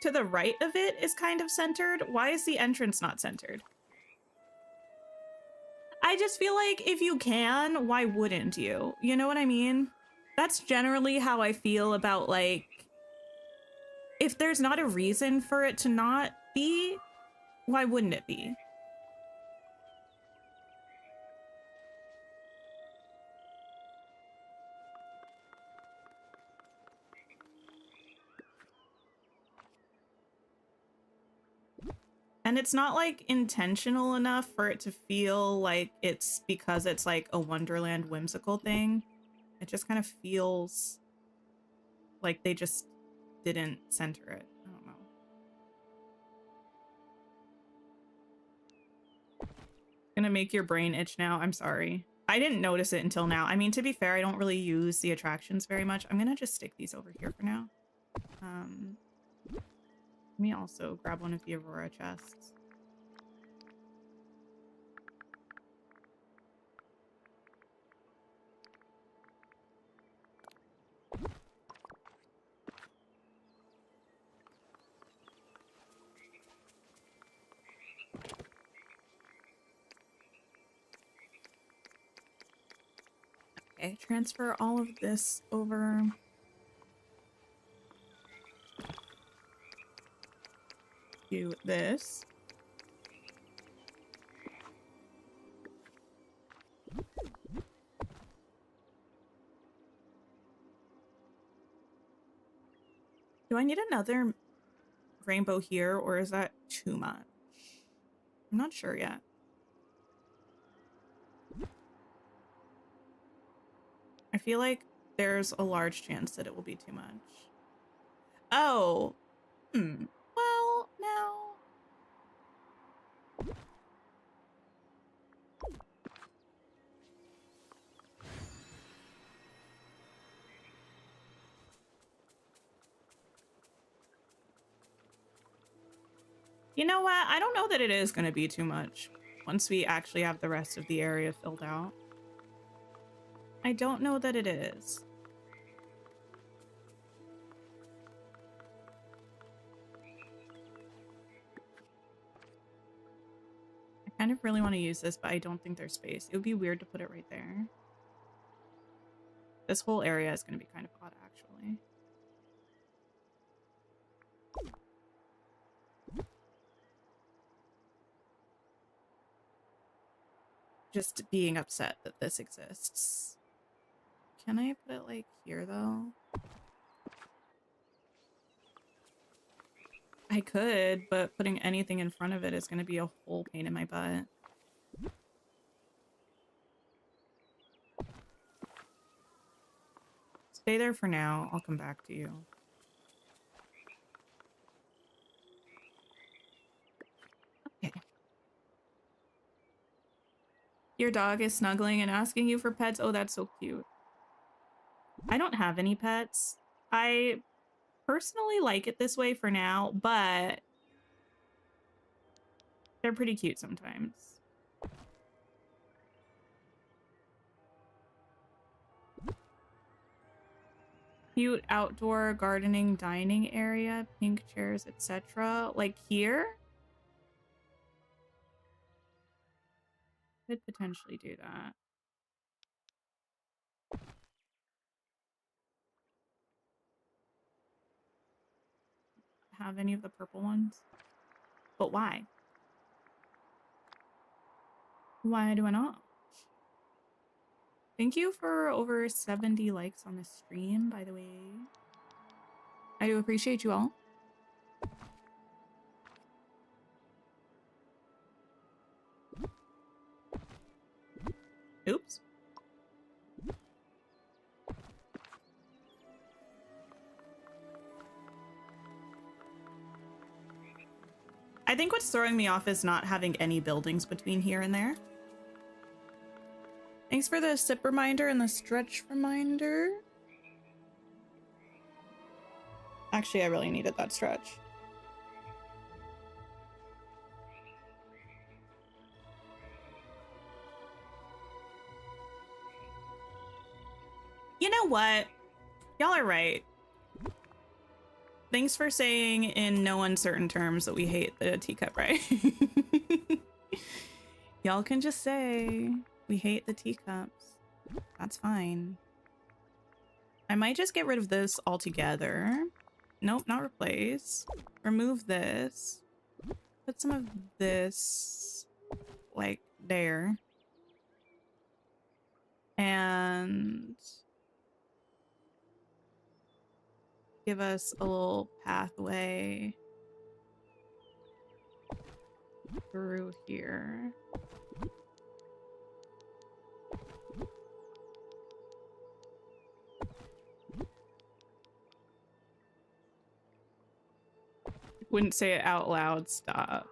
to the right of it is kind of centered. Why is the entrance not centered? I just feel like if you can, why wouldn't you? You know what I mean? That's generally how I feel about, like, if there's not a reason for it to not be, why wouldn't it be? And it's not like intentional enough for it to feel like it's because it's like a Wonderland whimsical thing. It just kind of feels like they just didn't center it. I don't know. Gonna make your brain itch now. I'm sorry. I didn't notice it until now. I mean, to be fair, I don't really use the attractions very much. I'm gonna just stick these over here for now. Let me also grab one of the Aurora chests. Okay, transfer all of this over. To this. Do I need another rainbow here, or is that too much? I'm not sure yet. I feel like there's a large chance that it will be too much. Oh, well, now. You know what? I don't know that it is going to be too much once we actually have the rest of the area filled out. I don't know that it is. I kind of really want to use this, but I don't think there's space. It would be weird to put it right there. This whole area is going to be kind of odd, actually. Just being upset that this exists. Can I put it like here though? I could, but putting anything in front of it is going to be a whole pain in my butt. Stay there for now. I'll come back to you. Okay. Your dog is snuggling and asking you for pets. Oh, that's so cute. I don't have any pets. I personally like it this way for now, but they're pretty cute sometimes. Cute outdoor gardening dining area, pink chairs, etc. Like here? Could potentially do that. Have any of the purple ones? But why? Why do I not? Thank you for over 70 likes on this stream, by the way. I do appreciate you all. Oops. I think what's throwing me off is not having any buildings between here and there. Thanks for the sip reminder and the stretch reminder. Actually, I really needed that stretch. You know what? Y'all are right. Thanks for saying in no uncertain terms that we hate the teacup, right? Y'all can just say we hate the teacups. That's fine. I might just get rid of this altogether. Nope, not replace. Remove this. Put some of this like there. And give us a little pathway through here. Wouldn't say it out loud, stop.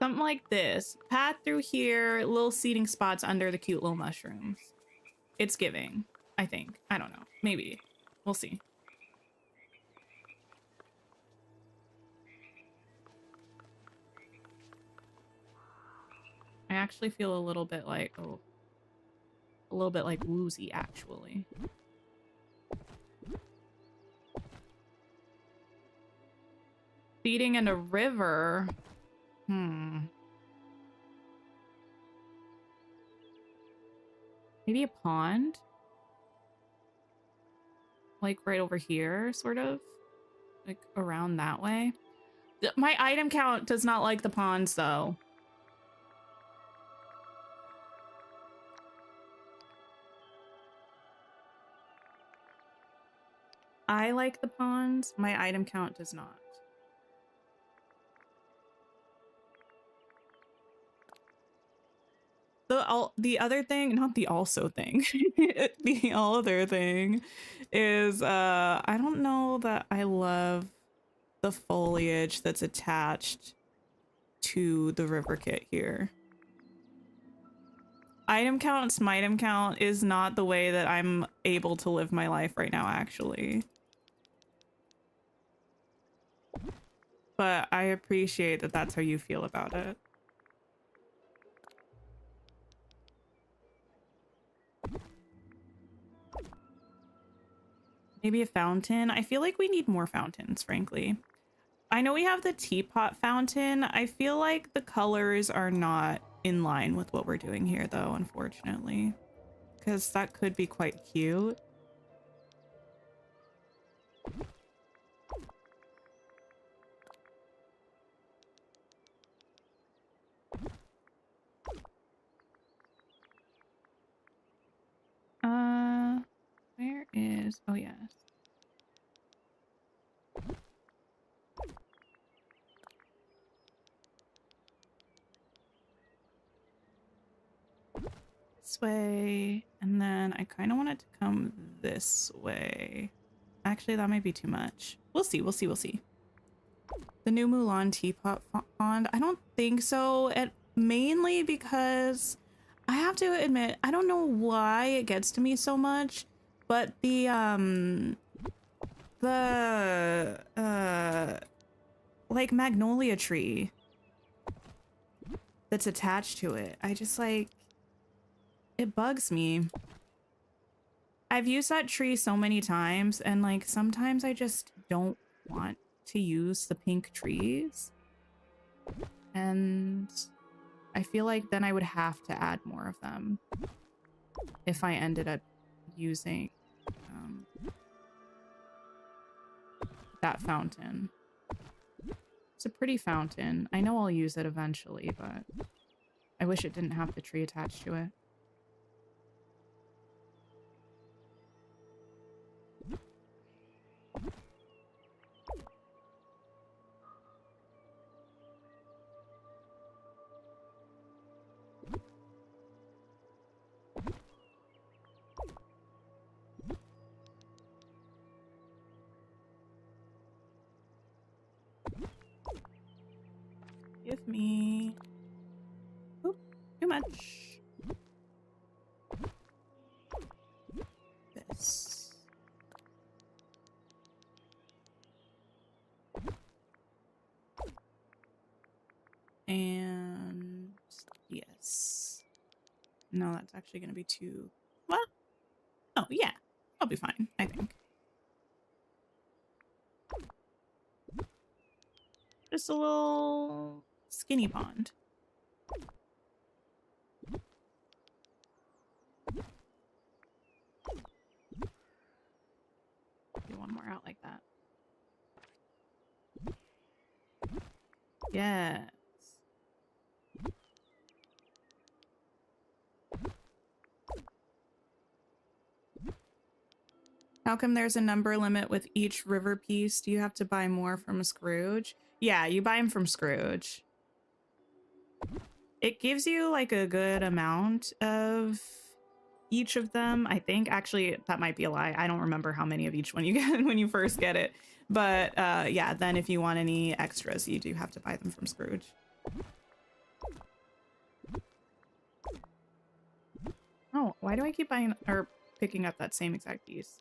Something like this. Path through here, little seating spots under the cute little mushrooms. It's giving, I think. I don't know. Maybe. We'll see. I actually feel a little bit like, oh, a little bit like woozy, actually. Feeding in a river. Maybe a pond? Like right over here, sort of? Like around that way? My item count does not like the ponds, though. I like the ponds. My item count does not. The other thing, not the also thing, the other thing is I don't know that I love the foliage that's attached to the river kit here. Item count, smitem count is not the way that I'm able to live my life right now, actually. But I appreciate that that's how you feel about it. Maybe a fountain. I feel like we need more fountains, frankly. I know we have the teapot fountain. I feel like the colors are not in line with what we're doing here, though, unfortunately. Because that could be quite cute. Where is... Oh, yes. This way, and then I kind of want it to come this way. Actually, that might be too much. We'll see, we'll see, we'll see. The new Mulan teapot pond? I don't think so. Mainly because I have to admit, I don't know why it gets to me so much, but the like magnolia tree that's attached to it, I just like, it bugs me. I've used that tree so many times, and like sometimes I just don't want to use the pink trees, and I feel like then I would have to add more of them if I ended up using that fountain. It's a pretty fountain. I know I'll use it eventually, but I wish it didn't have the tree attached to it. Give me... Oop, too much. This. And... yes. No, that's actually going to be too... Well, oh, yeah. I'll be fine, I think. Just a little... skinny pond. Do one more out like that. Yes. How come there's a number limit with each river piece? Do you have to buy more from a Scrooge? Yeah, you buy them from Scrooge. It gives you like a good amount of each of them, I think. Actually, that might be a lie. I don't remember how many of each one you get when you first get it. But yeah, then if you want any extras, you do have to buy them from Scrooge. Oh, why do I keep buying or picking up that same exact piece?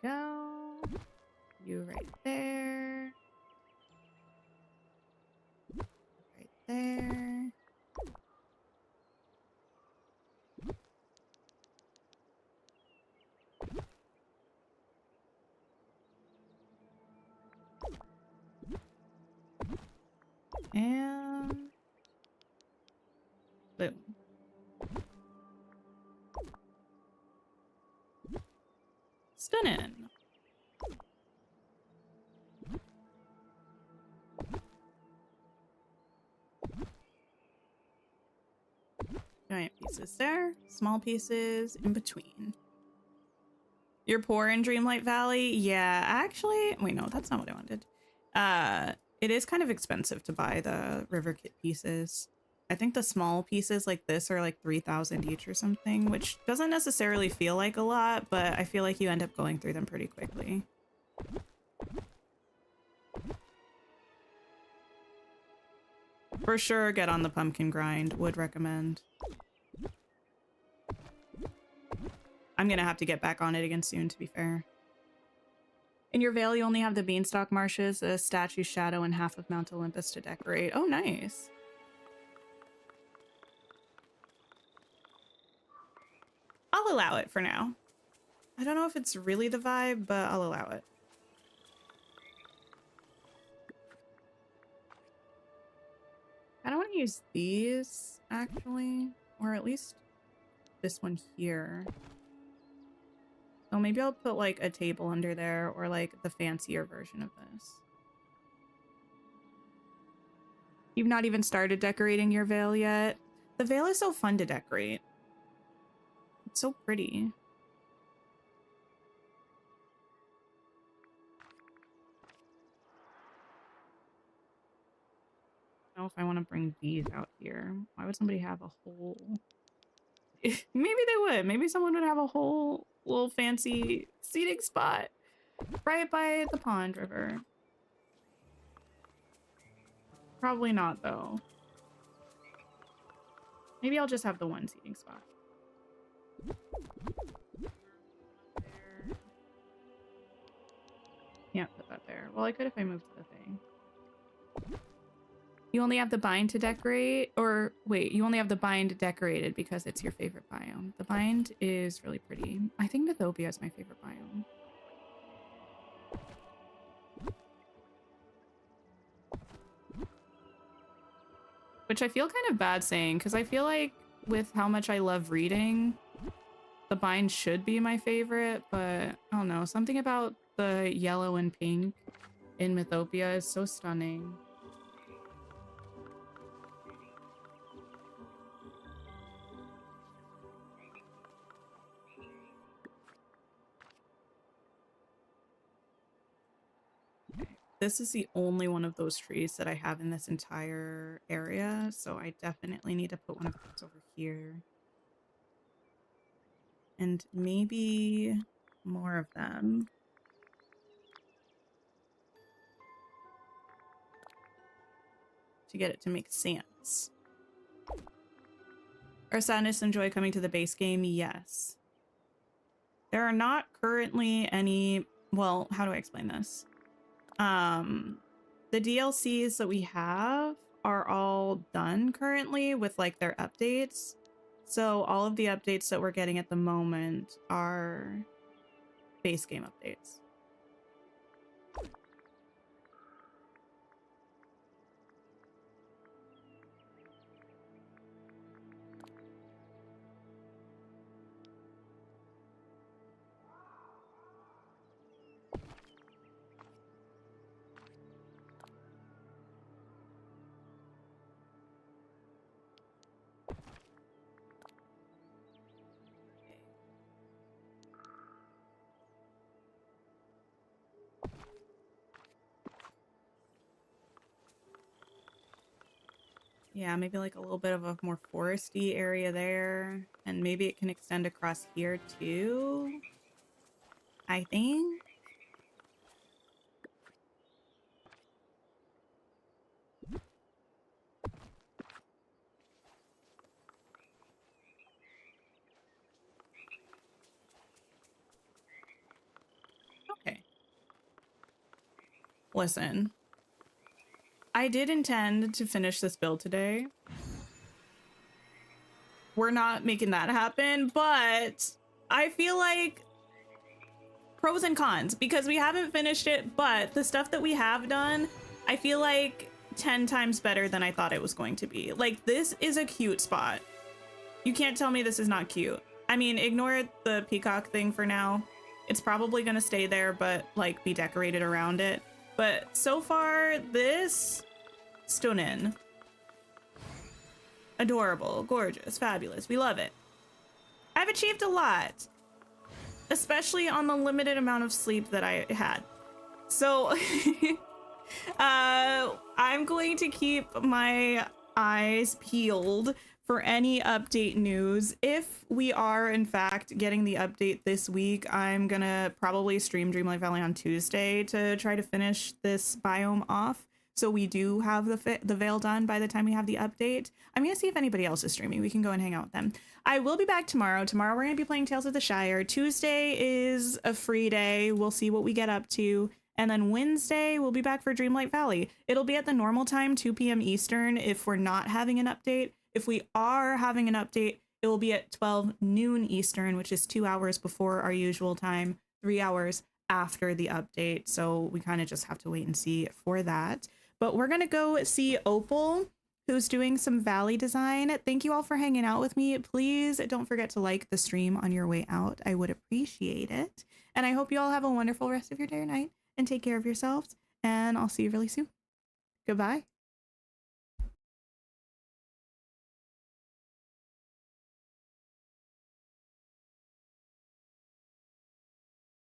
Go. You right there. Right there. And boom. Stunning. Giant pieces there, small pieces in between. You're poor in Dreamlight Valley? Yeah, actually, wait, no, that's not what I wanted. It is kind of expensive to buy the river kit pieces. I think the small pieces like this are like 3,000 each or something, which doesn't necessarily feel like a lot, but I feel like you end up going through them pretty quickly. For sure, get on the pumpkin grind. Would recommend. I'm gonna have to get back on it again soon, to be fair. In your Vale, you only have the beanstalk marshes, a statue shadow, and half of Mount Olympus to decorate. Oh, nice. I'll allow it for now. I don't know if it's really the vibe, but I'll allow it. I don't want to use these, actually. Or at least this one here. So maybe I'll put like a table under there or like the fancier version of this. You've not even started decorating your Vale yet. The Vale is so fun to decorate. It's so pretty. I don't know if I want to bring these out here. Why would somebody have a whole... Maybe they would. Maybe someone would have a whole little fancy seating spot right by the pond river. Probably not, though. Maybe I'll just have the one seating spot. Can't put that there. Well, I could if I moved the thing. You only have the bind to decorate, or wait, you only have the bind decorated because it's your favorite biome. The bind is really pretty. I think Mythopia is my favorite biome. Which I feel kind of bad saying, because I feel like with how much I love reading, the bind should be my favorite, but I don't know. Something about the yellow and pink in Mythopia is so stunning. This is the only one of those trees that I have in this entire area, so I definitely need to put one of those over here. And maybe more of them. To get it to make sense. Are sadness and joy coming to the base game? Yes. There are not currently any... Well, how do I explain this? The DLCs that we have are all done currently with like their updates. So all of the updates that we're getting at the moment are base game updates. Yeah, maybe like a little bit of a more foresty area there. And maybe it can extend across here too. I think. Okay. Listen, I did intend to finish this build today. We're not making that happen, but I feel like pros and cons because we haven't finished it, but the stuff that we have done, I feel like 10 times better than I thought it was going to be. Like, this is a cute spot. You can't tell me this is not cute. I mean, ignore the peacock thing for now. It's probably going to stay there, but like be decorated around it. But so far, this stunning. Adorable, gorgeous, fabulous. We love it. I've achieved a lot, especially on the limited amount of sleep that I had. So I'm going to keep my eyes peeled for any update news. If we are in fact getting the update this week, I'm gonna probably stream Dreamlight Valley on Tuesday to try to finish this biome off. So we do have the Vale done by the time we have the update. I'm gonna see if anybody else is streaming. We can go and hang out with them. I will be back tomorrow. Tomorrow we're gonna be playing Tales of the Shire. Tuesday is a free day. We'll see what we get up to. And then Wednesday we'll be back for Dreamlight Valley. It'll be at the normal time, 2 p.m. Eastern if we're not having an update. If we are having an update, it will be at 12 noon Eastern, which is 2 hours before our usual time, 3 hours after the update. So we kind of just have to wait and see for that. But we're going to go see Opal, who's doing some Valley design. Thank you all for hanging out with me. Please don't forget to like the stream on your way out. I would appreciate it. And I hope you all have a wonderful rest of your day or night and take care of yourselves. And I'll see you really soon. Goodbye.